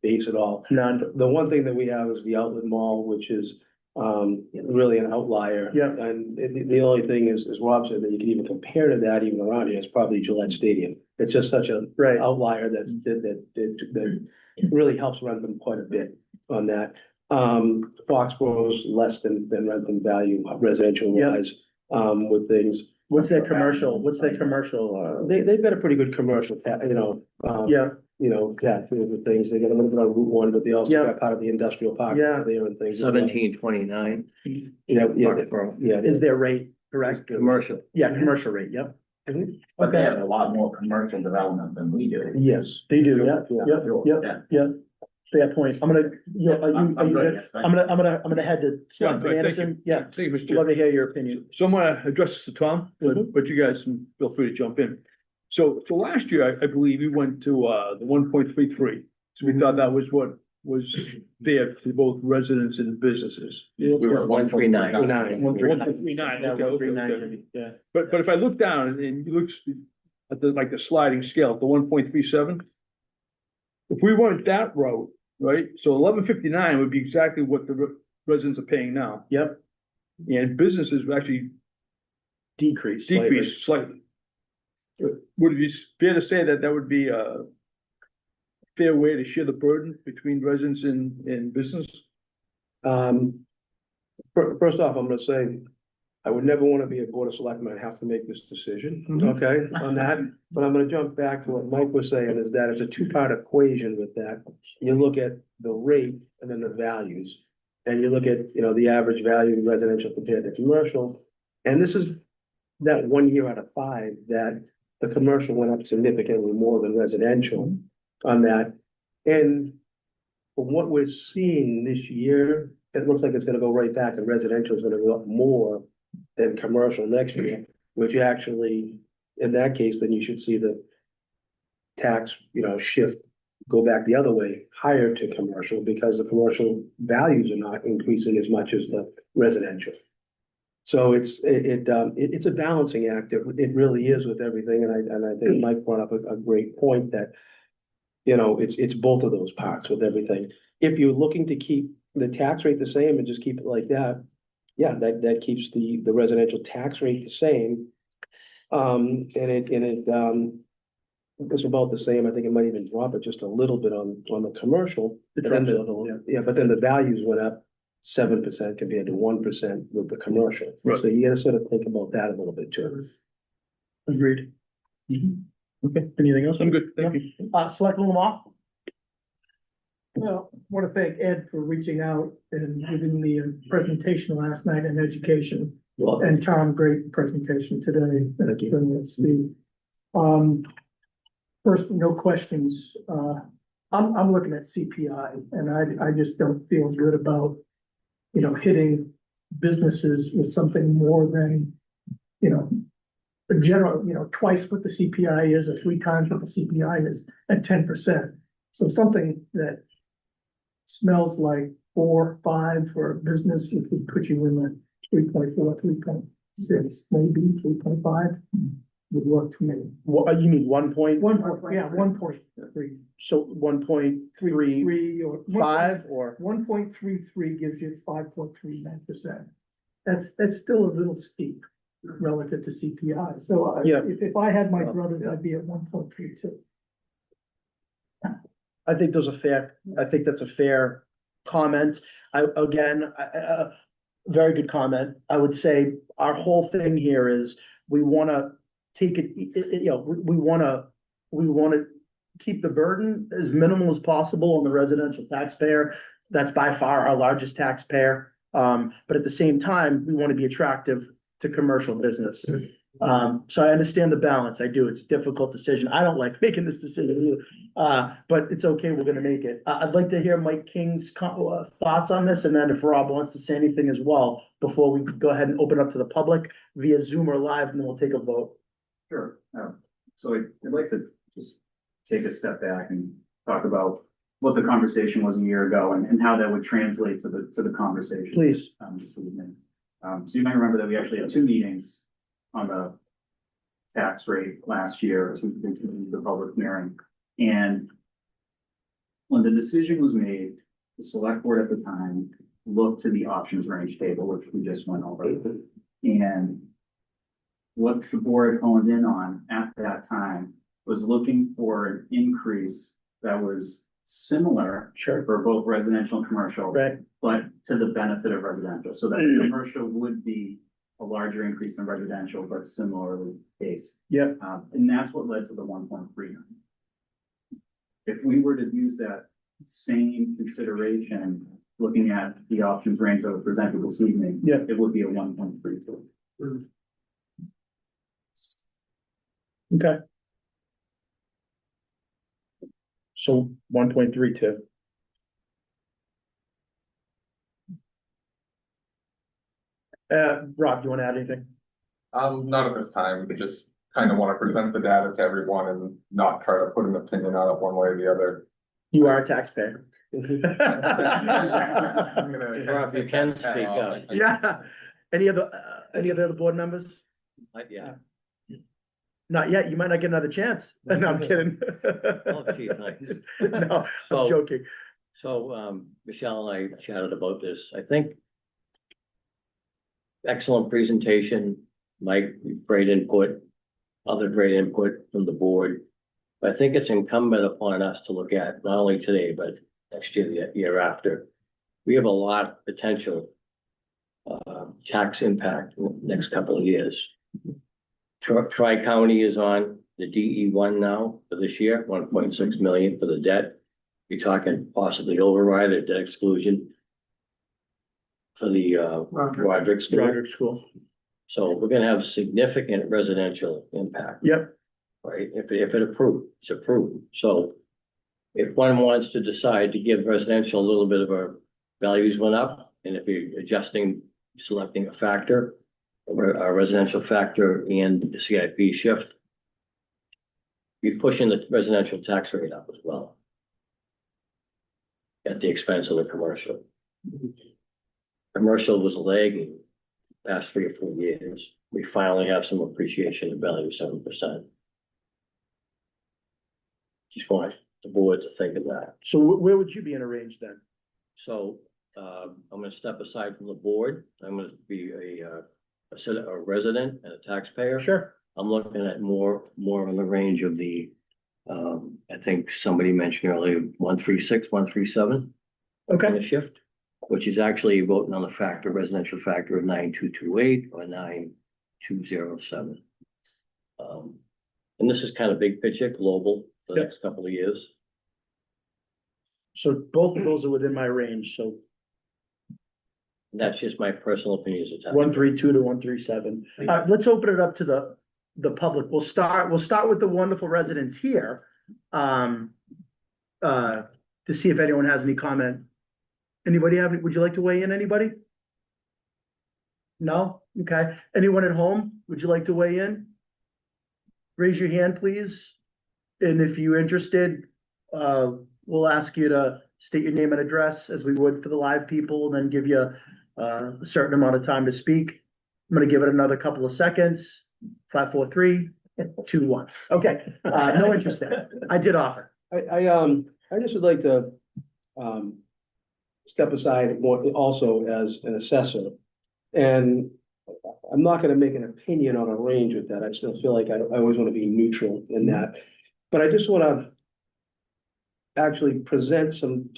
[SPEAKER 12] base at all.
[SPEAKER 1] none,
[SPEAKER 12] The one thing that we have is the outlet mall, which is, really an outlier.
[SPEAKER 1] Yeah.
[SPEAKER 12] And the only thing is, as Rob said, that you can even compare to that even around here, it's probably Gillette Stadium. It's just such a
[SPEAKER 1] right,
[SPEAKER 12] outlier that really helps Wrentham quite a bit on that. Foxborough's less than Wrentham value residential wise, with things.
[SPEAKER 1] what's their commercial,
[SPEAKER 12] They've got a pretty good commercial,
[SPEAKER 1] yeah,
[SPEAKER 12] cafes and things. They got a little bit on Route 1, but they also
[SPEAKER 1] Yeah.
[SPEAKER 12] got part of the industrial park
[SPEAKER 1] Yeah.
[SPEAKER 12] there and things. as well.
[SPEAKER 14] 1729.
[SPEAKER 12] Yeah,
[SPEAKER 14] Yeah.
[SPEAKER 1] Is their rate correct?
[SPEAKER 14] Commercial.
[SPEAKER 1] Yeah, commercial rate, yep.
[SPEAKER 7] But they have a lot more commercial development than we do.
[SPEAKER 1] Yes, they do, yeah, yep,
[SPEAKER 7] Yeah.
[SPEAKER 1] yep, yep. Fair point. I'm gonna, yeah, are you
[SPEAKER 7] I'm good,
[SPEAKER 1] good?
[SPEAKER 7] yes, thank
[SPEAKER 1] I'm gonna head to Selectman
[SPEAKER 6] thank you.
[SPEAKER 1] Anderson, yeah,
[SPEAKER 6] Thank you, Mr. Chair.
[SPEAKER 1] love to hear your opinion.
[SPEAKER 6] So I'm gonna address this to Tom, but you guys can feel free to jump in. So last year, I believe we went to, the 1.33. So we thought that was what was fair to both residents and businesses.
[SPEAKER 14] We were at 139.
[SPEAKER 6] 1.39,
[SPEAKER 12] Yeah,
[SPEAKER 6] okay, okay, okay.
[SPEAKER 12] yeah.
[SPEAKER 6] But if I look down and you look at the sliding scale, the 1.37. If we went that route, right, so 1159 would be exactly what the residents are paying now.
[SPEAKER 1] Yep,
[SPEAKER 6] And businesses would actually
[SPEAKER 1] decrease slightly.
[SPEAKER 6] decrease slightly. Would it be fair to say that that would be a fair way to share the burden between residents and business?
[SPEAKER 12] First off, I'm gonna say, I would never want to be a board of selectmen and have to make this decision, okay, on that. But I'm gonna jump back to what Mike was saying, is that it's a two-part equation with that. You look at the rate and then the values. And you look at, the average value of residential compared to commercial. And this is that 1 year out of 5 that the commercial went up significantly more than residential on that. And from what we're seeing this year, it looks like it's gonna go right back, and residential is gonna go up more than commercial next year, which actually, in that case, then you should see the tax, shift, go back the other way, higher to commercial, because the commercial values are not increasing as much as the residential. So it's a balancing act. It really is with everything, and I think Mike brought up a great point that, it's both of those parts with everything. If you're looking to keep the tax rate the same and just keep it like that, yeah, that keeps the residential tax rate the same. It's about the same. I think it might even drop it just a little bit on the commercial.
[SPEAKER 1] It
[SPEAKER 12] But then
[SPEAKER 1] drops a little, yeah.
[SPEAKER 12] Yeah, but then the values went up 7% compared to 1% with the commercial.
[SPEAKER 6] Right.
[SPEAKER 12] So you gotta sort of think about that a little bit too.
[SPEAKER 1] Agreed. Okay, anything else?
[SPEAKER 6] I'm good, thank you.
[SPEAKER 1] Selectman Lamar?
[SPEAKER 5] Well, I want to thank Ed for reaching out and giving me a presentation last night in education. And Tom, great presentation today.
[SPEAKER 12] Thank you.
[SPEAKER 5] Steve. First, no questions. I'm looking at CPI, and I just don't feel good about, hitting businesses with something more than, a general, twice what the CPI is, or 3 times what the CPI is at 10%. So something that smells like 4, 5 for a business, it would put you in the 3.4, 3.6, maybe 3.5 would work for me.
[SPEAKER 1] What, you mean 1.3,
[SPEAKER 5] 1.3.
[SPEAKER 1] so 1.3
[SPEAKER 5] 3 or
[SPEAKER 1] 5 or?
[SPEAKER 5] 1.33 gives you 5.39%. That's still a little steep relative to CPI. So
[SPEAKER 1] Yeah.
[SPEAKER 5] if I had my
[SPEAKER 1] Oh,
[SPEAKER 5] brothers,
[SPEAKER 1] yeah.
[SPEAKER 5] I'd be at 1.32.
[SPEAKER 1] I think that's a fair comment. Very good comment. I would say our whole thing here is we wanna take it, we wanna keep the burden as minimal as possible on the residential taxpayer. That's by far our largest taxpayer. But at the same time, we want to be attractive to commercial business. So I understand the balance. I do. It's a difficult decision. I don't like making this decision either. But it's okay. We're gonna make it. I'd like to hear Mike King's thoughts on this, and then if Rob wants to say anything as well, before we go ahead and open up to the public via Zoom or live, and then we'll take a vote.
[SPEAKER 3] Sure. So I'd like to just take a step back and talk about what the conversation was a year ago and how that would translate to the conversation.
[SPEAKER 1] Please.
[SPEAKER 3] This evening. So you might remember that we actually had 2 meetings on the tax rate last year as we continued the public hearing. And when the decision was made, the select board at the time looked to the options range table, which we just went over. And what the board honed in on at that time was looking for an increase that was similar for both residential and commercial,
[SPEAKER 1] Right.
[SPEAKER 3] but to the benefit of residential, so that commercial would be a larger increase than residential, but similarly paced.
[SPEAKER 1] Yep.
[SPEAKER 3] And that's what led to the 1.39. if we were to use that same consideration, looking at the options range that were presented this evening,
[SPEAKER 1] Yeah.
[SPEAKER 3] it would be a 1.32.
[SPEAKER 1] Okay. So 1.32. Rob, do you want to add anything?
[SPEAKER 13] Not at this time, we just kind of want to present the data to everyone and not try to put an opinion on it one way or the other.
[SPEAKER 1] You are a taxpayer.
[SPEAKER 13] I'm gonna
[SPEAKER 14] Rob, you can speak up.
[SPEAKER 1] Yeah. Any other board members?
[SPEAKER 14] Yeah.
[SPEAKER 1] Not yet. You might not get another chance. No, I'm kidding.
[SPEAKER 14] Oh, geez, nice.
[SPEAKER 1] No, I'm
[SPEAKER 14] So-
[SPEAKER 1] joking.
[SPEAKER 14] So, Michelle and I chatted about this. I think excellent presentation, Mike, great input, other great input from the board. But I think it's incumbent upon us to look at not only today, but next year, the year after. We have a lot of potential tax impact in the next couple of years. Tri-County is on the DE1 now for this year, 1.6 million for the debt. You're talking possibly override or debt exclusion for the Roderick School.
[SPEAKER 1] Roderick School.
[SPEAKER 14] So we're gonna have significant residential impact.
[SPEAKER 1] Yep.
[SPEAKER 14] Right, if it approved, it's approved. So if one wants to decide to give residential a little bit of a values went up, and if you're adjusting, selecting a factor, a residential factor and the CIP shift, you're pushing the residential tax rate up as well at the expense of the commercial. Commercial was lagging past 3 or 4 years. We finally have some appreciation of value, 7%. Just want the board to think of that.
[SPEAKER 1] So where would you be in a range then?
[SPEAKER 14] So, I'm gonna step aside from the board. I'm gonna be a resident and a taxpayer.
[SPEAKER 1] Sure.
[SPEAKER 14] I'm looking at more in the range of the, I think somebody mentioned earlier, 136, 137.
[SPEAKER 1] Okay.
[SPEAKER 14] On the shift, which is actually voting on the factor, residential factor of 9228 or 9207. And this is kind of big picture, global, for the
[SPEAKER 1] Yep.
[SPEAKER 14] next couple of years.
[SPEAKER 1] So both of those are within my range, so
[SPEAKER 14] And that's just my personal opinion as a taxpayer.
[SPEAKER 1] 132 to 137. Let's open it up to the public. We'll start with the wonderful residents here. To see if anyone has any comment. Anybody would you like to weigh in, anybody? No? Okay. Anyone at home, would you like to weigh in? Raise your hand, please. And if you're interested, we'll ask you to state your name and address as we would for the live people, and then give you a certain amount of time to speak. I'm gonna give it another couple of seconds. 5, 4, 3, 2, 1. Okay, no interest there. I did offer.
[SPEAKER 12] I just would like to, step aside more also as an assessor. And I'm not gonna make an opinion on a range with that. I still feel like I always wanna be neutral in that. But I just wanna actually present some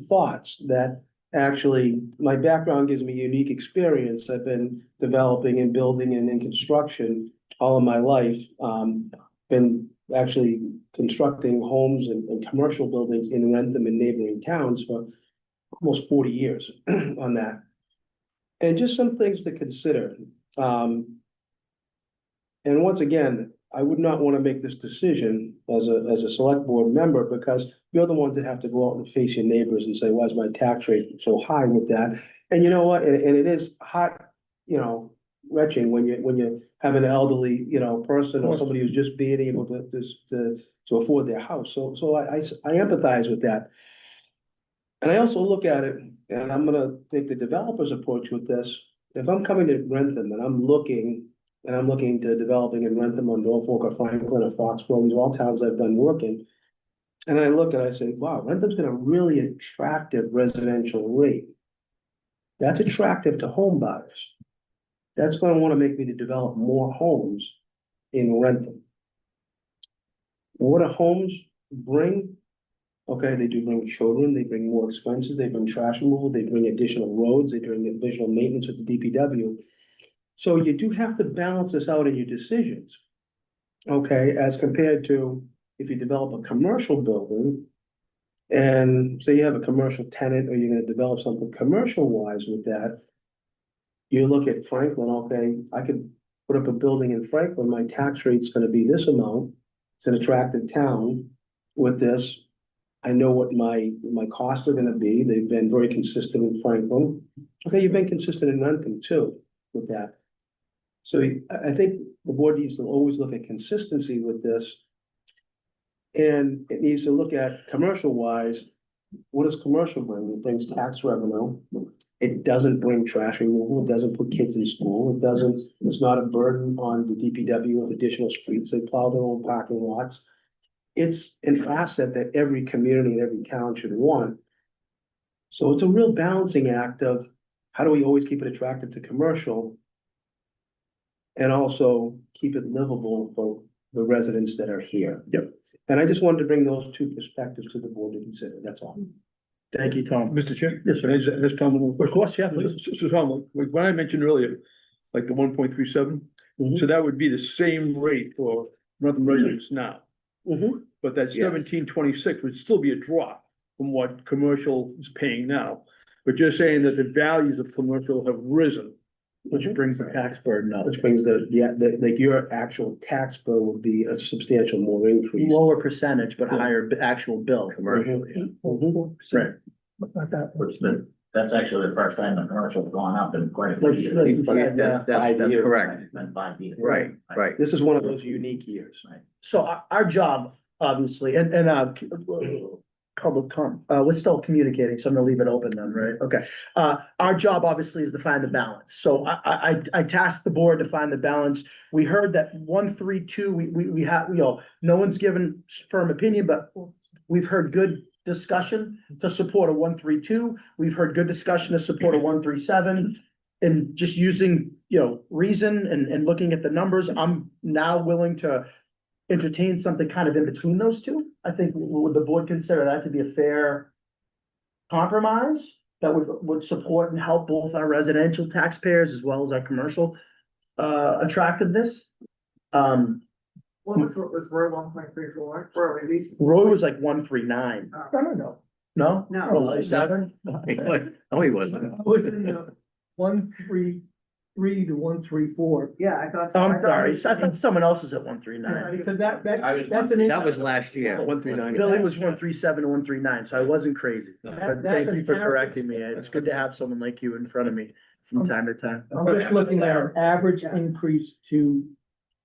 [SPEAKER 12] thoughts that actually, my background gives me unique experience. I've been developing and building and in construction all of my life. Been actually constructing homes and commercial buildings in Wrentham and neighboring towns for almost 40 years on that. And just some things to consider. And once again, I would not want to make this decision as a select board member, because you're the ones that have to go out and face your neighbors and say, why is my tax rate so high with that? And you know what, and it is hot, retching when you have an elderly, person or somebody who's just being able to afford their house. So I empathize with that. And I also look at it, and I'm gonna take the developer's approach with this. If I'm coming to Wrentham and I'm looking to developing in Wrentham or Norfolk or Franklin or Foxborough, these are all towns I've done work in. And I look and I say, wow, Wrentham's got a really attractive residential rate. That's attractive to home buyers. That's gonna wanna make me to develop more homes in Wrentham. What do homes bring? Okay, they do bring children, they bring more expenses, they bring trash removal, they bring additional roads, they bring additional maintenance with the DPW. So you do have to balance this out in your decisions. Okay, as compared to if you develop a commercial building, And say you have a commercial tenant or you're gonna develop something commercial wise with that. You look at Franklin, okay, I could put up a building in Franklin, my tax rate's gonna be this amount. It's an attractive town with this. I know what my costs are gonna be. They've been very consistent in Franklin. Okay, you've been consistent in Wrentham too with that. So I think the board needs to always look at consistency with this. And it needs to look at commercial wise, what does commercial bring? It brings tax revenue. It doesn't bring trash removal. It doesn't put kids in school. It doesn't, it's not a burden on the DPW with additional streets. They plow their own parking lots. It's an asset that every community and every town should want. So it's a real balancing act of how do we always keep it attractive to commercial? And also keep it livable for the residents that are here.
[SPEAKER 1] Yep.
[SPEAKER 12] And I just wanted to bring those two perspectives to the board to consider, that's all.
[SPEAKER 1] Thank you, Tom.
[SPEAKER 6] Mr. Chair?
[SPEAKER 1] Yes, sir.
[SPEAKER 6] Is Tom?
[SPEAKER 1] Of course, yeah, please.
[SPEAKER 6] So Tom, like what I mentioned earlier, like the 1.37, so that would be the same rate for Wrentham residents now. But that
[SPEAKER 12] Yeah.
[SPEAKER 6] 1726 would still be a drop from what commercial is paying now. But you're saying that the values of commercial have risen.
[SPEAKER 1] Which brings the tax burden up.
[SPEAKER 12] Which brings like your actual tax bill would be a substantial more increase.
[SPEAKER 1] Lower percentage, but higher actual bill.
[SPEAKER 7] Commercial,
[SPEAKER 1] Right.
[SPEAKER 5] Not that.
[SPEAKER 7] which that's actually the first time the commercial's gone up in quite a few
[SPEAKER 1] Like
[SPEAKER 7] years.
[SPEAKER 1] you said, yeah.
[SPEAKER 14] That's correct.
[SPEAKER 7] It's been 5 years.
[SPEAKER 14] Right.
[SPEAKER 12] This is one of those unique years.
[SPEAKER 1] So our job, obviously, and public we're still communicating, so I'm gonna leave it open then, right? Okay. Our job obviously is to find the balance. So I tasked the board to find the balance. We heard that 132, we have, no one's given firm opinion, but we've heard good discussion to support a 132. We've heard good discussion to support a 137. And just using, reason and looking at the numbers, I'm now willing to entertain something kind of in between those two. I think, would the board consider that to be a fair compromise that would support and help both our residential taxpayers as well as our commercial attractiveness?
[SPEAKER 11] What was Roy 1.34? Where are we least?
[SPEAKER 1] Roy was like 139.
[SPEAKER 5] No.
[SPEAKER 1] No?
[SPEAKER 11] No.
[SPEAKER 1] Oh, 7?
[SPEAKER 14] No, he wasn't.
[SPEAKER 5] I was in the 133 to 134.
[SPEAKER 11] Yeah, I thought.
[SPEAKER 1] Oh, I'm
[SPEAKER 11] I thought
[SPEAKER 1] sorry.
[SPEAKER 11] it
[SPEAKER 1] I thought someone else was at 139.
[SPEAKER 5] Because that,
[SPEAKER 7] I was
[SPEAKER 5] that's an.
[SPEAKER 14] That was last year.
[SPEAKER 12] 139.
[SPEAKER 1] Billy was 137 to 139, so I wasn't crazy. But
[SPEAKER 5] That's
[SPEAKER 1] thank you
[SPEAKER 5] an
[SPEAKER 1] for
[SPEAKER 5] average.
[SPEAKER 1] correcting me. It's good to have someone like you in front of me from time to time.
[SPEAKER 5] I'm just looking at an average increase to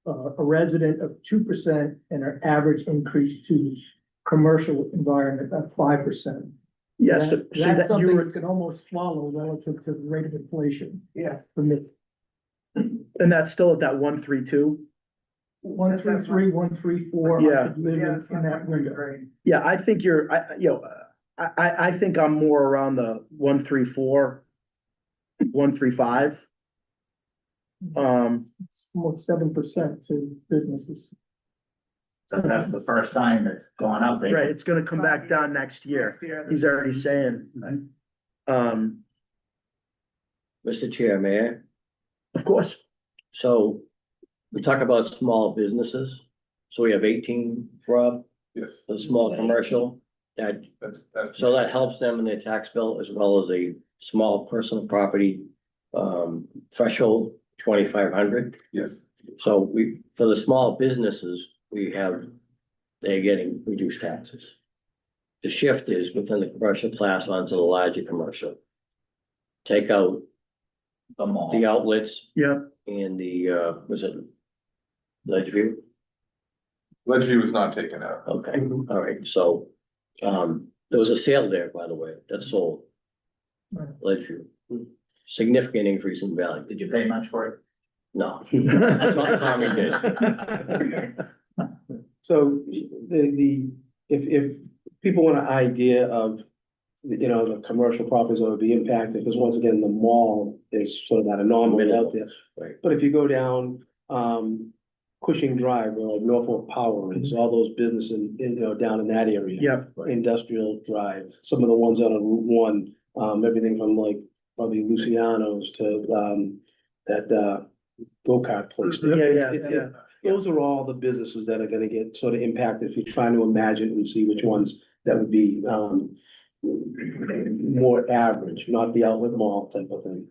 [SPEAKER 5] a resident of 2% and an average increase to commercial environment of 5%.
[SPEAKER 1] Yes, so
[SPEAKER 5] That's
[SPEAKER 1] that you
[SPEAKER 5] something
[SPEAKER 1] were,
[SPEAKER 5] you can almost swallow relative to the rate of inflation.
[SPEAKER 11] Yeah.
[SPEAKER 5] For me,
[SPEAKER 1] and that's still at that 132?
[SPEAKER 5] 133, 134.
[SPEAKER 1] Yeah.
[SPEAKER 5] I could live in that window.
[SPEAKER 1] Yeah, I think you're, I think I'm more around the 134, 135.
[SPEAKER 5] It's almost 7% to businesses.
[SPEAKER 7] So that's the first time it's gone up.
[SPEAKER 1] Right, it's gonna come back down next year. He's already saying.
[SPEAKER 14] Mr. Chair, may I?
[SPEAKER 1] Of course.
[SPEAKER 14] So we talk about small businesses. So we have 18, Rob,
[SPEAKER 13] Yes,
[SPEAKER 14] for small commercial. That,
[SPEAKER 13] that's.
[SPEAKER 14] so that helps them in their tax bill as well as a small personal property threshold, 2,500.
[SPEAKER 13] Yes,
[SPEAKER 14] So we, for the small businesses, they're getting reduced taxes. The shift is within the commercial class onto the larger commercial. Take out
[SPEAKER 7] The mall.
[SPEAKER 14] the outlets
[SPEAKER 1] Yeah,
[SPEAKER 14] and the, was it Ledgeview?
[SPEAKER 13] Ledgeview was not taken out.
[SPEAKER 14] Okay, all right, so, there was a sale there, by the way, that sold.
[SPEAKER 5] Right.
[SPEAKER 14] Ledgeview, significant increase in value.
[SPEAKER 7] Did you pay much for it?
[SPEAKER 14] No. Tommy did.
[SPEAKER 12] So if people want an idea of, the commercial properties that would be impacted, because once again, the mall is sort of that anomaly out there.
[SPEAKER 14] Right.
[SPEAKER 12] But if you go down, Cushing Drive, where like Norfolk Power is, all those businesses, down in that area.
[SPEAKER 1] yeah.
[SPEAKER 12] Industrial Drive, some of the ones out on Route 1, everything from like probably Luciano's to, that, go-kart place. Those are all the businesses that are gonna get sort of impacted if you're trying to imagine and see which ones that would be, more average, not the outlet mall type of thing.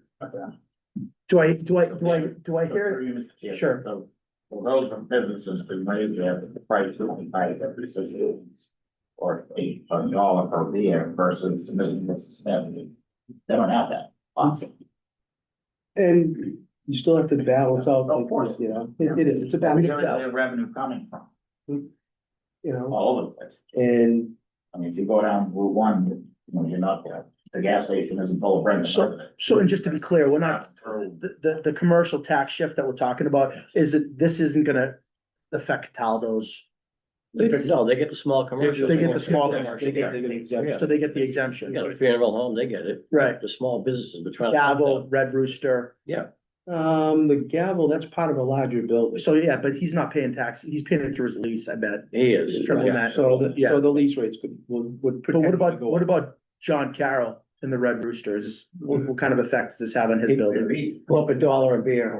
[SPEAKER 1] Do I hear?
[SPEAKER 7] Sure.
[SPEAKER 1] Sure.
[SPEAKER 7] So, well, those are businesses can raise the price of the price of decisions. Or a dollar per beer versus business spending. They don't have that option.
[SPEAKER 12] And you still have to balance out,
[SPEAKER 7] Of course.
[SPEAKER 12] you know, it is, it's a
[SPEAKER 7] Where
[SPEAKER 12] balance,
[SPEAKER 7] is their revenue coming from?
[SPEAKER 12] you know,
[SPEAKER 7] All over the place.
[SPEAKER 12] and
[SPEAKER 7] I mean, if you go down Route 1, you know, you're not there. The gas station isn't full of Wrentham residents.
[SPEAKER 1] So, and just to be clear, we're not, the commercial tax shift that we're talking about is that this isn't gonna affect Cataldo's.
[SPEAKER 14] No, they get the small commercial.
[SPEAKER 1] They get the small
[SPEAKER 12] they
[SPEAKER 1] commercial,
[SPEAKER 12] get the exemption.
[SPEAKER 1] so they get the
[SPEAKER 14] You
[SPEAKER 1] exemption.
[SPEAKER 14] got a funeral home, they get it.
[SPEAKER 1] Right.
[SPEAKER 14] The small businesses, we're trying to.
[SPEAKER 1] Gavel, Red Rooster.
[SPEAKER 12] The gavel, that's part of a larger building.
[SPEAKER 1] So, yeah, but he's not paying tax. He's paying it through his lease, I bet.
[SPEAKER 14] He is.
[SPEAKER 1] Triple
[SPEAKER 14] yeah.
[SPEAKER 1] that.
[SPEAKER 12] So
[SPEAKER 1] Yeah.
[SPEAKER 12] so the lease rates would.
[SPEAKER 1] But what about,
[SPEAKER 12] go
[SPEAKER 1] what
[SPEAKER 12] up.
[SPEAKER 1] about John Carroll and the Red Roosters? What kind of effect does this have on his building?
[SPEAKER 14] Go up $1 a beer.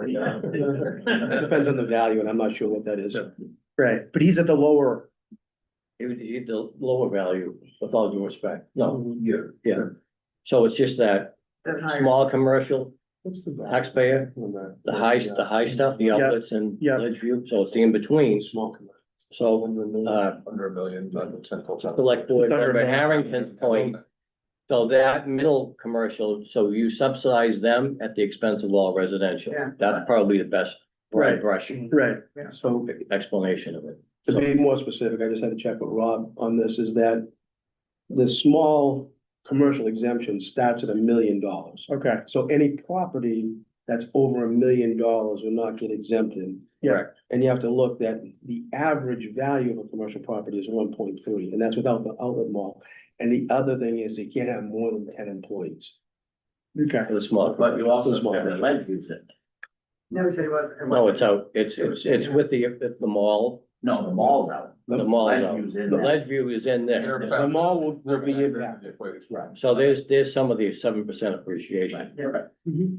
[SPEAKER 12] Depends on the value, and I'm not sure what that is.
[SPEAKER 1] Right, but he's at the lower,
[SPEAKER 14] He would get the lower value with all due respect. No, yeah. So it's just that
[SPEAKER 11] That higher.
[SPEAKER 14] small commercial
[SPEAKER 12] What's the value
[SPEAKER 14] taxpayer,
[SPEAKER 12] on that?
[SPEAKER 14] the high stuff, the outlets and
[SPEAKER 1] Yeah.
[SPEAKER 14] Ledgeview, so it's the in-between.
[SPEAKER 12] Small commercial.
[SPEAKER 14] So,
[SPEAKER 13] Under $1 million,
[SPEAKER 14] select board member Harrington's point, so that middle commercial, so you subsidize them at the expense of all residential.
[SPEAKER 11] Yeah.
[SPEAKER 14] That's probably the best broad
[SPEAKER 1] Right.
[SPEAKER 14] brush
[SPEAKER 1] right,
[SPEAKER 12] So
[SPEAKER 14] explanation of it.
[SPEAKER 12] to be more specific, I just had to check with Rob on this, is that the small commercial exemption starts at $1 million.
[SPEAKER 1] okay,
[SPEAKER 12] So any property that's over $1 million will not get exempted.
[SPEAKER 1] yeah,
[SPEAKER 12] And you have to look that the average value of a commercial property is 1.3, and that's without the outlet mall. And the other thing is they can't have more than 10 employees.
[SPEAKER 1] okay.
[SPEAKER 14] For the small.
[SPEAKER 7] But you also
[SPEAKER 12] Small.
[SPEAKER 7] have the ledge use it.
[SPEAKER 11] No, he said it wasn't.
[SPEAKER 14] No, it's out, it's with the mall,
[SPEAKER 7] No, the mall's out.
[SPEAKER 14] the mall's
[SPEAKER 7] Ledge
[SPEAKER 14] out.
[SPEAKER 7] view's in
[SPEAKER 14] The
[SPEAKER 7] there.
[SPEAKER 14] Ledgeview is in there.
[SPEAKER 12] The mall will be impacted.
[SPEAKER 7] Right.
[SPEAKER 14] So there's some of the 7% appreciation,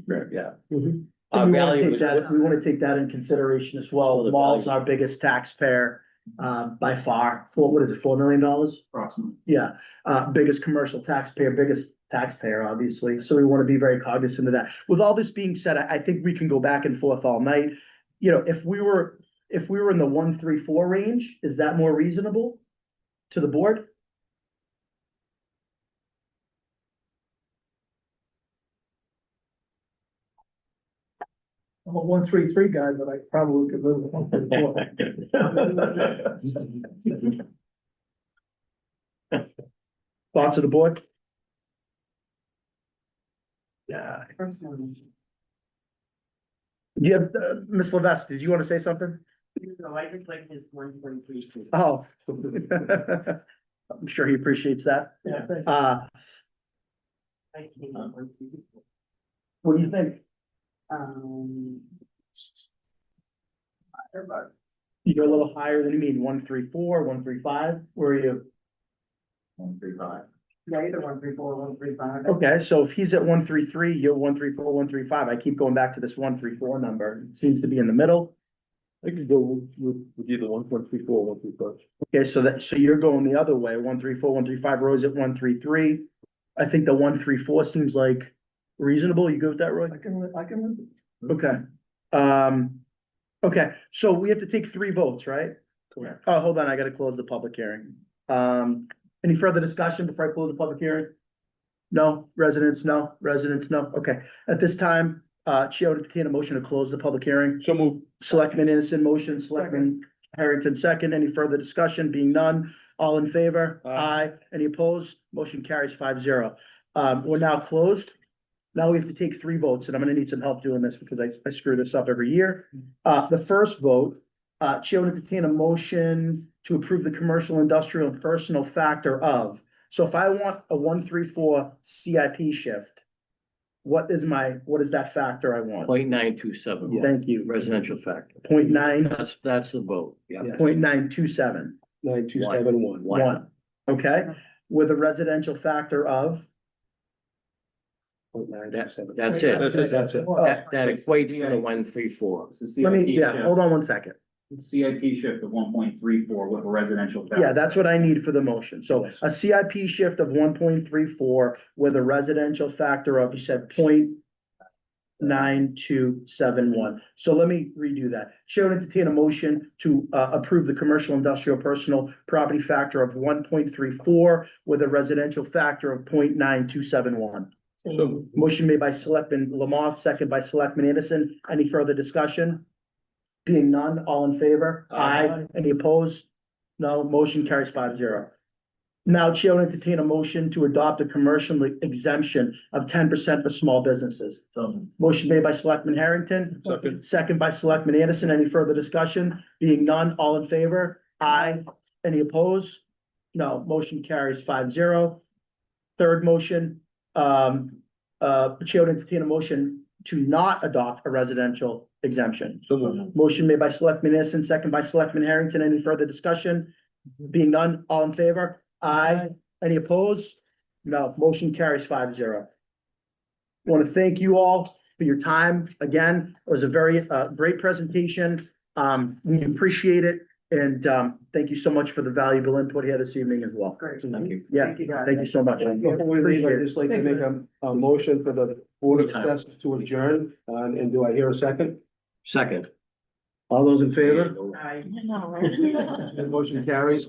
[SPEAKER 7] Right.
[SPEAKER 14] yeah.
[SPEAKER 1] Mhm.
[SPEAKER 14] Our
[SPEAKER 1] And we wanna
[SPEAKER 14] value
[SPEAKER 1] take
[SPEAKER 14] is,
[SPEAKER 1] that, we wanna take that in consideration as well.
[SPEAKER 14] The
[SPEAKER 1] Mall's
[SPEAKER 14] value.
[SPEAKER 1] our biggest taxpayer, by far. What is it, $4 million?
[SPEAKER 3] Approximately.
[SPEAKER 1] Yeah, biggest commercial taxpayer, biggest taxpayer, obviously, so we wanna be very cognizant of that. With all this being said, I think we can go back and forth all night. You know, if we were in the 1, 3, 4 range, is that more reasonable to the board?
[SPEAKER 5] I'm a 133 guy, but I probably could live with 134.
[SPEAKER 1] Thoughts of the board?
[SPEAKER 12] Yeah.
[SPEAKER 1] You have, Ms. Levesque, did you wanna say something?
[SPEAKER 11] No, I just like his 1.3.
[SPEAKER 1] Oh. I'm sure he appreciates that.
[SPEAKER 5] Yeah, thanks.
[SPEAKER 1] What do you think? You're a little higher, what do you mean, 134, 135, where are you?
[SPEAKER 7] 135.
[SPEAKER 11] Yeah, either 134 or 135.
[SPEAKER 1] Okay, so if he's at 133, you're 134, 135, I keep going back to this 134 number, it seems to be in the middle.
[SPEAKER 6] I could go with either 1.34, 1.35.
[SPEAKER 1] Okay, so you're going the other way, 134, 135, Roy's at 133. I think the 134 seems like reasonable, you go with that, Roy?
[SPEAKER 5] I can live.
[SPEAKER 1] Okay, okay, so we have to take 3 votes, right?
[SPEAKER 12] Correct.
[SPEAKER 1] Oh, hold on, I gotta close the public hearing. Any further discussion before I close the public hearing? No, residents, no, okay. At this time, Chair would entertain a motion to close the public hearing.
[SPEAKER 6] So move.
[SPEAKER 1] Selectman Innocent motion, Selectman Harrington second. Any further discussion? Being none, all in favor?
[SPEAKER 6] Aye.
[SPEAKER 1] Any opposed? Motion carries 5-0. We're now closed. Now we have to take 3 votes, and I'm gonna need some help doing this because I screw this up every year. The first vote, Chair would entertain a motion to approve the commercial, industrial, and personal factor of. So if I want a 134 CIP shift, what is that factor I want?
[SPEAKER 14] 0.927,
[SPEAKER 1] Thank you.
[SPEAKER 14] residential factor.
[SPEAKER 1] 0.9,
[SPEAKER 14] That's the vote, yeah.
[SPEAKER 1] 0.927.
[SPEAKER 12] 9271.
[SPEAKER 1] One, okay, with a residential factor of,
[SPEAKER 14] That's it.
[SPEAKER 12] That's it.
[SPEAKER 14] That equates to the 134.
[SPEAKER 3] It's the
[SPEAKER 1] let me,
[SPEAKER 3] CIP
[SPEAKER 1] yeah,
[SPEAKER 3] shift.
[SPEAKER 1] hold on one second.
[SPEAKER 3] CIP shift of 1.34 with a residential.
[SPEAKER 1] Yeah, that's what I need for the motion. So a CIP shift of 1.34 with a residential factor of, you said 0.9271. So let me redo that. Chair will entertain a motion to approve the commercial industrial personal property factor of 1.34 with a residential factor of 0.9271.
[SPEAKER 12] So,
[SPEAKER 1] Motion made by Selectman Lamont, second by Selectman Anderson. Any further discussion? Being none, all in favor?
[SPEAKER 12] Aye.
[SPEAKER 1] Any opposed? No, motion carries 5-0. Now Chair will entertain a motion to adopt a commercial exemption of 10% for small businesses. Motion made by Selectman Harrington,
[SPEAKER 6] Second.
[SPEAKER 1] second by Selectman Anderson. Any further discussion? Being none, all in favor? Aye. Any opposed? No, motion carries 5-0. Third motion, Chair will entertain a motion to not adopt a residential exemption. Motion made by Selectman Anderson, second by Selectman Harrington. Any further discussion? Being none, all in favor? Aye. Any opposed? No, motion carries 5-0. Want to thank you all for your time. Again, it was a very great presentation. We appreciate it. And thank you so much for the valuable input here this evening as well.
[SPEAKER 11] Great.
[SPEAKER 14] Thank you.
[SPEAKER 1] Yeah,
[SPEAKER 11] Thank you, guys.
[SPEAKER 1] thank you so much.
[SPEAKER 12] before we leave,
[SPEAKER 1] Appreciate
[SPEAKER 12] I'd
[SPEAKER 1] it.
[SPEAKER 12] just like to make a motion for the Board of Assessors to adjourn, and do I hear a second?
[SPEAKER 14] Second.
[SPEAKER 12] All those in favor?
[SPEAKER 11] Aye.
[SPEAKER 12] The motion carries.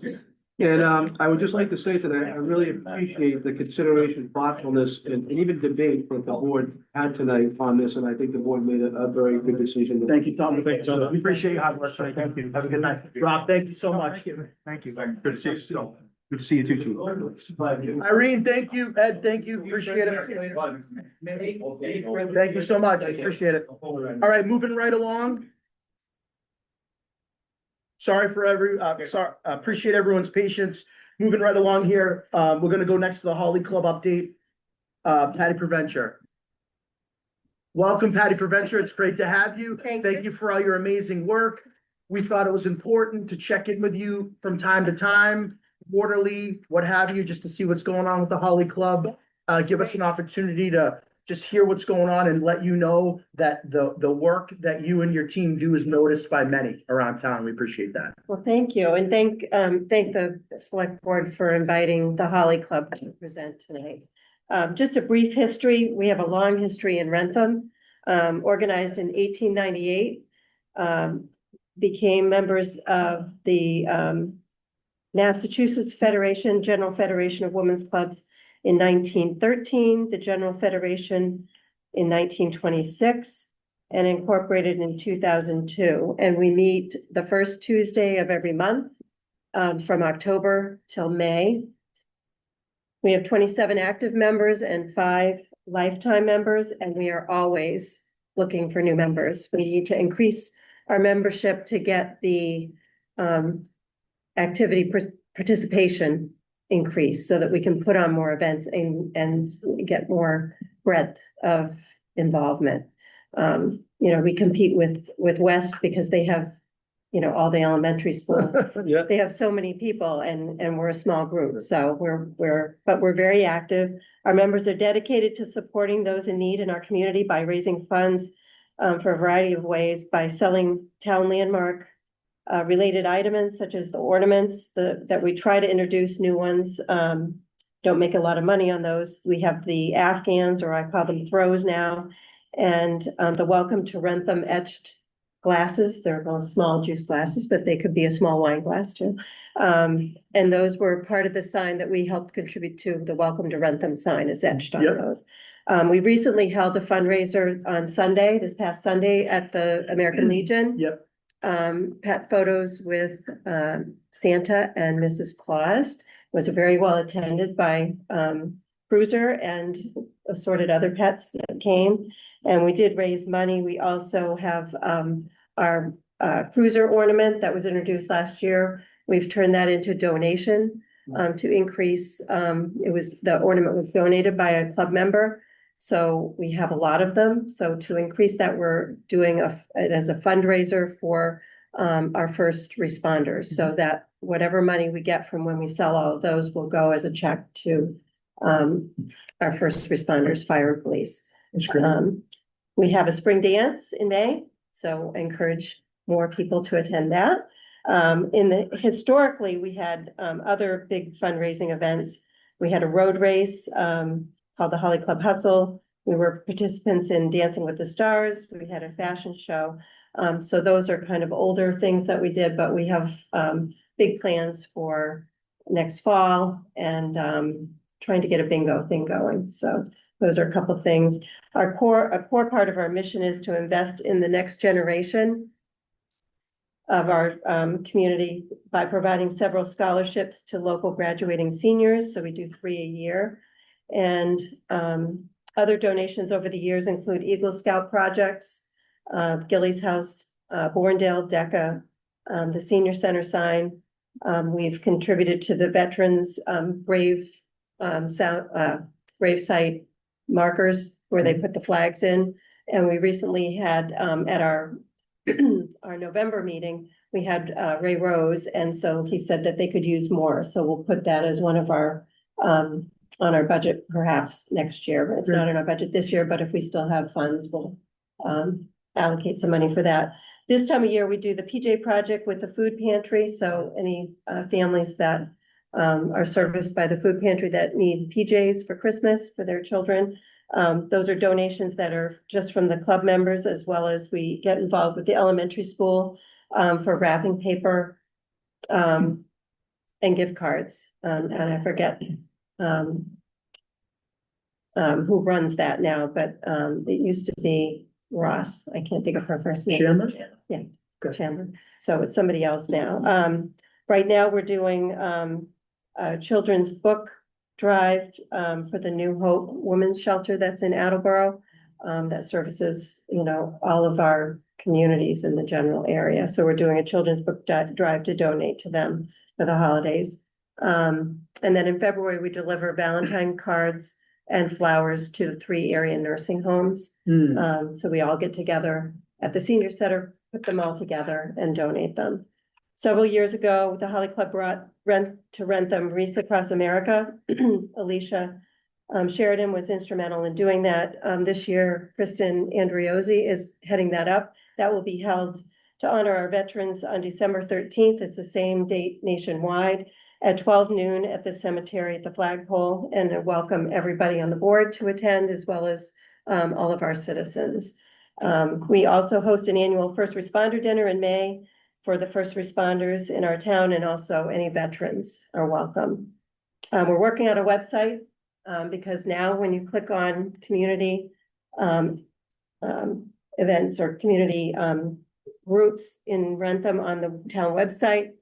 [SPEAKER 12] And I would just like to say tonight, I really appreciate the consideration, thoughtfulness, and even debate that the board had tonight on this, and I think the board made a very good decision.
[SPEAKER 1] Thank you, Tom. We appreciate your hard work. Thank you. Have a good night. Rob, thank you so much.
[SPEAKER 12] Thank you. Good to see you. Good to see you too, Chief.
[SPEAKER 1] Irene, thank you. Ed, thank you. Appreciate it. Thank you so much. I appreciate it. All right, moving right along. Sorry for appreciate everyone's patience. Moving right along here, we're gonna go next to the Holly Club update. Patty Preventure. Welcome, Patty Preventure. It's great to have you. Thank you for all your amazing work. We thought it was important to check in with you from time to time, quarterly, what have you, just to see what's going on with the Holly Club. Give us an opportunity to just hear what's going on and let you know that the work that you and your team do is noticed by many around town. We appreciate that.
[SPEAKER 15] Well, thank you, and thank the select board for inviting the Holly Club to present tonight. Just a brief history, we have a long history in Wrentham, organized in 1898. Became members of the Massachusetts General Federation of Women's Clubs in 1913, the General Federation in 1926, and incorporated in 2002. And we meet the first Tuesday of every month from October till May. We have 27 active members and 5 lifetime members, and we are always looking for new members. We need to increase our membership to get the activity participation increase so that we can put on more events and get more breadth of involvement. We compete with West because they have, all the elementary school.
[SPEAKER 12] Yeah.
[SPEAKER 15] They have so many people and we're a small group, so we're very active. Our members are dedicated to supporting those in need in our community by raising funds for a variety of ways, by selling town landmark related items such as the ornaments that we try to introduce new ones. Don't make a lot of money on those. We have the Afghans, or I call them throws now, and the Welcome to Wrentham etched glasses. They're small juice glasses, but they could be a small wine glass too. And those were part of the sign that we helped contribute to. The Welcome to Wrentham sign is etched on those. We recently held a fundraiser on Sunday, this past Sunday, at the American Legion.
[SPEAKER 1] Yep.
[SPEAKER 15] Pet photos with Santa and Mrs. Claus was very well attended by Cruiser and assorted other pets that came. And we did raise money. We also have our Cruiser ornament that was introduced last year. We've turned that into donation to increase. The ornament was donated by a club member. So we have a lot of them. So to increase that, we're doing it as a fundraiser for our first responders. So that whatever money we get from when we sell all of those will go as a check to our first responders, fire and police. We have a spring dance in May. So I encourage more people to attend that. Historically, we had other big fundraising events. We had a road race called the Holly Club Hustle. We were participants in Dancing with the Stars. We had a fashion show. So those are kind of older things that we did, but we have big plans for next fall and trying to get a bingo thing going. So those are a couple of things. A core part of our mission is to invest in the next generation of our community by providing several scholarships to local graduating seniors. So we do 3 a year. And other donations over the years include Eagle Scout projects, Gillies House, Borndale, DECA, the Senior Center sign. We've contributed to the Veterans grave site markers where they put the flags in. And we recently had at our November meeting, we had Ray Rose, and so he said that they could use more. So we'll put that as one of our on our budget perhaps next year. It's not in our budget this year, but if we still have funds, we'll allocate some money for that. This time of year, we do the PJ project with the food pantry. So any families that are serviced by the food pantry that need PJs for Christmas for their children. Those are donations that are just from the club members, as well as we get involved with the elementary school for wrapping paper and gift cards. And I forget who runs that now, but it used to be Ross. I can't think of her first name.
[SPEAKER 1] Chandler?
[SPEAKER 15] Yeah, Chandler. So it's somebody else now. Right now, we're doing a children's book drive for the New Hope Women's Shelter that's in Attleboro that services, all of our communities in the general area. So we're doing a children's book drive to donate to them for the holidays. And then in February, we deliver Valentine cards and flowers to 3 area nursing homes. So we all get together at the senior center, put them all together and donate them. Several years ago, the Holly Club brought to Wrentham Wreaths Across America. Alicia Sheridan was instrumental in doing that. This year, Kristen Andriozzi is heading that up. That will be held to honor our veterans on December 13th. It's the same date nationwide at 12 noon at the cemetery at the flagpole, and I welcome everybody on the board to attend, as well as all of our citizens. We also host an annual first responder dinner in May for the first responders in our town, and also any veterans are welcome. We're working on a website because now when you click on community events or community groups in Wrentham on the town website,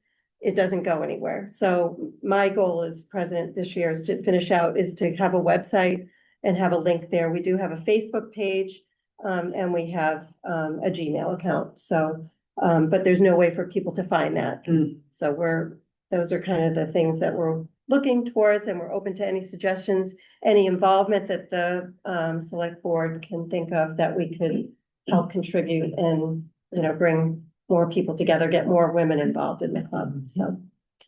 [SPEAKER 15] it doesn't go anywhere. So my goal as president this year is to have a website and have a link there. We do have a Facebook page and we have a Gmail account. So, but there's no way for people to find that. So those are kind of the things that we're looking towards, and we're open to any suggestions, any involvement that the select board can think of that we could help contribute and, bring more people together, get more women involved in the club. So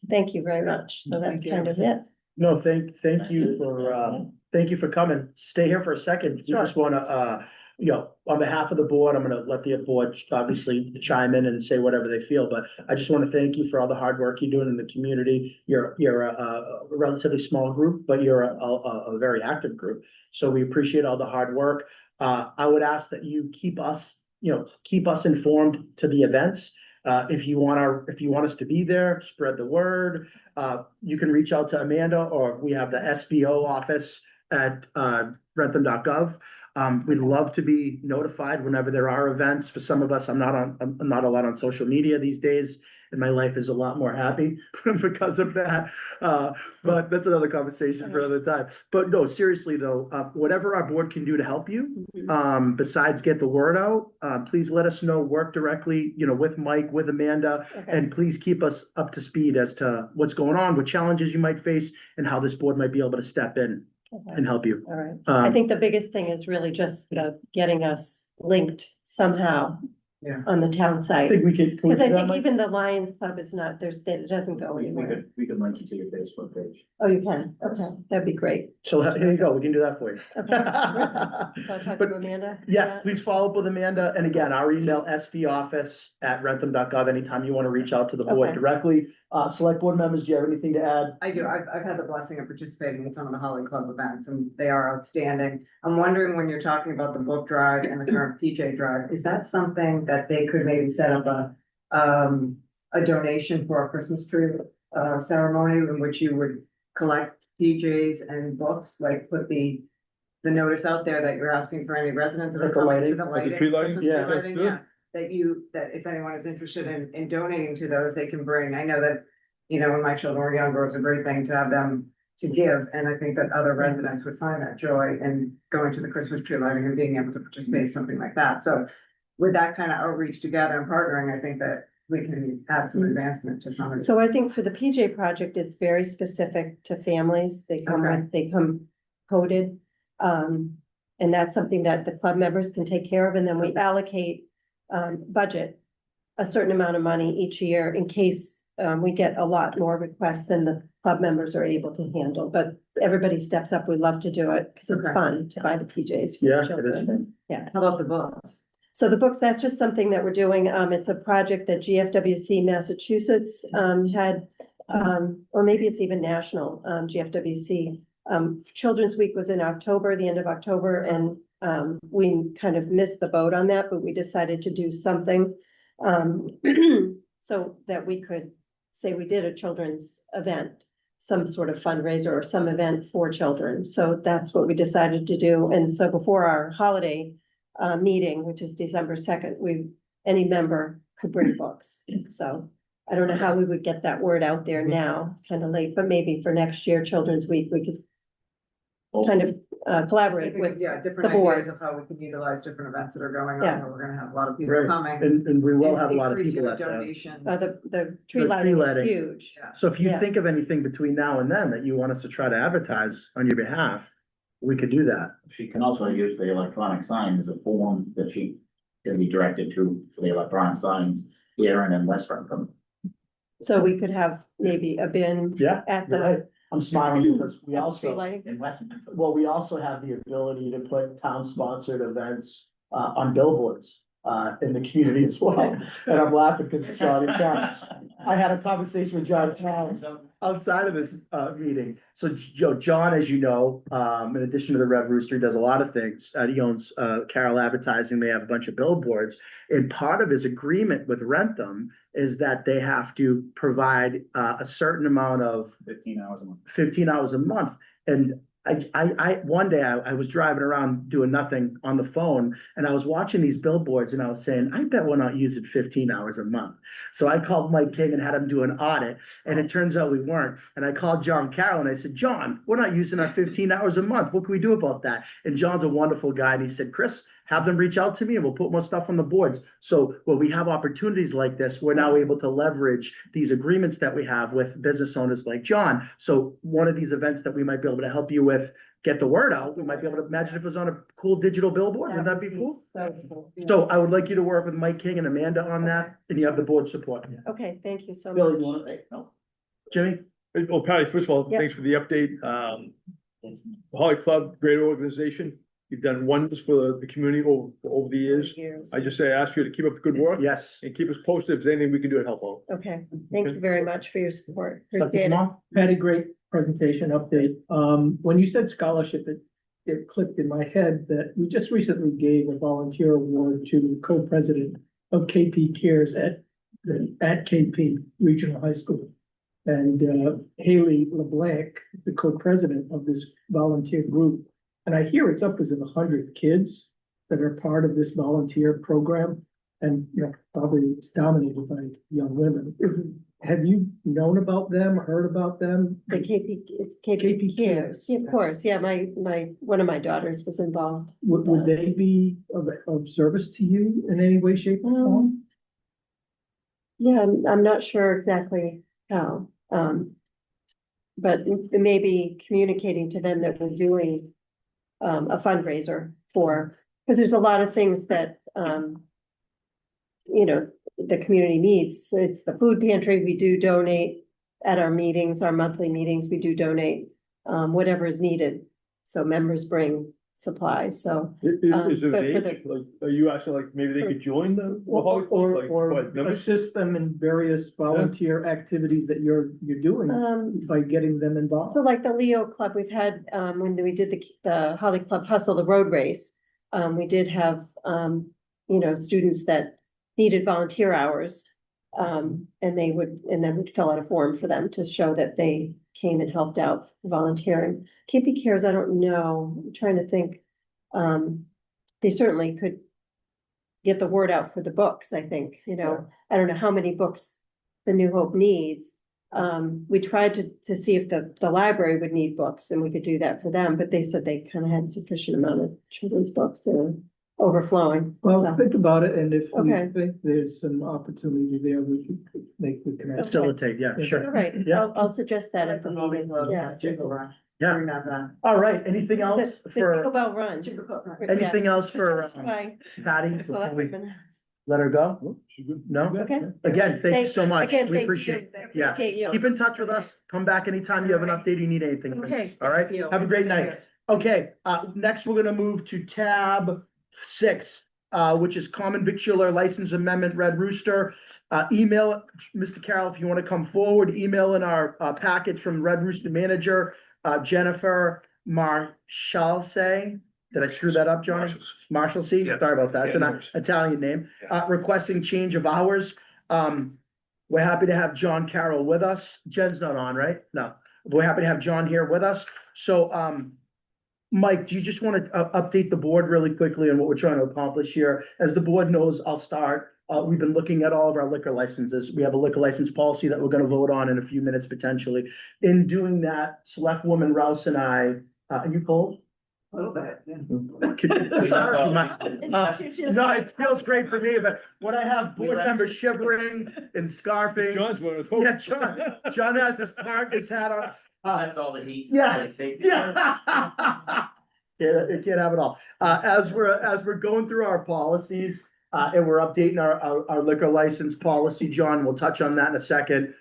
[SPEAKER 15] thank you very much. So that's kind of it.
[SPEAKER 1] No, thank you for coming. Stay here for a second. We
[SPEAKER 15] Sure.
[SPEAKER 1] just wanna, on behalf of the board, I'm gonna let the board obviously chime in and say whatever they feel, but I just want to thank you for all the hard work you're doing in the community. You're a relatively small group, but you're a very active group. So we appreciate all the hard work. I would ask that you keep us informed to the events. If you want us to be there, spread the word. You can reach out to Amanda, or we have the SBO office at Wrentham.gov. We'd love to be notified whenever there are events. For some of us, I'm not a lot on social media these days, and my life is a lot more happy because of that. But that's another conversation for another time. But no, seriously though, whatever our board can do to help you, besides get the word out, please let us know. Work directly, with Mike, with Amanda, and please keep us up to speed as to what's going on, what challenges you might face, and how this board might be able to step in and help you.
[SPEAKER 15] All right. I think the biggest thing is really just getting us linked somehow
[SPEAKER 11] Yeah.
[SPEAKER 15] on the town
[SPEAKER 1] I
[SPEAKER 15] site.
[SPEAKER 1] think we could. Can we
[SPEAKER 15] Because I
[SPEAKER 1] do that,
[SPEAKER 15] think
[SPEAKER 1] Mike?
[SPEAKER 15] even the Lions Club is not, it doesn't go anywhere.
[SPEAKER 7] We could link you to your Facebook page.
[SPEAKER 15] Oh, you can? Okay, that'd be great.
[SPEAKER 1] So here you go. We can do that for you.
[SPEAKER 15] Okay, terrific. So I'll talk
[SPEAKER 1] But-
[SPEAKER 15] to Amanda.
[SPEAKER 1] Yeah, please follow up with Amanda. And again, our email, sboffice@wrentham.gov, anytime you want to reach out to the board
[SPEAKER 15] Okay.
[SPEAKER 1] directly. Select board members, do you have anything to add?
[SPEAKER 11] I do. I've had the blessing of participating in some of the Holly Club events and they are outstanding. I'm wondering when you're talking about the book drive and the current PJ drive, is that something that they could maybe set up a donation for a Christmas tree ceremony in which you would collect PJs and books, like put the notice out there that you're asking for any residents that are
[SPEAKER 1] Like the
[SPEAKER 11] coming to
[SPEAKER 1] lighting?
[SPEAKER 11] the
[SPEAKER 6] Like the
[SPEAKER 11] lighting.
[SPEAKER 6] tree lighting?
[SPEAKER 11] Christmas tree
[SPEAKER 1] Yeah.
[SPEAKER 11] lighting,
[SPEAKER 6] Good.
[SPEAKER 11] yeah. That if anyone is interested in donating to those, they can bring. I know that, when my children were younger, it was a great thing to have them to give. And I think that other residents would find that joy in going to the Christmas tree lighting and being able to participate in something like that. So with that kind of outreach together and partnering, I think that we can add some advancement to some of it.
[SPEAKER 15] So I think for the PJ project, it's very specific to families. They come coded. And that's something that the club members can take care of. And then we allocate, budget a certain amount of money each year in case, we get a lot more requests than the club members are able to handle. But everybody steps up. We love to do it because it's
[SPEAKER 11] Okay.
[SPEAKER 15] fun to buy the PJs for
[SPEAKER 1] Yeah,
[SPEAKER 15] the
[SPEAKER 1] it is
[SPEAKER 15] children.
[SPEAKER 1] fun.
[SPEAKER 15] Yeah.
[SPEAKER 11] How about the books?
[SPEAKER 15] So the books, that's just something that we're doing. It's a project that GFWC Massachusetts had, or maybe it's even national, GFWC. Children's Week was in October, the end of October, and we kind of missed the boat on that, but we decided to do something so that we could say we did a children's event, some sort of fundraiser or some event for children. So that's what we decided to do. And so before our holiday meeting, which is December 2nd, any member could bring books. So I don't know how we would get that word out there now. It's kind of late, but maybe for next year, Children's Week, we could kind of collaborate with
[SPEAKER 11] Yeah, different
[SPEAKER 15] the board.
[SPEAKER 11] ideas of how we can utilize different events that are going
[SPEAKER 15] Yeah.
[SPEAKER 11] on, where we're gonna have a lot of people
[SPEAKER 1] Right.
[SPEAKER 11] coming.
[SPEAKER 1] And we will have a lot of
[SPEAKER 11] Increase
[SPEAKER 1] people
[SPEAKER 11] your
[SPEAKER 1] at that.
[SPEAKER 11] donations.
[SPEAKER 15] The tree
[SPEAKER 1] The tree
[SPEAKER 15] lighting is
[SPEAKER 1] lighting.
[SPEAKER 15] huge.
[SPEAKER 11] Yeah.
[SPEAKER 1] So if you
[SPEAKER 15] Yes.
[SPEAKER 1] think of anything between now and then that you want us to try to advertise on your behalf, we could do that.
[SPEAKER 7] She can also use the electronic sign as a form that she can be directed to for the electronic signs here and in West Wrentham.
[SPEAKER 15] So we could have maybe a bin
[SPEAKER 1] Yeah,
[SPEAKER 15] at
[SPEAKER 1] you're
[SPEAKER 15] the,
[SPEAKER 1] right. I'm smiling because we
[SPEAKER 15] at the tree
[SPEAKER 1] also,
[SPEAKER 15] lighting.
[SPEAKER 7] In West Wrentham.
[SPEAKER 1] well, we also have the ability to put town-sponsored events on billboards in the community as well. And I'm laughing because John, I had a conversation with John outside of this meeting. So John, as you know, in addition to the Red Rooster, does a lot of things. He owns Carroll Advertising. They have a bunch of billboards. And part of his agreement with Wrentham is that they have to provide a certain amount of
[SPEAKER 3] 15 hours a month.
[SPEAKER 1] 15 hours a month. And one day I was driving around doing nothing on the phone and I was watching these billboards and I was saying, I bet we're not using 15 hours a month. So I called Mike King and had him do an audit and it turns out we weren't. And I called John Carroll and I said, John, we're not using our 15 hours a month. What can we do about that? And John's a wonderful guy. And he said, Chris, have them reach out to me and we'll put more stuff on the boards. So when we have opportunities like this, we're now able to leverage these agreements that we have with business owners like John. So one of these events that we might be able to help you with, get the word out, we might be able to imagine if it was on a cool digital billboard. Would that be cool?
[SPEAKER 15] So cool. Yeah.
[SPEAKER 1] So I would like you to work with Mike King and Amanda on that, and you have the board support.
[SPEAKER 15] Okay, thank you so
[SPEAKER 1] Billy, you
[SPEAKER 15] much.
[SPEAKER 1] want to, no? Jimmy?
[SPEAKER 6] Well, Patty, first of all,
[SPEAKER 15] Yeah.
[SPEAKER 6] thanks for the update. Holly Club, great organization. You've done wonders for the community over the years. I just say, ask you to keep up the good work
[SPEAKER 1] Yes.
[SPEAKER 6] and keep us posted if there's anything we can do to help out.
[SPEAKER 15] Okay, thank you very much for your support.
[SPEAKER 1] Dr.
[SPEAKER 15] Appreciate it.
[SPEAKER 1] Kamal?
[SPEAKER 5] Had a great presentation update. When you said scholarship, it clicked in my head that we just recently gave a volunteer award to the co-president of KP Cares at KP Regional High School. And Haley LeBlanc, the co-president of this volunteer group. And I hear it's up as in 100 kids that are part of this volunteer program. And, probably it's dominated by young women. Have you known about them, heard about them?
[SPEAKER 15] The it's KP Cares. Yeah, of course. Yeah, one of my daughters was involved.
[SPEAKER 5] Would they be of service to you in any way, shape or form?
[SPEAKER 15] Yeah, I'm not sure exactly how. But maybe communicating to them that we're doing a fundraiser for, because there's a lot of things that you know, the community needs. So it's the food pantry. We do donate at our meetings, our monthly meetings, we do donate whatever is needed. So members bring supplies, so.
[SPEAKER 6] Is it
[SPEAKER 15] but for
[SPEAKER 6] age,
[SPEAKER 15] the-
[SPEAKER 6] like, are you asking like maybe they could join the Holly Club?
[SPEAKER 5] Or,
[SPEAKER 6] Like,
[SPEAKER 5] or
[SPEAKER 6] what, members?
[SPEAKER 5] assist them in various volunteer activities that you're doing by getting them involved.
[SPEAKER 15] So like the Leo Club, we've had, when we did the Holly Club Hustle, the road race, we did have, you know, students that needed volunteer hours. And then we'd fill out a form for them to show that they came and helped out volunteering. KP Cares, I don't know, I'm trying to think. They certainly could get the word out for the books, I think, you know, I don't know how many books the New Hope needs. We tried to see if the library would need books and we could do that for them, but they said they kind of had sufficient amount of children's books that were overflowing.
[SPEAKER 5] Well,
[SPEAKER 15] So,
[SPEAKER 5] think about it, and if we
[SPEAKER 15] Okay.
[SPEAKER 5] think there's some opportunity there, we could make the connection.
[SPEAKER 1] Facilitate, yeah,
[SPEAKER 15] all
[SPEAKER 1] sure.
[SPEAKER 15] right,
[SPEAKER 1] Yeah.
[SPEAKER 15] I'll suggest that at the meeting, yes.
[SPEAKER 1] Yeah. All right, anything else
[SPEAKER 15] The
[SPEAKER 1] for,
[SPEAKER 15] pickleball run.
[SPEAKER 1] anything else for
[SPEAKER 15] By
[SPEAKER 1] Patty before we
[SPEAKER 15] selectmen.
[SPEAKER 1] let her go? No?
[SPEAKER 15] Okay.
[SPEAKER 1] Again, thank you so much.
[SPEAKER 15] Again,
[SPEAKER 1] We
[SPEAKER 15] thank you.
[SPEAKER 1] appreciate Yeah.
[SPEAKER 15] Appreciate you.
[SPEAKER 1] Keep in touch with us. Come back anytime you have an update, or you need anything from
[SPEAKER 15] Okay,
[SPEAKER 1] us. All right?
[SPEAKER 15] thank you.
[SPEAKER 1] Have a great night. Okay, next we're gonna move to tab 6, which is common victular license amendment, Red Rooster. Email Mr. Carroll, if you want to come forward, email in our package from Red Rooster manager, Jennifer Marshalse. Did I screw that up, Johnny? Marshall C.
[SPEAKER 16] Yeah.
[SPEAKER 1] Sorry about that. It's an Italian name. Requesting change of hours. We're happy to have John Carroll with us. Jen's not on, right? No. We're happy to have John here with us. So, Mike, do you just want to update the board really quickly on what we're trying to accomplish here? As the board knows, I'll start. We've been looking at all of our liquor licenses. We have a liquor license policy that we're going to vote on in a few minutes potentially. In doing that, Selectwoman Rouse and I, are you cold?
[SPEAKER 11] A little bit, yeah.
[SPEAKER 1] No, it feels great for me, but when I have board members shivering and scarfing.
[SPEAKER 6] John's one of
[SPEAKER 1] Yeah, John has his hat on.
[SPEAKER 7] Left all the heat.
[SPEAKER 1] Yeah. Yeah. It can't have it all. As we're going through our policies, and we're updating our liquor license policy, John, we'll touch on that in a second.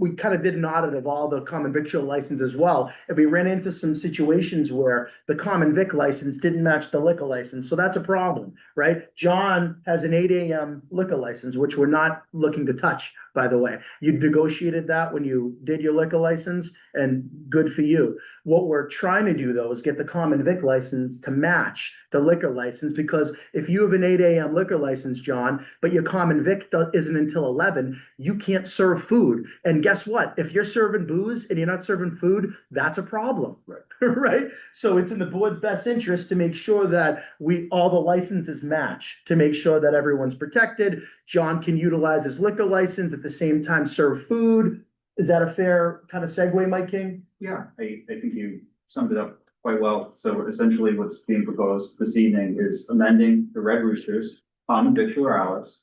[SPEAKER 1] We kind of did an audit of all the common victual license as well. And we ran into some situations where the common vic license didn't match the liquor license. So that's a problem, right? John has an 8 AM liquor license, which we're not looking to touch, by the way. You negotiated that when you did your liquor license, and good for you. What we're trying to do though is get the common vic license to match the liquor license, because if you have an 8 AM liquor license, John, but your common vic isn't until 11, you can't serve food. And guess what? If you're serving booze and you're not serving food, that's a problem. Right. Right? So it's in the board's best interest to make sure that all the licenses match, to make sure that everyone's protected. John can utilize his liquor license at the same time serve food. Is that a fair kind of segue, Mike King?
[SPEAKER 3] Yeah, I think you summed it up quite well. So essentially what's being proposed this evening is amending the Red Roosters common victular hours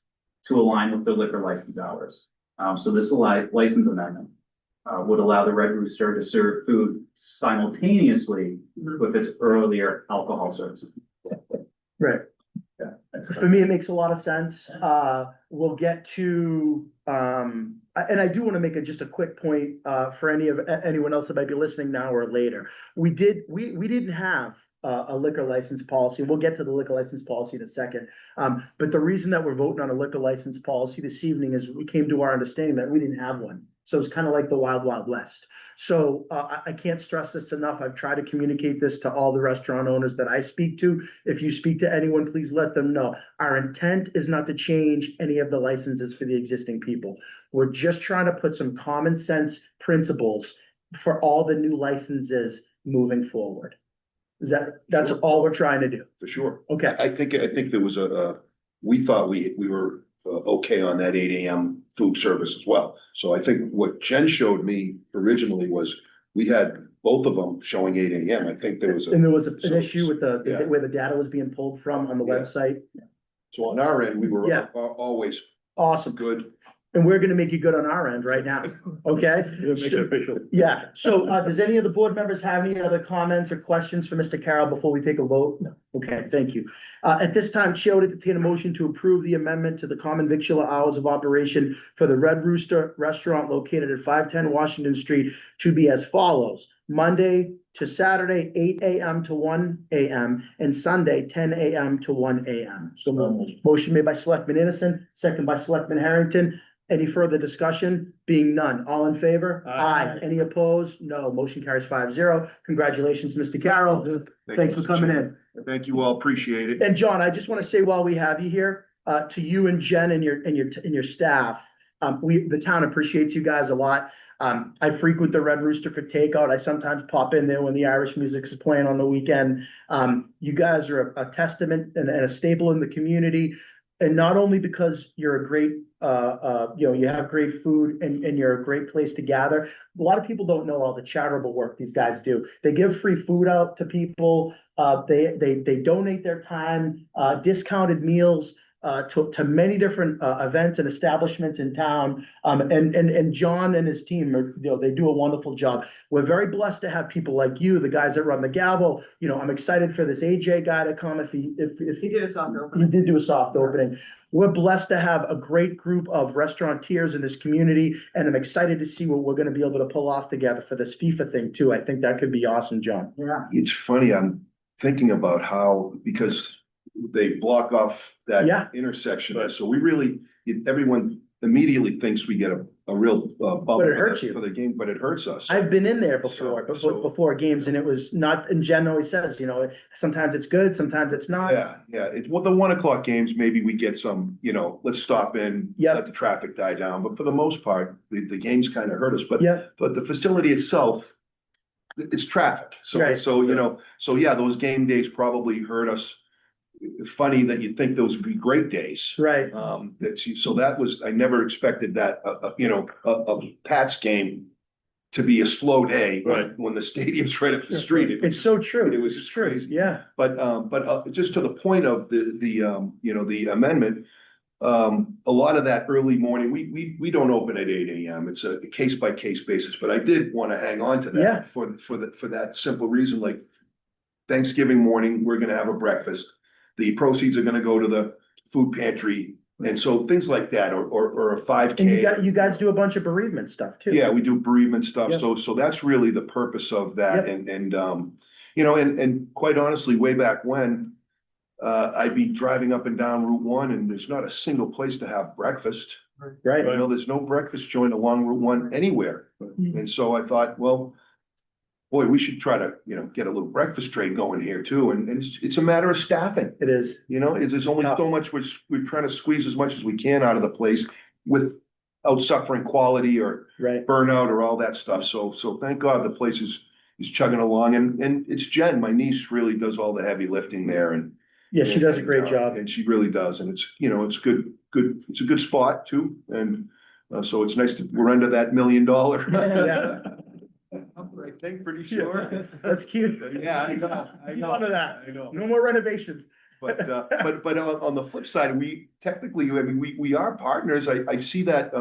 [SPEAKER 3] to align with the liquor license hours. So this license amendment would allow the Red Rooster to serve food simultaneously with its earlier alcohol service.
[SPEAKER 1] Right.
[SPEAKER 3] Yeah.
[SPEAKER 1] For me, it makes a lot of sense. We'll get to, and I do want to make just a quick point, for anyone else that might be listening now or later. We didn't have a liquor license policy, and we'll get to the liquor license policy in a second. But the reason that we're voting on a liquor license policy this evening is we came to our understanding that we didn't have one. So it's kind of like the wild, wild west. So I can't stress this enough. I've tried to communicate this to all the restaurant owners that I speak to. If you speak to anyone, please let them know. Our intent is not to change any of the licenses for the existing people. We're just trying to put some common sense principles for all the new licenses moving forward. That's all we're trying to do.
[SPEAKER 16] For sure.
[SPEAKER 1] Okay.
[SPEAKER 16] I think there was we thought we were okay on that 8 AM food service as well. So I think what Jen showed me originally was we had both of them showing 8 AM. I think there was
[SPEAKER 1] And there was an
[SPEAKER 16] so-
[SPEAKER 1] issue with
[SPEAKER 16] yeah.
[SPEAKER 1] where the data was being pulled from on the
[SPEAKER 16] Yeah.
[SPEAKER 1] website.
[SPEAKER 16] So on our end, we were
[SPEAKER 1] Yeah.
[SPEAKER 16] always
[SPEAKER 1] Awesome.
[SPEAKER 16] good.
[SPEAKER 1] And we're gonna make you good on our end right now, okay?
[SPEAKER 6] Make it official.
[SPEAKER 1] Yeah, so, does any of the board members have any other comments or questions for Mr. Carroll before we take a vote? No. Okay, thank you. At this time, Chair would entertain a motion to approve the amendment to the common victular hours of operation for the Red Rooster Restaurant located at 510 Washington Street to be as follows: Monday to Saturday, 8 AM to 1 AM, and Sunday, 10 AM to 1 AM. So motion made by Selectman Innocent, second by Selectman Harrington. Any further discussion? Being none. All in favor?
[SPEAKER 6] Aye.
[SPEAKER 1] Any opposed? No. Motion carries 5-0. Congratulations, Mr. Carroll. Thanks for coming in.
[SPEAKER 16] Thank you all, appreciate it.
[SPEAKER 1] And John, I just want to say while we have you here, to you and Jen and your staff, the town appreciates you guys a lot. I frequent the Red Rooster for takeout. I sometimes pop in there when the Irish music is playing on the weekend. You guys are a testament and a staple in the community. And not only because you're a great, you have great food and you're a great place to gather. A lot of people don't know all the charitable work these guys do. They give free food out to people. They donate their time, discounted meals, to many different events and establishments in town. And John and his team are, they do a wonderful job. We're very blessed to have people like you, the guys that run the gavel. I'm excited for this AJ guy to come if he
[SPEAKER 11] did a soft opening.
[SPEAKER 1] He did do a soft opening. We're blessed to have a great group of restaurateurs in this community, and I'm excited to see what we're gonna be able to pull off together for this FIFA thing too. I think that could be awesome, John.
[SPEAKER 11] Yeah.
[SPEAKER 16] It's funny, I'm thinking about how, because they block off that
[SPEAKER 1] Yeah.
[SPEAKER 16] intersection, so we really, everyone immediately thinks we get a real bump
[SPEAKER 1] But it hurts you.
[SPEAKER 16] for the game, but it hurts us.
[SPEAKER 1] I've been in there before,
[SPEAKER 16] So-
[SPEAKER 1] before games, and it was not, and Jen always says, sometimes it's good, sometimes it's not.
[SPEAKER 16] Yeah, the 1 o'clock games, maybe we get some, let's stop in,
[SPEAKER 1] Yep.
[SPEAKER 16] let the traffic die down, but for the most part, the games kind of hurt us, but
[SPEAKER 1] Yeah,
[SPEAKER 16] the facility itself, it's traffic,
[SPEAKER 1] Right.
[SPEAKER 16] so yeah, those game days probably hurt us. Funny that you think those would be great days.
[SPEAKER 1] right.
[SPEAKER 16] So that was, I never expected that, a Pats game to be a slow day.
[SPEAKER 6] Right.
[SPEAKER 16] When the stadium's right up the street.
[SPEAKER 1] It's so true.
[SPEAKER 16] It was
[SPEAKER 1] It's true.
[SPEAKER 16] crazy.
[SPEAKER 1] Yeah,
[SPEAKER 16] But just to the point of the amendment, a lot of that early morning, we don't open at 8 AM. It's a case by case basis, but I did want to hang on to that.
[SPEAKER 1] Yeah.
[SPEAKER 16] For that simple reason, like Thanksgiving morning, we're gonna have a breakfast. The proceeds are gonna go to the food pantry, and so things like that, or a 5K.
[SPEAKER 1] and you guys do a bunch of bereavement stuff too.
[SPEAKER 16] Yeah, we do bereavement stuff,
[SPEAKER 1] Yep.
[SPEAKER 16] so that's really the purpose of that, and quite honestly, way back when. I'd be driving up and down Route 1 and there's not a single place to have breakfast.
[SPEAKER 1] Right.
[SPEAKER 16] There's no breakfast joint along Route 1 anywhere. And so I thought, well, boy, we should try to, get a little breakfast trade going here too. And it's a matter of staffing.
[SPEAKER 1] It is.
[SPEAKER 16] There's only
[SPEAKER 1] tough.
[SPEAKER 16] so much, we're trying to squeeze as much as we can out of the place without suffering quality or
[SPEAKER 1] Right.
[SPEAKER 16] burnout or all that stuff. So thank God the place is chugging along, and it's Jen, my niece, really does all the heavy lifting there, and
[SPEAKER 1] Yeah, she does a great job.
[SPEAKER 16] and she really does, and it's, it's good, it's a good spot too, and so it's nice to, we're under that $1 million.
[SPEAKER 1] Yeah.
[SPEAKER 16] I think, pretty sure.
[SPEAKER 1] That's cute.
[SPEAKER 16] Yeah, I know,
[SPEAKER 1] Keep on to that.
[SPEAKER 16] I know.
[SPEAKER 1] No more renovations.
[SPEAKER 16] But on the flip side, we technically, we are partners. I see that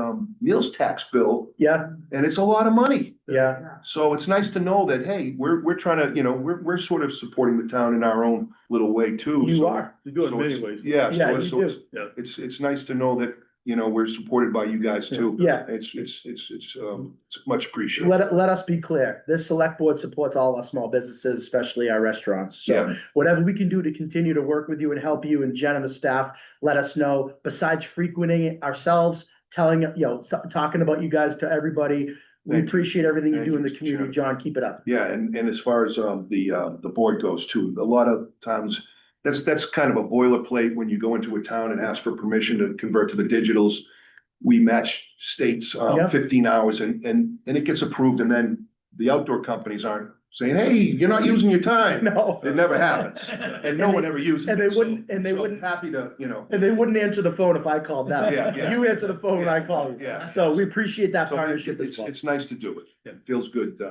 [SPEAKER 16] meals tax bill,
[SPEAKER 1] Yeah,
[SPEAKER 16] and it's a lot of money.
[SPEAKER 1] yeah,
[SPEAKER 16] So it's nice to know that, hey, we're trying to, we're sort of supporting the town in our own little way too.
[SPEAKER 1] you
[SPEAKER 16] So-
[SPEAKER 1] are.
[SPEAKER 6] You do it
[SPEAKER 16] so
[SPEAKER 6] in
[SPEAKER 16] it's-
[SPEAKER 6] many ways.
[SPEAKER 16] Yeah,
[SPEAKER 1] Yeah, you
[SPEAKER 16] so
[SPEAKER 1] do.
[SPEAKER 6] Yeah.
[SPEAKER 16] it's nice to know that, we're supported by you guys too.
[SPEAKER 1] Yeah.
[SPEAKER 16] It's much appreciated.
[SPEAKER 1] Let us be clear. This select board supports all our small businesses, especially our restaurants. So
[SPEAKER 16] Yeah.
[SPEAKER 1] whatever we can do to continue to work with you and help you and Jen and the staff, let us know. Besides frequenting it ourselves, telling, talking about you guys to everybody. We
[SPEAKER 16] Thank you.
[SPEAKER 1] appreciate everything you
[SPEAKER 16] Thank
[SPEAKER 1] do in
[SPEAKER 16] you,
[SPEAKER 1] the
[SPEAKER 16] Mr.
[SPEAKER 1] community, John. Keep it up.
[SPEAKER 16] Yeah, and as far as the board goes too, a lot of times, that's kind of a boilerplate when you go into a town and ask for permission to convert to the digitals. We match states
[SPEAKER 1] Yeah.
[SPEAKER 16] 15 hours and it gets approved, and then the outdoor companies aren't saying, hey, you're not using your time.
[SPEAKER 1] No.
[SPEAKER 16] It never happens, and no one ever uses it.
[SPEAKER 1] And they
[SPEAKER 16] so-
[SPEAKER 1] wouldn't,
[SPEAKER 16] so happy to,
[SPEAKER 1] and they wouldn't answer the phone if I called them.
[SPEAKER 16] Yeah.
[SPEAKER 1] You answer the phone when I call you.
[SPEAKER 16] Yeah.
[SPEAKER 1] So we appreciate that
[SPEAKER 16] So
[SPEAKER 1] partnership as
[SPEAKER 16] it's,
[SPEAKER 1] well.
[SPEAKER 16] it's nice to do it. It feels good,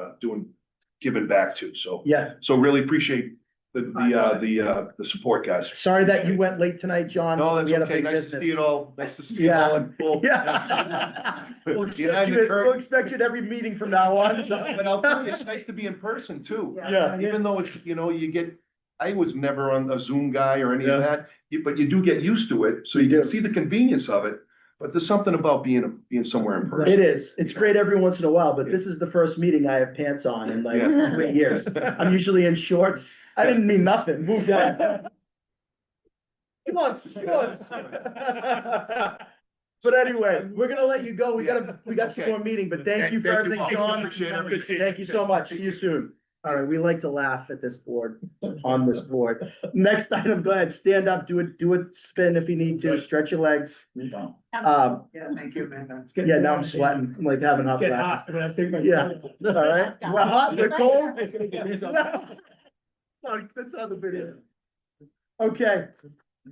[SPEAKER 16] giving back to, so.
[SPEAKER 1] Yeah,
[SPEAKER 16] So really appreciate the support guys.
[SPEAKER 1] Sorry that you went late tonight, John.
[SPEAKER 16] No, that's
[SPEAKER 1] We had a
[SPEAKER 16] okay.
[SPEAKER 1] big
[SPEAKER 16] Nice to
[SPEAKER 1] business.
[SPEAKER 16] see it all. Nice to see it all in full.
[SPEAKER 1] Yeah. We'll
[SPEAKER 16] Behind the
[SPEAKER 1] we'll
[SPEAKER 16] curtain.
[SPEAKER 1] expect you at every meeting from now on. so.
[SPEAKER 16] But I'll tell you, it's nice to be in person too.
[SPEAKER 1] Yeah.
[SPEAKER 16] Even though it's, you get, I was never on a Zoom guy or any of
[SPEAKER 6] Yeah.
[SPEAKER 16] that, but you do get used to it, so
[SPEAKER 1] You
[SPEAKER 16] you can
[SPEAKER 1] do.
[SPEAKER 16] see the convenience of it. But there's something about being somewhere in person.
[SPEAKER 1] It is. It's great every once in a while, but this is the first meeting I have pants on in like
[SPEAKER 16] Yeah.
[SPEAKER 1] 3 years. I'm usually in shorts. I didn't mean nothing. Move that. Shorts. But anyway, we're gonna let you go. We got some
[SPEAKER 16] Okay.
[SPEAKER 1] more meeting, but thank you for
[SPEAKER 16] Thank you
[SPEAKER 1] everything,
[SPEAKER 16] all.
[SPEAKER 1] John.
[SPEAKER 16] Appreciate everything.
[SPEAKER 1] Thank you so much. See you soon. All right, we like to laugh at this board, on this board. Next item, go ahead, stand up, do a spin if you need to, stretch your legs.
[SPEAKER 5] Yeah, thank you, man.
[SPEAKER 1] Yeah, now I'm sweating, I'm like having hot
[SPEAKER 5] Get
[SPEAKER 1] flashes.
[SPEAKER 5] hot. When I take my-
[SPEAKER 1] Yeah, all right. We're hot, we're cold. That's on the video. Okay,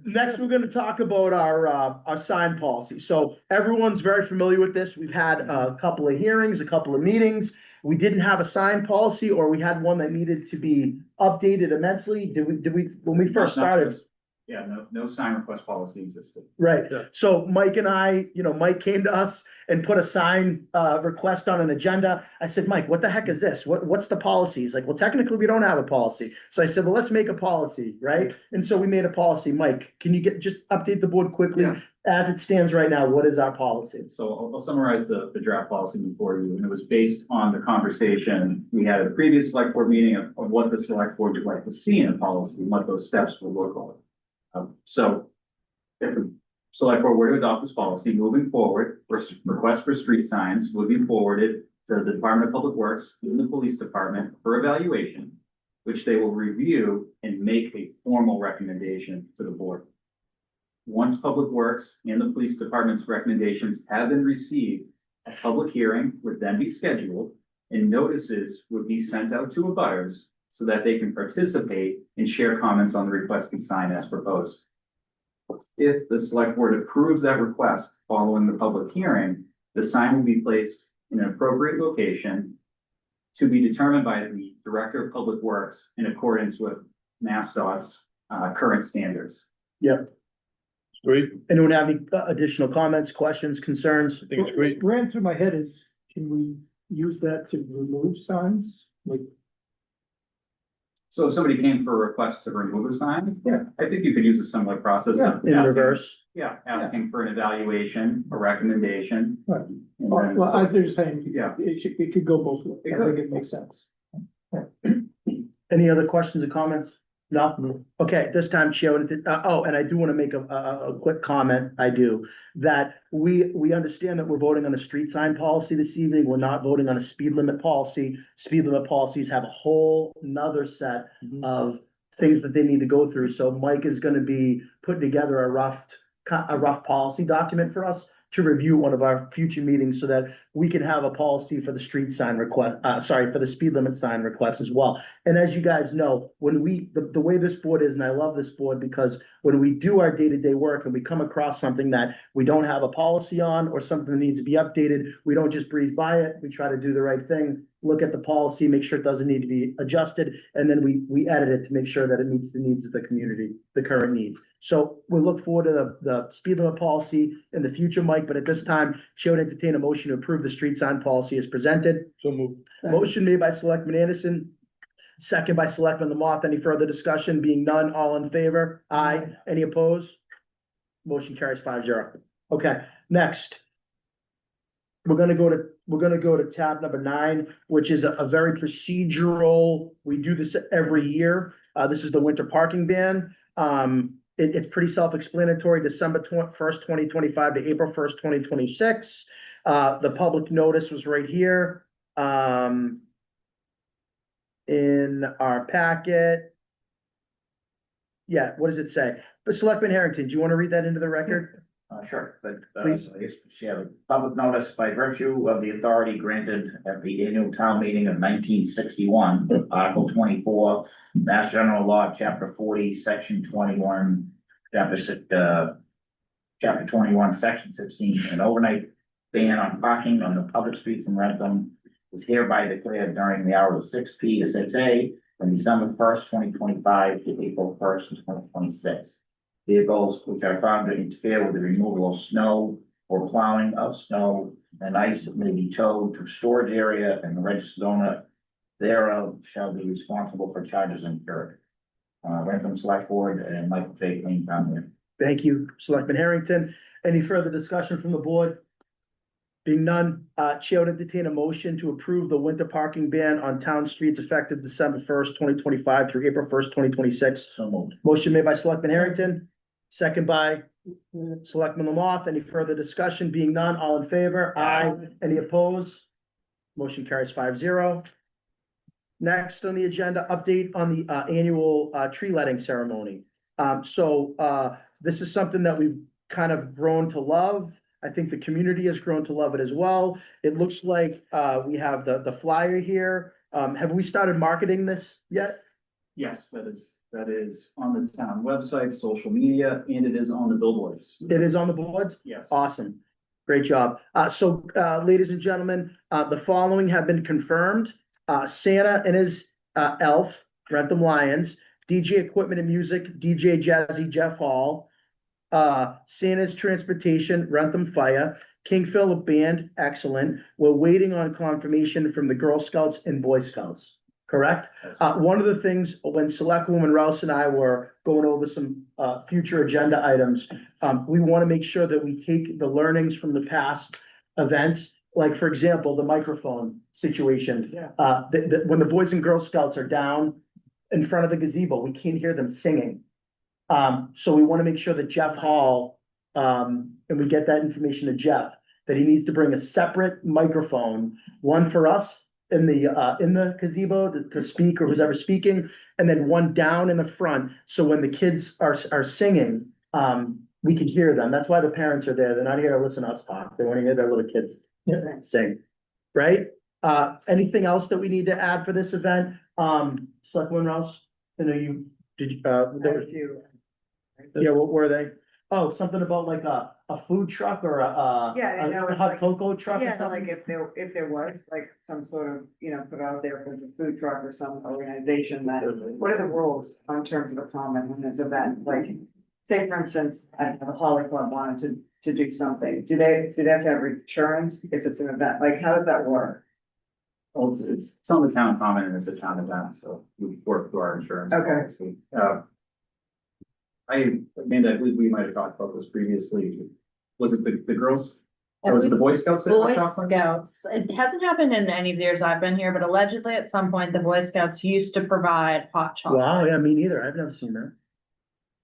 [SPEAKER 1] next, we're gonna talk about our sign policy. So everyone's very familiar with this. We've had a couple of hearings, a couple of meetings. We didn't have a sign policy, or we had one that needed to be updated immensely. Did we, when we first started?
[SPEAKER 3] Yeah, no sign request policy existed.
[SPEAKER 1] Right,
[SPEAKER 3] Yeah.
[SPEAKER 1] so Mike and I, Mike came to us and put a sign request on an agenda. I said, Mike, what the heck is this? What's the policy? He's like, well, technically, we don't have a policy. So I said, well, let's make a policy, right? And so we made a policy. Mike, can you just update the board quickly?
[SPEAKER 3] Yeah.
[SPEAKER 1] As it stands right now, what is our policy?
[SPEAKER 3] So I'll summarize the draft policy before you, and it was based on the conversation we had at the previous select board meeting of what the select board would like to see in a policy and what those steps would look like. So if the select board were to adopt this policy moving forward, request for street signs would be forwarded to the Department of Public Works and the Police Department for evaluation, which they will review and make a formal recommendation to the board. Once Public Works and the Police Department's recommendations have been received, a public hearing would then be scheduled and notices would be sent out to abutters so that they can participate and share comments on the requested sign as proposed. If the select board approves that request following the public hearing, the sign will be placed in an appropriate location to be determined by the Director of Public Works in accordance with MassDOT's current standards.
[SPEAKER 1] Yep.
[SPEAKER 6] Great,
[SPEAKER 1] Anyone have any additional comments, questions, concerns?
[SPEAKER 6] I think it's great.
[SPEAKER 5] Ran through my head is, can we use that to remove signs? Like,
[SPEAKER 3] So if somebody came for a request to remove a sign,
[SPEAKER 5] Yeah.
[SPEAKER 3] I think you could use a similar process.
[SPEAKER 5] Yeah,
[SPEAKER 3] of
[SPEAKER 1] In
[SPEAKER 3] asking-
[SPEAKER 1] reverse?
[SPEAKER 3] Yeah, asking for an evaluation, a recommendation.
[SPEAKER 5] Right.
[SPEAKER 3] and
[SPEAKER 5] well,
[SPEAKER 3] then-
[SPEAKER 5] I'm just saying,
[SPEAKER 3] Yeah.
[SPEAKER 5] it could go both ways.
[SPEAKER 3] It
[SPEAKER 5] I
[SPEAKER 3] could.
[SPEAKER 5] think it makes sense.
[SPEAKER 1] Any other questions or comments? No? Okay, this time, Chair, and I do want to make a quick comment, I do, that we understand that we're voting on a street sign policy this evening, we're not voting on a speed limit policy. Speed limit policies have a whole nother set of things that they need to go through, so Mike is gonna be putting together a rough policy document for us to review one of our future meetings so that we can have a policy for the street sign request, for the speed limit sign request as well. And as you guys know, when the way this board is, and I love this board because when we do our day-to-day work and we come across something that we don't have a policy on or something that needs to be updated, we don't just breeze by it. We try to do the right thing, look at the policy, make sure it doesn't need to be adjusted, and then we edit it to make sure that it meets the needs of the community, the current needs. So we look forward to the speed limit policy in the future, Mike, but at this time, Chair would entertain a motion to approve the street sign policy as presented.
[SPEAKER 6] So moved.
[SPEAKER 1] Motion made by Selectman Anderson, second by Selectman Lamoth. Any further discussion? Being none, all in favor? Aye. Any opposed? Motion carries 5-0. Okay, next. We're gonna go to tab number 9, which is a very procedural, we do this every year. This is the winter parking ban. It's pretty self-explanatory, December 1st, 2025 to April 1st, 2026. The public notice was right here, in our packet. Yeah, what does it say? But Selectman Harrington, do you want to read that into the record?
[SPEAKER 7] Sure, but,
[SPEAKER 1] Please.
[SPEAKER 7] I guess she have a public notice by virtue of the authority granted at the annual town meeting of 1961, Article 24, Mass General Law, Chapter 40, Section 21, Chapter 21, Section 16, an overnight ban on parking on the public streets in Wrentham is hereby declared during the hours of 6 P to 6 A from December first, 2025 to April first, 2026. Vehicles which are found to interfere with the removal of snow or plowing of snow and ice may be towed to storage area, and the registered owner thereof shall be responsible for charges incurred. Wrentham Select Board and Michael J. Clean County.
[SPEAKER 1] Thank you, Selectman Harrington. Any further discussion from the board? Being none, Chair would entertain a motion to approve the winter parking ban on town streets effective December first, 2025 through April first, 2026.
[SPEAKER 7] So moved.
[SPEAKER 1] Motion made by Selectman Harrington, second by Selectman Lamothe. Any further discussion? Being none, all in favor? Aye. Any opposed? Motion carries 5-0. Next on the agenda, update on the annual tree lighting ceremony. This is something that we've kind of grown to love. I think the community has grown to love it as well. It looks like we have the flyer here. Have we started marketing this yet?
[SPEAKER 3] Yes, that is on the town website, social media, and it is on the billboards.
[SPEAKER 1] It is on the boards?
[SPEAKER 3] Yes.
[SPEAKER 1] Awesome. Great job. Ladies and gentlemen, the following have been confirmed. Santa and his elf, Wrentham Lions, DJ Equipment and Music, DJ Jazzy Jeff Hall, Santa's Transportation, Wrentham Fire, King Philip Band, excellent. We're waiting on confirmation from the Girl Scouts and Boy Scouts, correct? One of the things when Selectwoman Rouse and I were going over some future agenda items, we want to make sure that we take the learnings from the past events. Like, for example, the microphone situation.
[SPEAKER 5] Yeah.
[SPEAKER 1] When the Boys and Girl Scouts are down in front of the gazebo, we can't hear them singing. So we want to make sure that Jeff Hall, and we get that information to Jeff, that he needs to bring a separate microphone, one for us in the gazebo to speak or who's ever speaking, and then one down in the front. So when the kids are singing, we can hear them. That's why the parents are there. They're not here to listen to us talk. They want to hear their little kids sing, right? Anything else that we need to add for this event? Selectwoman Rouse, I know you, there were, yeah, what were they? Oh, something about like a food truck or
[SPEAKER 11] Yeah, I know,
[SPEAKER 1] a
[SPEAKER 11] it's
[SPEAKER 1] hot
[SPEAKER 11] like-
[SPEAKER 1] cocoa truck or
[SPEAKER 11] Yeah,
[SPEAKER 1] something?
[SPEAKER 11] like if there was like some sort of, put out there if there's a food truck or some organization that, what are the rules on terms of a comment when there's an event? Like, say for instance, I don't know, the Holly Club wanted to do something. Do they have to have insurance if it's an event? Like, how does that work?
[SPEAKER 3] Well, it's on the town common and it's a town event, so we work through our insurance.
[SPEAKER 11] Okay.
[SPEAKER 3] policy. Amanda, I believe we might have talked about this previously. Was it the girls? Or was it the Boy Scouts? that
[SPEAKER 17] Boy
[SPEAKER 3] had chocolate?
[SPEAKER 17] Scouts, it hasn't happened in any of the years I've been here, but allegedly at some point, the Boy Scouts used to provide hot chocolate.
[SPEAKER 1] Wow, yeah, me neither. I've never seen that.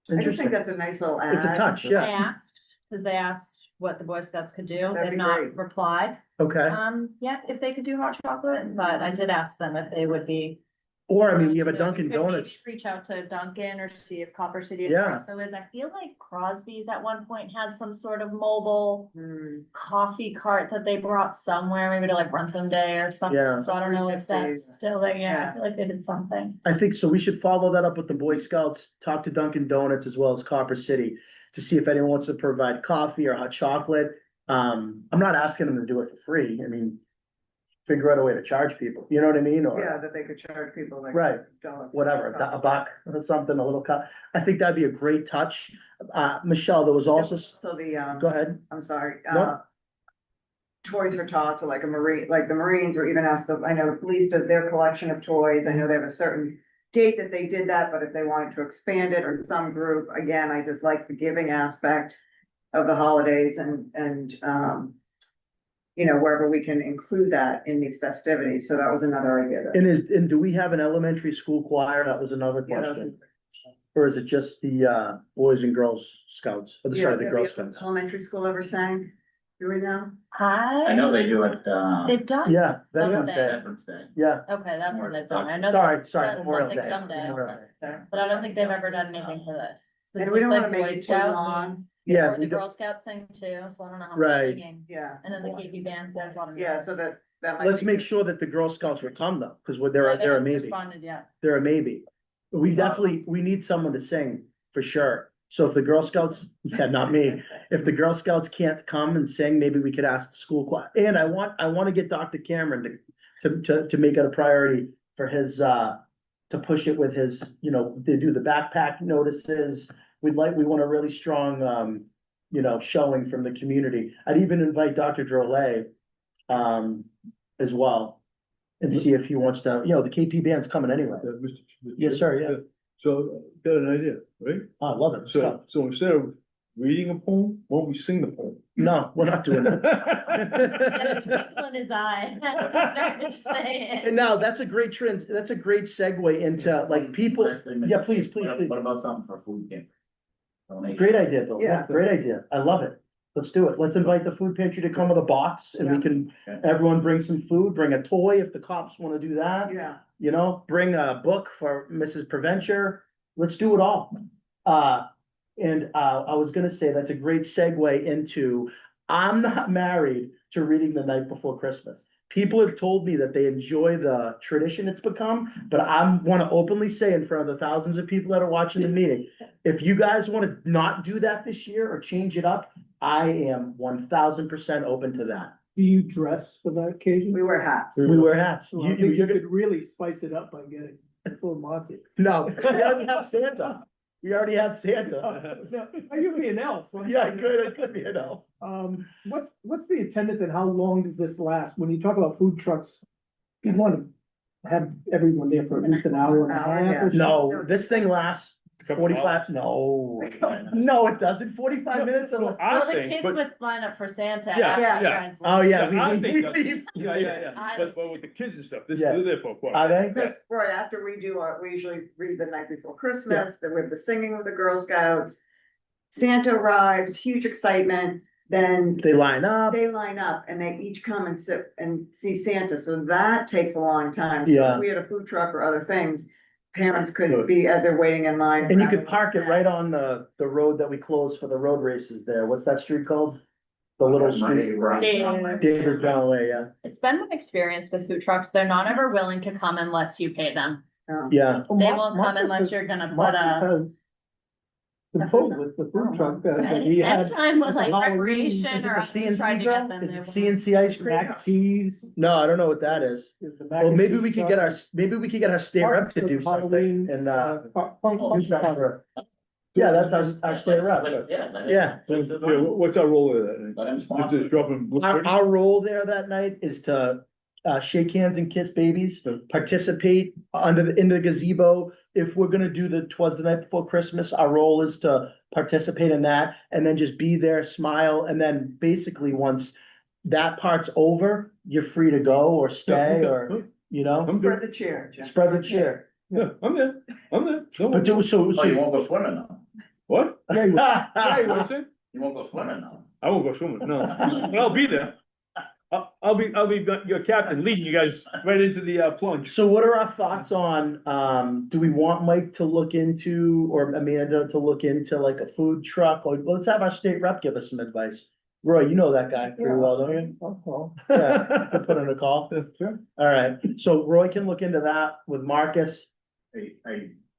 [SPEAKER 11] I just
[SPEAKER 1] Interesting.
[SPEAKER 11] think that's a nice little ad.
[SPEAKER 1] It's a touch,
[SPEAKER 17] They
[SPEAKER 1] yeah.
[SPEAKER 17] asked, because they asked what the Boy Scouts could do.
[SPEAKER 11] That'd
[SPEAKER 17] They've
[SPEAKER 11] be
[SPEAKER 17] not
[SPEAKER 11] great.
[SPEAKER 17] replied.
[SPEAKER 1] Okay.
[SPEAKER 17] Yeah, if they could do hot chocolate, but I did ask them if they would be.
[SPEAKER 1] Or, I mean, you have a
[SPEAKER 17] willing to do it.
[SPEAKER 1] Dunkin'
[SPEAKER 17] We could maybe
[SPEAKER 1] Donuts.
[SPEAKER 17] Reach out to Dunkin' or see if Copper City
[SPEAKER 1] Yeah.
[SPEAKER 17] Espresso is. I feel like Crosby's at one point had some sort of mobile
[SPEAKER 11] Hmm.
[SPEAKER 17] coffee cart that they brought somewhere, maybe to like Wrentham Day or something.
[SPEAKER 1] Yeah.
[SPEAKER 17] So I don't know if that's
[SPEAKER 11] 350.
[SPEAKER 17] still there. Yeah,
[SPEAKER 11] Yeah.
[SPEAKER 17] I feel like they did something.
[SPEAKER 1] I think so. We should follow that up with the Boy Scouts, talk to Dunkin' Donuts as well as Copper City to see if anyone wants to provide coffee or hot chocolate. I'm not asking them to do it for free. I mean, figure out a way to charge people, you know what I mean? Or
[SPEAKER 11] Yeah, that they could charge people like.
[SPEAKER 1] Right.
[SPEAKER 11] dollars.
[SPEAKER 1] whatever, a buck or something, a little cut. I think that'd be a great touch. Michelle, there was also,
[SPEAKER 11] So
[SPEAKER 1] go ahead.
[SPEAKER 11] I'm sorry,
[SPEAKER 1] No.
[SPEAKER 11] Toys for Tots or like a Marine, like the Marines or even ask I know the police does their collection of toys. I know they have a certain date that they did that, but if they wanted to expand it or some group, again, I just like the giving aspect of the holidays and wherever we can include that in these festivities. So that was another idea.
[SPEAKER 1] And do we have an elementary school choir? That was another
[SPEAKER 11] Yeah, that was-
[SPEAKER 1] question. Or is it just the Boys and Girls Scouts? Or sorry, the
[SPEAKER 11] have
[SPEAKER 1] Girl
[SPEAKER 11] the
[SPEAKER 1] Scouts?
[SPEAKER 11] Elementary school ever sang? Do we know?
[SPEAKER 7] I know they do it,
[SPEAKER 17] They've done.
[SPEAKER 1] Yeah, Veterans
[SPEAKER 17] someday.
[SPEAKER 1] Day.
[SPEAKER 7] Veterans Day.
[SPEAKER 1] Yeah,
[SPEAKER 17] Okay, that's what they've done. I know.
[SPEAKER 1] sorry,
[SPEAKER 17] they've
[SPEAKER 1] sorry,
[SPEAKER 17] done
[SPEAKER 1] Memorial
[SPEAKER 17] something
[SPEAKER 1] Day.
[SPEAKER 17] someday,
[SPEAKER 1] Memorial Day.
[SPEAKER 17] but I don't think they've ever done anything for this.
[SPEAKER 11] And we don't
[SPEAKER 17] Like
[SPEAKER 11] wanna make
[SPEAKER 17] Boy
[SPEAKER 11] it too
[SPEAKER 17] Scout,
[SPEAKER 11] long.
[SPEAKER 1] Yeah,
[SPEAKER 17] Or
[SPEAKER 1] we
[SPEAKER 17] the
[SPEAKER 1] don't-
[SPEAKER 17] Girl Scouts sing too, so I don't know how
[SPEAKER 1] Right.
[SPEAKER 17] much singing.
[SPEAKER 11] Yeah.
[SPEAKER 17] And then the KP band says a lot of.
[SPEAKER 11] Yeah,
[SPEAKER 17] music.
[SPEAKER 11] so that might.
[SPEAKER 1] Let's
[SPEAKER 11] be
[SPEAKER 1] make
[SPEAKER 11] good.
[SPEAKER 1] sure that the Girl Scouts will come though, because
[SPEAKER 17] Yeah,
[SPEAKER 1] they're
[SPEAKER 17] they
[SPEAKER 1] a
[SPEAKER 17] haven't
[SPEAKER 1] maybe.
[SPEAKER 17] responded yet.
[SPEAKER 1] They're a maybe. We definitely, we need someone to sing for sure. So if the Girl Scouts, yeah, not me. If the Girl Scouts can't come and sing, maybe we could ask the school choir. And I want to get Dr. Cameron to make it a priority for his to push it with his, you know, they do the backpack notices. We want a really strong, you know, showing from the community. I'd even invite Dr. Drolet, as well. And see if he wants to, you know, the KP band's coming anyway. Yes, sir, yeah.
[SPEAKER 6] So, got an idea, right?
[SPEAKER 1] I love it. Let's
[SPEAKER 6] So,
[SPEAKER 1] go.
[SPEAKER 6] so instead of reading a poem, why don't we sing the poem?
[SPEAKER 1] No, we're not doing that.
[SPEAKER 17] Twinkle in his eye.
[SPEAKER 1] And now that's a great that's a great segue into like people,
[SPEAKER 7] Last thing,
[SPEAKER 1] yeah, please, please,
[SPEAKER 7] What
[SPEAKER 1] please.
[SPEAKER 7] what about something for food pantry? Donation.
[SPEAKER 1] Great idea, Bill.
[SPEAKER 11] Yeah.
[SPEAKER 1] Great idea. I love it. Let's do it. Let's invite the food pantry to come with a box and we can, everyone bring some food, bring a toy if the cops wanna do that.
[SPEAKER 11] Yeah.
[SPEAKER 1] You know, bring a book for Mrs. Preventure. Let's do it all. I was gonna say, that's a great segue into, I'm not married to reading the night before Christmas. People have told me that they enjoy the tradition it's become, but I wanna openly say in front of the thousands of people that are watching the meeting, if you guys wanna not do that this year or change it up, I am 1000% open to that.
[SPEAKER 5] Do you dress for that occasion?
[SPEAKER 11] We wear hats.
[SPEAKER 1] We wear hats.
[SPEAKER 5] Well, I think you could really spice it up by getting a full market.
[SPEAKER 1] No, we already have Santa. We already have Santa.
[SPEAKER 5] No, you could be an elf. right?
[SPEAKER 1] Yeah, I could be an elf.
[SPEAKER 5] What's the attendance and how long does this last? When you talk about food trucks, you want to have everyone there for at least an hour and a half or so?
[SPEAKER 1] No, this thing lasts 45, no, no, it doesn't, 45 minutes.
[SPEAKER 6] Well,
[SPEAKER 17] Well,
[SPEAKER 6] I
[SPEAKER 17] the
[SPEAKER 6] think,
[SPEAKER 17] kids
[SPEAKER 6] but,
[SPEAKER 17] would line up for Santa.
[SPEAKER 6] Yeah,
[SPEAKER 17] after
[SPEAKER 6] yeah.
[SPEAKER 17] you guys
[SPEAKER 1] Oh,
[SPEAKER 17] leave.
[SPEAKER 1] yeah,
[SPEAKER 6] I
[SPEAKER 1] we
[SPEAKER 6] think
[SPEAKER 1] leave,
[SPEAKER 6] that's-
[SPEAKER 1] we leave.
[SPEAKER 6] yeah, but with the kids and stuff,
[SPEAKER 1] Yeah.
[SPEAKER 6] they're there for quite.
[SPEAKER 1] Are they?
[SPEAKER 11] Chris, right, after we do we usually read the night before Christmas, then we have the singing with the Girl Scouts. Santa arrives, huge excitement, then
[SPEAKER 1] They line up.
[SPEAKER 11] they line up and they each come and sit and see Santa, so that takes a long time. So
[SPEAKER 1] Yeah.
[SPEAKER 11] if we had a food truck or other things, parents could be, as they're waiting in line.
[SPEAKER 1] And you
[SPEAKER 11] grabbing
[SPEAKER 1] could park it
[SPEAKER 11] snacks.
[SPEAKER 1] right on the road that we closed for the road races there. What's that street called? The little street. David Brown Way, yeah.
[SPEAKER 17] It's been my experience with food trucks. They're not ever willing to come unless you pay them.
[SPEAKER 1] Yeah.
[SPEAKER 17] They won't come unless you're gonna put a.
[SPEAKER 5] The vote with the food truck that we had.
[SPEAKER 17] Anytime with like
[SPEAKER 5] Halloween,
[SPEAKER 17] recreation
[SPEAKER 1] Is it
[SPEAKER 17] or
[SPEAKER 1] the
[SPEAKER 17] us trying
[SPEAKER 1] CNC
[SPEAKER 17] to
[SPEAKER 1] girl?
[SPEAKER 17] get them.
[SPEAKER 1] Is
[SPEAKER 17] they
[SPEAKER 1] it
[SPEAKER 17] won't.
[SPEAKER 1] CNC ice cream?
[SPEAKER 5] Mac and cheese.
[SPEAKER 1] No, I don't know what that is.
[SPEAKER 5] Is the mac
[SPEAKER 1] Well,
[SPEAKER 5] and
[SPEAKER 1] maybe
[SPEAKER 5] cheese
[SPEAKER 1] we could
[SPEAKER 5] truck.
[SPEAKER 1] get our state rep to do something
[SPEAKER 5] Halloween,
[SPEAKER 1] and,
[SPEAKER 5] fun-
[SPEAKER 1] do something for. Yeah, that's our state rep. Yeah.
[SPEAKER 6] What's our role with that?
[SPEAKER 7] Let him
[SPEAKER 6] Just
[SPEAKER 7] sponsor.
[SPEAKER 6] to drop them.
[SPEAKER 1] Our role there that night is to shake hands and kiss babies, participate into the gazebo. If we're gonna do "'Twas the Night Before Christmas," our role is to participate in that and then just be there, smile, and then basically once that part's over, you're free to go or stay or, you know,
[SPEAKER 6] I'm
[SPEAKER 11] Spread
[SPEAKER 6] good.
[SPEAKER 11] the cheer, Jeff.
[SPEAKER 1] spread the cheer.
[SPEAKER 6] Yeah, I'm there. Don't
[SPEAKER 1] But
[SPEAKER 6] worry.
[SPEAKER 7] Oh, you won't go swimming now?
[SPEAKER 6] What? Hey, what's it?
[SPEAKER 7] You won't go swimming now?
[SPEAKER 6] I won't go swimming, no, but I'll be there. I'll be your captain, leading you guys right into the plunge.
[SPEAKER 1] So what are our thoughts on, do we want Mike to look into, or Amanda to look into like a food truck? Or let's have our state rep give us some advice. Roy, you know that guy pretty well, don't you?
[SPEAKER 5] Oh,
[SPEAKER 1] Yeah, you put in a call.
[SPEAKER 6] Sure.
[SPEAKER 1] All right, so Roy can look into that with Marcus.
[SPEAKER 3] We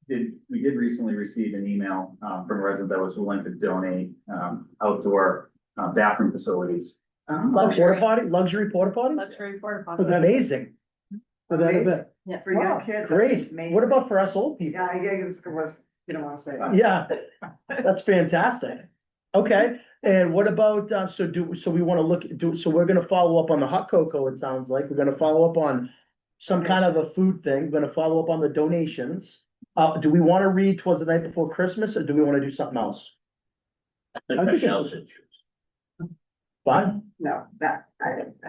[SPEAKER 3] did recently receive an email, from a resident that was willing to donate, outdoor, bathroom facilities.
[SPEAKER 1] Porta potty, luxury porta potties?
[SPEAKER 17] Luxury porta
[SPEAKER 5] For that-
[SPEAKER 1] Amazing,
[SPEAKER 5] For that event.
[SPEAKER 17] Yeah.
[SPEAKER 11] For young
[SPEAKER 1] Wow,
[SPEAKER 11] kids.
[SPEAKER 1] great.
[SPEAKER 11] maybe.
[SPEAKER 1] What about for us old people?
[SPEAKER 11] Yeah, it was, you don't wanna say that.
[SPEAKER 1] Yeah, that's fantastic. Okay, and what about, so we wanna so we're gonna follow up on the hot cocoa, it sounds like. We're gonna follow up on some kind of a food thing. We're gonna follow up on the donations. Do we wanna read "'Twas the Night Before Christmas" or do we wanna do something else?
[SPEAKER 7] I think Michelle's it.
[SPEAKER 1] Fine,
[SPEAKER 11] No,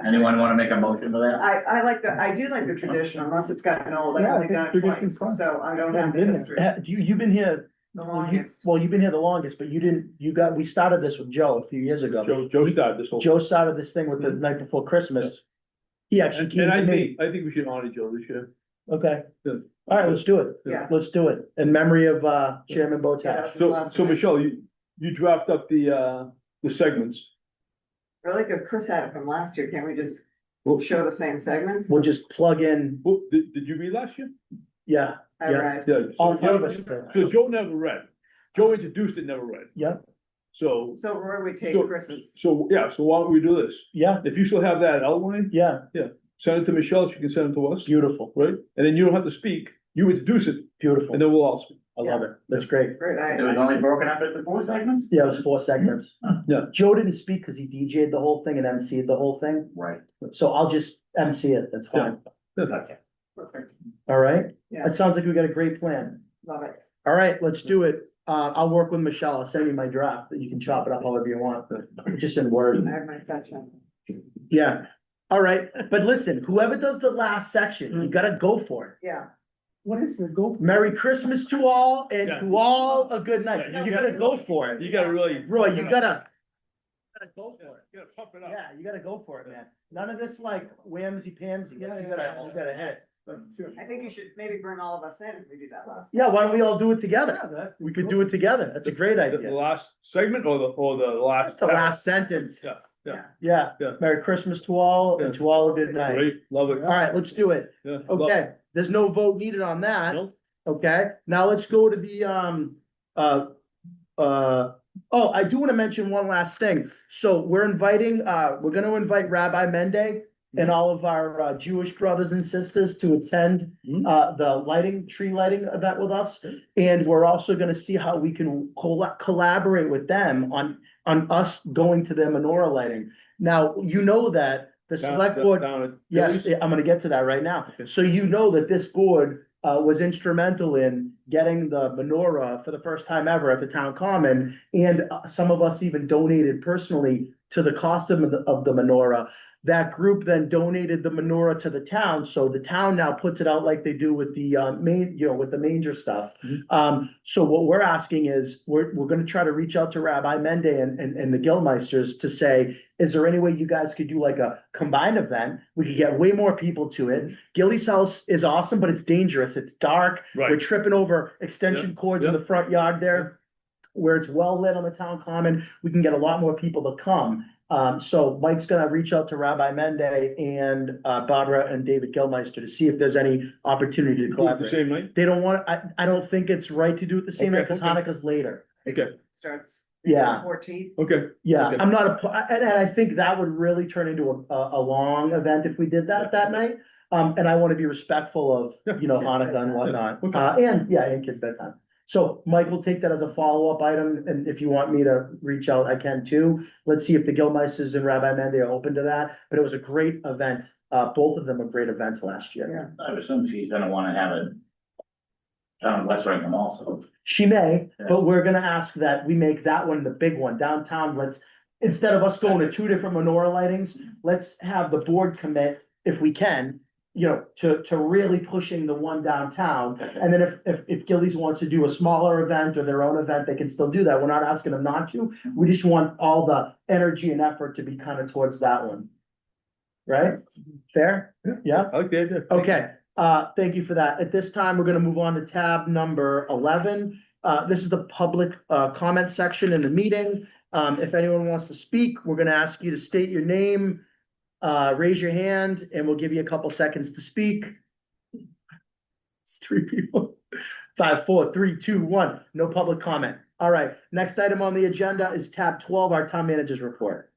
[SPEAKER 7] Anyone wanna make a motion for that?
[SPEAKER 11] I do like the tradition, unless it's gotten old, I've
[SPEAKER 5] Yeah, I
[SPEAKER 11] only
[SPEAKER 5] think
[SPEAKER 11] done it
[SPEAKER 5] tradition's
[SPEAKER 11] twice,
[SPEAKER 5] fun.
[SPEAKER 11] so I don't have the
[SPEAKER 5] Been there.
[SPEAKER 11] history.
[SPEAKER 1] you've been here,
[SPEAKER 11] The longest.
[SPEAKER 1] you've been here the longest, but we started this with Joe a few years ago.
[SPEAKER 6] Joe started this whole.
[SPEAKER 1] Joe started this thing with the night before Christmas. He actually came
[SPEAKER 6] And
[SPEAKER 1] to
[SPEAKER 6] I
[SPEAKER 1] me.
[SPEAKER 6] think we should honor Joe this year.
[SPEAKER 1] Okay,
[SPEAKER 6] Good.
[SPEAKER 1] all right, let's do it.
[SPEAKER 11] Yeah.
[SPEAKER 1] Let's do it. In memory of Chairman Botash.
[SPEAKER 6] So Michelle, you draft up the segments.
[SPEAKER 11] Really good, Chris had it from last year, can't we just
[SPEAKER 6] Well,
[SPEAKER 11] show the same segments?
[SPEAKER 1] We'll just plug in,
[SPEAKER 6] did you read last year?
[SPEAKER 1] yeah,
[SPEAKER 11] I
[SPEAKER 1] yeah.
[SPEAKER 11] read.
[SPEAKER 6] Yeah.
[SPEAKER 1] All
[SPEAKER 6] So
[SPEAKER 1] five of us did.
[SPEAKER 6] so Joe never read. Joe introduced it, never read.
[SPEAKER 1] Yeah,
[SPEAKER 6] So,
[SPEAKER 11] So where we take
[SPEAKER 6] So-
[SPEAKER 11] Chris's,
[SPEAKER 6] so why don't we do this?
[SPEAKER 1] yeah,
[SPEAKER 6] If you still have that outline,
[SPEAKER 1] yeah,
[SPEAKER 6] send it to Michelle, she can send it to us,
[SPEAKER 1] beautiful.
[SPEAKER 6] right? And then you don't have to speak. You introduce it,
[SPEAKER 1] Beautiful.
[SPEAKER 6] and then we'll all speak.
[SPEAKER 1] I love it. That's great.
[SPEAKER 11] Great,
[SPEAKER 7] It was only broken up into 4 segments?
[SPEAKER 1] Yeah, it was 4 segments.
[SPEAKER 6] Yeah.
[SPEAKER 1] Joe didn't speak because he DJ'd the whole thing and MC'd the whole thing.
[SPEAKER 7] Right.
[SPEAKER 1] So I'll just MC it. That's fine.
[SPEAKER 7] Okay. Perfect.
[SPEAKER 1] All right.
[SPEAKER 11] Yeah.
[SPEAKER 1] That sounds like we got a great plan.
[SPEAKER 11] love it.
[SPEAKER 1] All right, let's do it. I'll work with Michelle. I'll send you my draft that you can chop it up however you want, just in Word.
[SPEAKER 11] I have my section.
[SPEAKER 1] Yeah. All right. But listen, whoever does the last section, you gotta go for it.
[SPEAKER 11] Yeah.
[SPEAKER 5] What is the goal?
[SPEAKER 1] Merry Christmas to all and
[SPEAKER 6] Yeah.
[SPEAKER 1] to all a good night.
[SPEAKER 6] Yeah,
[SPEAKER 1] You gotta go for it.
[SPEAKER 6] You gotta really.
[SPEAKER 1] Roy, you gotta go for it.
[SPEAKER 6] You gotta pump it up.
[SPEAKER 1] Yeah, you gotta go for it, man. None of this like whamsy pamsy. You gotta hit.
[SPEAKER 11] I think you should maybe bring all of us in if we do that last.
[SPEAKER 1] Yeah, why don't we all do it together? We could do it together. That's a great
[SPEAKER 6] The
[SPEAKER 1] idea.
[SPEAKER 6] last segment or the last?
[SPEAKER 1] That's the last sentence.
[SPEAKER 6] Yeah, yeah,
[SPEAKER 1] Yeah.
[SPEAKER 6] Yeah.
[SPEAKER 1] Merry Christmas to all and to all a good night.
[SPEAKER 6] great, love it.
[SPEAKER 1] All right, let's do it.
[SPEAKER 6] Yeah, love-
[SPEAKER 1] Okay, there's no vote needed on that.
[SPEAKER 6] No.
[SPEAKER 1] Okay, now let's go to the, oh, I do want to mention one last thing. So we're gonna invite Rabbi Mende and all of our Jewish brothers and sisters to attend the tree lighting event with us. And we're also gonna see how we can collaborate with them on us going to their menorah lighting. Now, you know that the select board.
[SPEAKER 6] Down at
[SPEAKER 1] Yes,
[SPEAKER 6] Billy's?
[SPEAKER 1] I'm gonna get to that right now. So you know that this board was instrumental in getting the menorah for the first time ever at the town common. And some of us even donated personally to the cost of the menorah. That group then donated the menorah to the town, so the town now puts it out like they do with the with the manger stuff. So what we're asking is, we're gonna try to reach out to Rabbi Mende and the Gilmeisters to say, is there any way you guys could do like a combined event? We could get way more people to it. Gilly's house is awesome, but it's dangerous. It's dark.
[SPEAKER 6] Right.
[SPEAKER 1] We're tripping over extension cords in
[SPEAKER 6] yeah.
[SPEAKER 1] the front yard there. Where it's well lit on the town common, we can get a lot more people to come. So Mike's gonna reach out to Rabbi Mende and Barbara and David Gilmeister to see if there's any opportunity to
[SPEAKER 6] Do it the
[SPEAKER 1] collaborate.
[SPEAKER 6] same night?
[SPEAKER 1] They don't want, I don't think it's right to do it the same night,
[SPEAKER 6] Okay,
[SPEAKER 1] because
[SPEAKER 6] okay.
[SPEAKER 1] Hanukkah's later.
[SPEAKER 6] Okay,
[SPEAKER 11] Starts.
[SPEAKER 1] Yeah.
[SPEAKER 11] 14th.
[SPEAKER 6] okay.
[SPEAKER 1] Yeah,
[SPEAKER 6] Okay.
[SPEAKER 1] I'm not and I think that would really turn into a long event if we did that night. And I wanna be respectful of, Hanukkah and whatnot,
[SPEAKER 6] Okay.
[SPEAKER 1] and kids' bedtime. So Mike will take that as a follow-up item, and if you want me to reach out, I can too. Let's see if the Gilmeisters and Rabbi Mende are open to that, but it was a great event. Both of them were great events last year.
[SPEAKER 7] I would assume she's gonna wanna have it down in West Wrentham also.
[SPEAKER 1] She may,
[SPEAKER 7] Yeah.
[SPEAKER 1] but we're gonna ask that we make that one the big one downtown. Instead of us going to 2 different menorah lightings, let's have the board commit, if we can, to really pushing the one downtown. And then if Gillies wants to do a smaller event or their own event, they can still do that. We're not asking them not to. We just want all the energy and effort to be kind of towards that one. Right? Fair? Yeah?
[SPEAKER 6] I like the idea.
[SPEAKER 1] Okay, thank you for that. At this time, we're gonna move on to tab number 11. This is the public, comment section in the meeting. If anyone wants to speak, we're gonna ask you to state your name, raise your hand, and we'll give you a couple seconds to speak. It's 3 people. 5, 4, 3, 2, 1. No public comment. All right, next item on the agenda is tab 12, our town manager's report.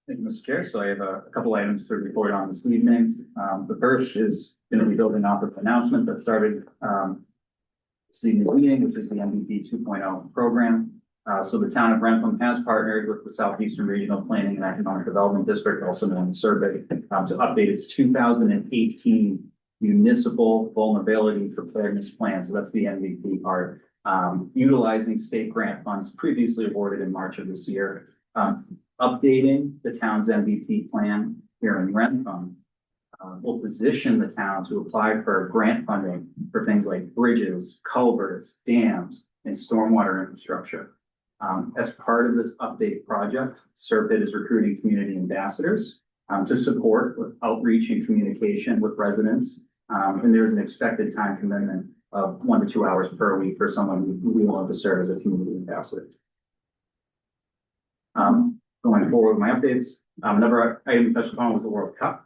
[SPEAKER 3] Thank you, Mr. Chair. So I have a couple items to report on this evening. The first is going to be building off of an announcement that started this evening meeting, which is the MVP 2.0 program. So the town of Wrentham has partnered with the Southeastern Regional Planning and Economic Development District, also known as Survey, to update its 2018 municipal vulnerability preparedness plan. So that's the MVP part. Utilizing state grant funds previously awarded in March of this year. Updating the town's MVP plan here in Wrentham will position the town to apply for grant funding for things like bridges, culverts, dams, and stormwater infrastructure. As part of this update project, SERPID is recruiting community ambassadors to support with outreach and communication with residents. And there's an expected time commitment of 1 to 2 hours per week for someone who we want to serve as a community ambassador. Going forward with my updates, another item touched upon was the World Cup.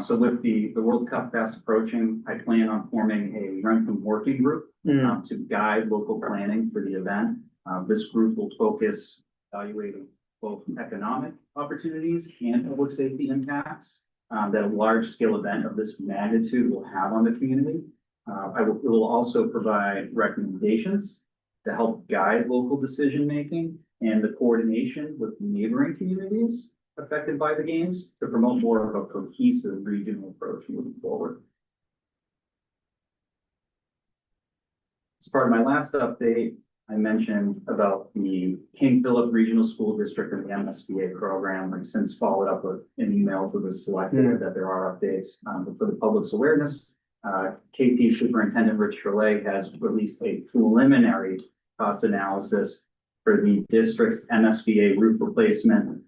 [SPEAKER 3] So with the World Cup fast approaching, I plan on forming a Wrentham working group to guide local planning for the event. This group will focus evaluating both economic opportunities and public safety impacts that a large scale event of this magnitude will have on the community. It will also provide recommendations to help guide local decision-making and the coordination with neighboring communities affected by the games to promote more of a cohesive regional approach moving forward. As part of my last update, I mentioned about the King Philip Regional School District and the MSBA program. I've since followed up with an email to the select board that there are updates. But for the public's awareness, KP Superintendent Rich Trelay has released a preliminary cost analysis for the district's MSBA roof replacement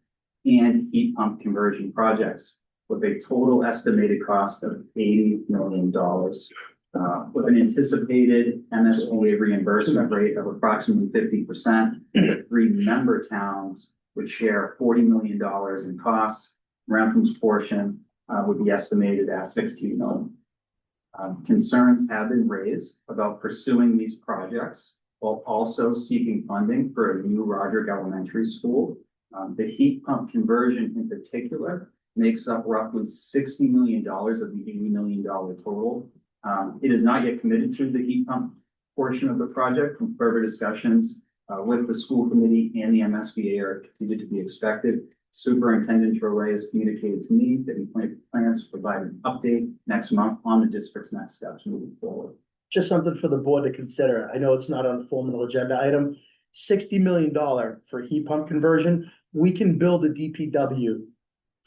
[SPEAKER 3] and heat pump conversion projects with a total estimated cost of $80 million. With an anticipated MSBA reimbursement rate of approximately 50%, the 3 member towns would share $40 million in costs. Wrentham's portion would be estimated at $16 million. Concerns have been raised about pursuing these projects while also seeking funding for a new Roderick Elementary School. The heat pump conversion in particular makes up roughly $60 million of the $80 million total. It is not yet committed to the heat pump portion of the project. From further discussions with the school committee and the MSBA are continued to be expected. Superintendent Trelay has communicated to me that he plans to provide an update next month on the district's next steps moving forward.
[SPEAKER 1] Just something for the board to consider. I know it's not on the formal agenda item. $60 million for heat pump conversion. We can build a DPW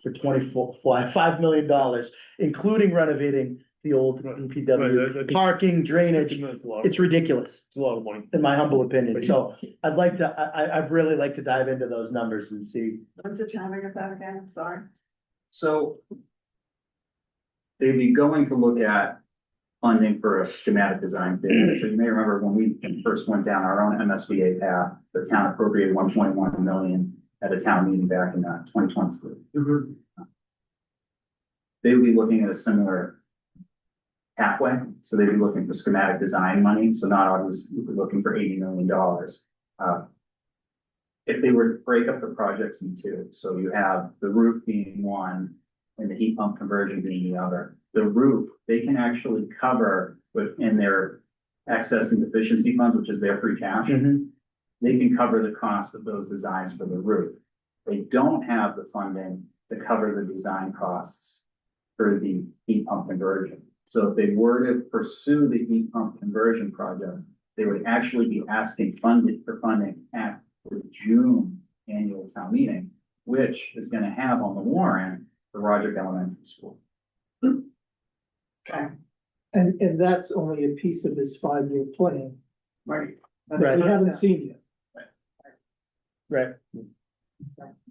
[SPEAKER 1] for $5 million, including renovating the old DPW, parking, drainage. It's ridiculous.
[SPEAKER 6] It's a lot of money.
[SPEAKER 1] In my humble opinion. So I'd really like to dive into those numbers and see.
[SPEAKER 11] When's the timing of that again? I'm sorry.
[SPEAKER 3] So they'd be going to look at funding for a schematic design phase. So you may remember when we first went down our own MSBA path, the town appropriated 1.1 million at a town meeting back in 2023. They would be looking at a similar pathway. So they'd be looking for schematic design money. So not obviously looking for $80 million. If they were to break up the projects in two, so you have the roof being one and the heat pump conversion being the other. The roof, they can actually cover within their excess and deficiency funds, which is their free cash. They can cover the cost of those designs for the roof. They don't have the funding to cover the design costs for the heat pump conversion. So if they were to pursue the heat pump conversion project, they would actually be asking for funding at the June annual town meeting, which is going to have on the warrant the Roderick Elementary School.
[SPEAKER 11] Okay.
[SPEAKER 5] And that's only a piece of this 5-year plan.
[SPEAKER 11] Right.
[SPEAKER 5] That we haven't seen yet.
[SPEAKER 1] Right.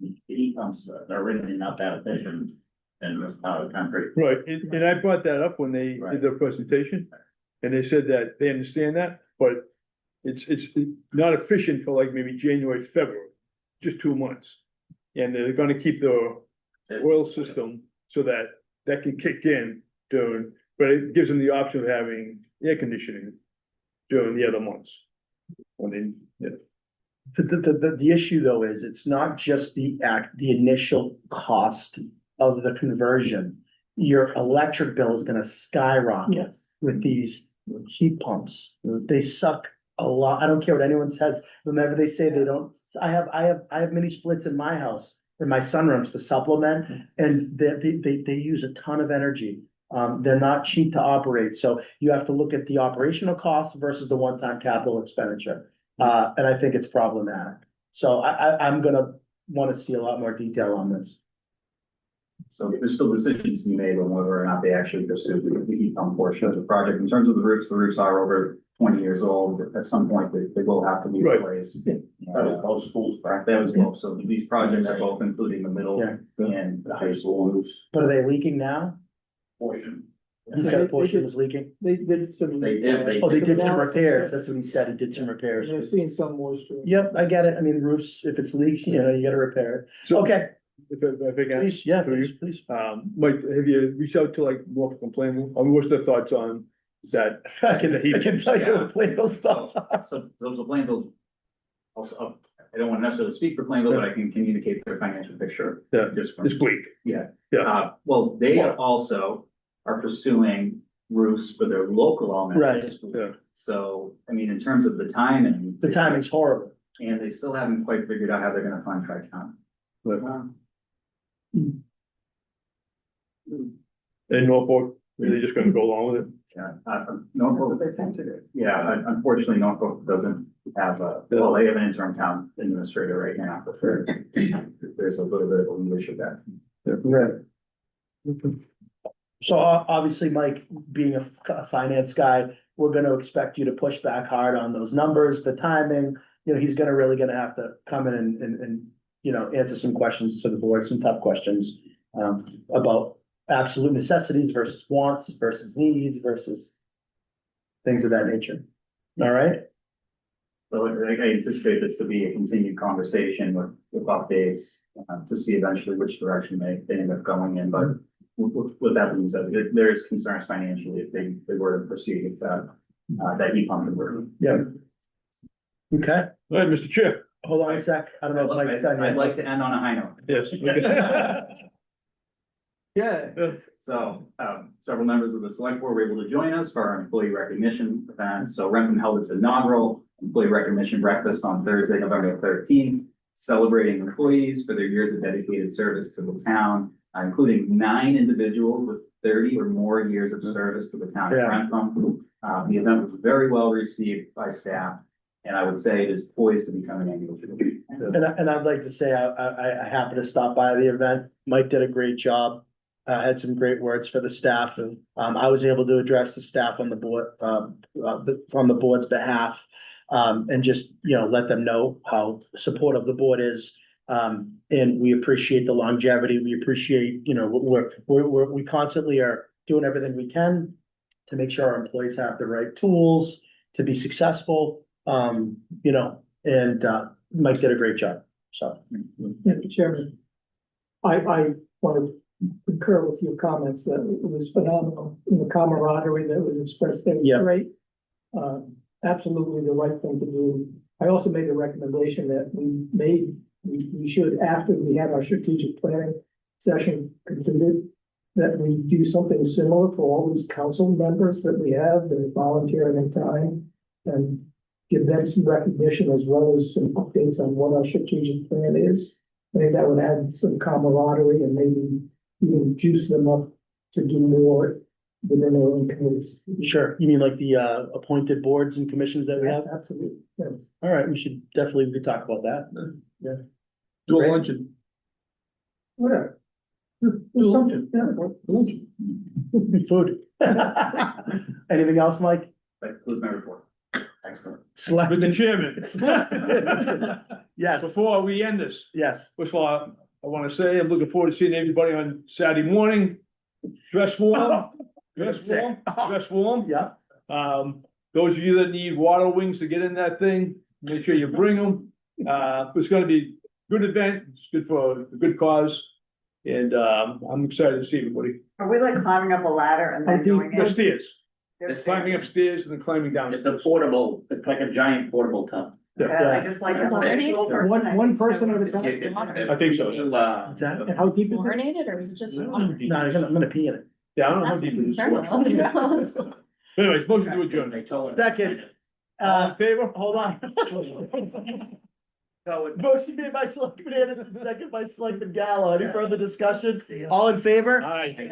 [SPEAKER 7] The heat pumps are really not that efficient in this part of the country.
[SPEAKER 6] Right, and I brought that up when they did their presentation, and they said that they understand that, but it's not efficient for like maybe January, February, just 2 months. And they're gonna keep the oil system so that can kick in during, but it gives them the option of having air conditioning during the other months. I mean, yeah.
[SPEAKER 1] The issue though is it's not just the initial cost of the conversion. Your electric bill is gonna skyrocket with these heat pumps. They suck a lot. I don't care what anyone says. Whenever they say they don't, I have mini splits in my house, in my sunrooms to supplement, and they use a ton of energy. They're not cheap to operate. So you have to look at the operational costs versus the one-time capital expenditure. And I think it's problematic. So I'm gonna want to see a lot more detail on this.
[SPEAKER 3] So there's still decisions to be made on whether or not they actually pursue the heat pump portion of the project. In terms of the roofs are over 20 years old. At some point, they will have to be replaced.
[SPEAKER 7] That was both schools, correct?
[SPEAKER 3] That was both. So these projects are both including the middle and the high school roofs.
[SPEAKER 1] But are they leaking now?
[SPEAKER 7] Portion.
[SPEAKER 1] He said a portion was leaking?
[SPEAKER 5] They did some.
[SPEAKER 7] They did.
[SPEAKER 1] Oh, they did some repairs. That's what he said. He did some repairs.
[SPEAKER 5] They're seeing some moisture.
[SPEAKER 1] Yep, I get it. I mean, roofs, if it's leaking, you gotta repair it.
[SPEAKER 6] So-
[SPEAKER 1] Okay,
[SPEAKER 6] If I can.
[SPEAKER 1] please, yeah,
[SPEAKER 6] through you.
[SPEAKER 1] please.
[SPEAKER 6] Mike, have you reached out to like Norfolk and Plainville? I mean, what's their thoughts on that?
[SPEAKER 1] I can tell you what Plainville's thoughts are.
[SPEAKER 3] So those are Plainville's also, I don't want to necessarily speak for Plainville, but I can communicate their financial picture.
[SPEAKER 6] Yeah,
[SPEAKER 3] Just from,
[SPEAKER 6] it's bleak.
[SPEAKER 3] yeah.
[SPEAKER 6] Yeah.
[SPEAKER 3] Well, they also are pursuing roofs for their local elementary
[SPEAKER 1] Right.
[SPEAKER 3] school.
[SPEAKER 6] Yeah.
[SPEAKER 3] So, I mean, in terms of the timing.
[SPEAKER 1] The timing's horrible.
[SPEAKER 3] And they still haven't quite figured out how they're gonna fund Tri-County.
[SPEAKER 6] In Norfolk, they're just gonna go along with it.
[SPEAKER 3] Yeah, Norfolk, yeah, unfortunately, Norfolk doesn't have well, they have an interim town administrator right now, but there's a little bit of a leadership there.
[SPEAKER 1] Right. So obviously, Mike, being a finance guy, we're gonna expect you to push back hard on those numbers, the timing. You know, he's really gonna have to come in and, you know, answer some questions to the board, some tough questions about absolute necessities versus wants versus needs versus things of that nature. All right?
[SPEAKER 3] So I anticipate this to be a continued conversation with updates to see eventually which direction they end up going in, but with that being said, there is concerns financially if they were to proceed with that heat pump conversion.
[SPEAKER 1] Yeah. Okay,
[SPEAKER 6] All right, Mr. Chair.
[SPEAKER 1] hold on a sec. I don't know if Mike's done yet.
[SPEAKER 3] I'd like to end on a high note.
[SPEAKER 6] Yes.
[SPEAKER 1] Yeah.
[SPEAKER 3] So, several members of the select board were able to join us for our employee recognition event. So Wrentham held its inaugural employee recognition breakfast on Thursday, November 13th, celebrating employees for their years of dedicated service to the town, including 9 individuals with 30 or more years of service to the town of
[SPEAKER 1] Yeah.
[SPEAKER 3] Wrentham. The event was very well received by staff, and I would say it is poised to become an annual tradition.
[SPEAKER 1] And I'd like to say, I happened to stop by the event. Mike did a great job. Had some great words for the staff. I was able to address the staff on the board, from the board's behalf. And just, you know, let them know how supportive the board is. And we appreciate the longevity. We appreciate, you know, we constantly are doing everything we can to make sure our employees have the right tools to be successful. You know, and Mike did a great job. So.
[SPEAKER 5] Mr. Chairman, I want to concur with your comments that it was phenomenal in the camaraderie that was expressed there.
[SPEAKER 1] Yeah.
[SPEAKER 5] Great. Absolutely the right thing to do. I also made a recommendation that we should, after we have our strategic planning session completed, that we do something similar for all these council members that we have that are volunteering in time and give them some recognition as well as some updates on what our strategic plan is. I think that would add some camaraderie and maybe even juice them up to do more within their own committees.
[SPEAKER 1] Sure. You mean like the appointed boards and commissions that we have?
[SPEAKER 5] Absolutely. Yeah.
[SPEAKER 1] All right, we could talk about that. Yeah.
[SPEAKER 6] Do a
[SPEAKER 1] Great.
[SPEAKER 6] luncheon.
[SPEAKER 5] Whatever. Do something. Yeah.
[SPEAKER 1] Food. Anything else, Mike?
[SPEAKER 3] That was my report. Excellent.
[SPEAKER 1] Selectmen.
[SPEAKER 6] Mr. Chairman.
[SPEAKER 1] Yes,
[SPEAKER 6] Before we end this,
[SPEAKER 1] yes.
[SPEAKER 6] first of all, I want to say I'm looking forward to seeing everybody on Saturday morning. Dress warm, dress warm, dress warm.
[SPEAKER 1] Yeah.
[SPEAKER 6] Those of you that need water wings to get in that thing, make sure you bring them. It's gonna be a good event. It's good for a good cause. And, I'm excited to see everybody.
[SPEAKER 11] Are we like climbing up a ladder and then doing
[SPEAKER 6] The
[SPEAKER 11] it?
[SPEAKER 6] stairs,
[SPEAKER 11] There's-
[SPEAKER 6] climbing upstairs and then climbing down.
[SPEAKER 7] It's a portable, it's like a giant portable tub.
[SPEAKER 11] Yeah, I just like a visual person.
[SPEAKER 5] One person at a time.
[SPEAKER 6] I think so.
[SPEAKER 1] What's that?
[SPEAKER 5] And how deep is it?
[SPEAKER 17] Chlorinated or is it just?
[SPEAKER 1] No, I'm gonna pee in it.
[SPEAKER 6] Yeah, I don't know how
[SPEAKER 17] That's what
[SPEAKER 6] deep
[SPEAKER 17] I'm
[SPEAKER 6] it is.
[SPEAKER 17] concerned about.
[SPEAKER 6] Anyways, motion to adjourn.
[SPEAKER 1] Second,
[SPEAKER 6] All in favor?
[SPEAKER 1] hold on. Motion made by Selectman Anderson, second by Selectman Gallo. Any further discussion? All in favor?
[SPEAKER 6] Aye.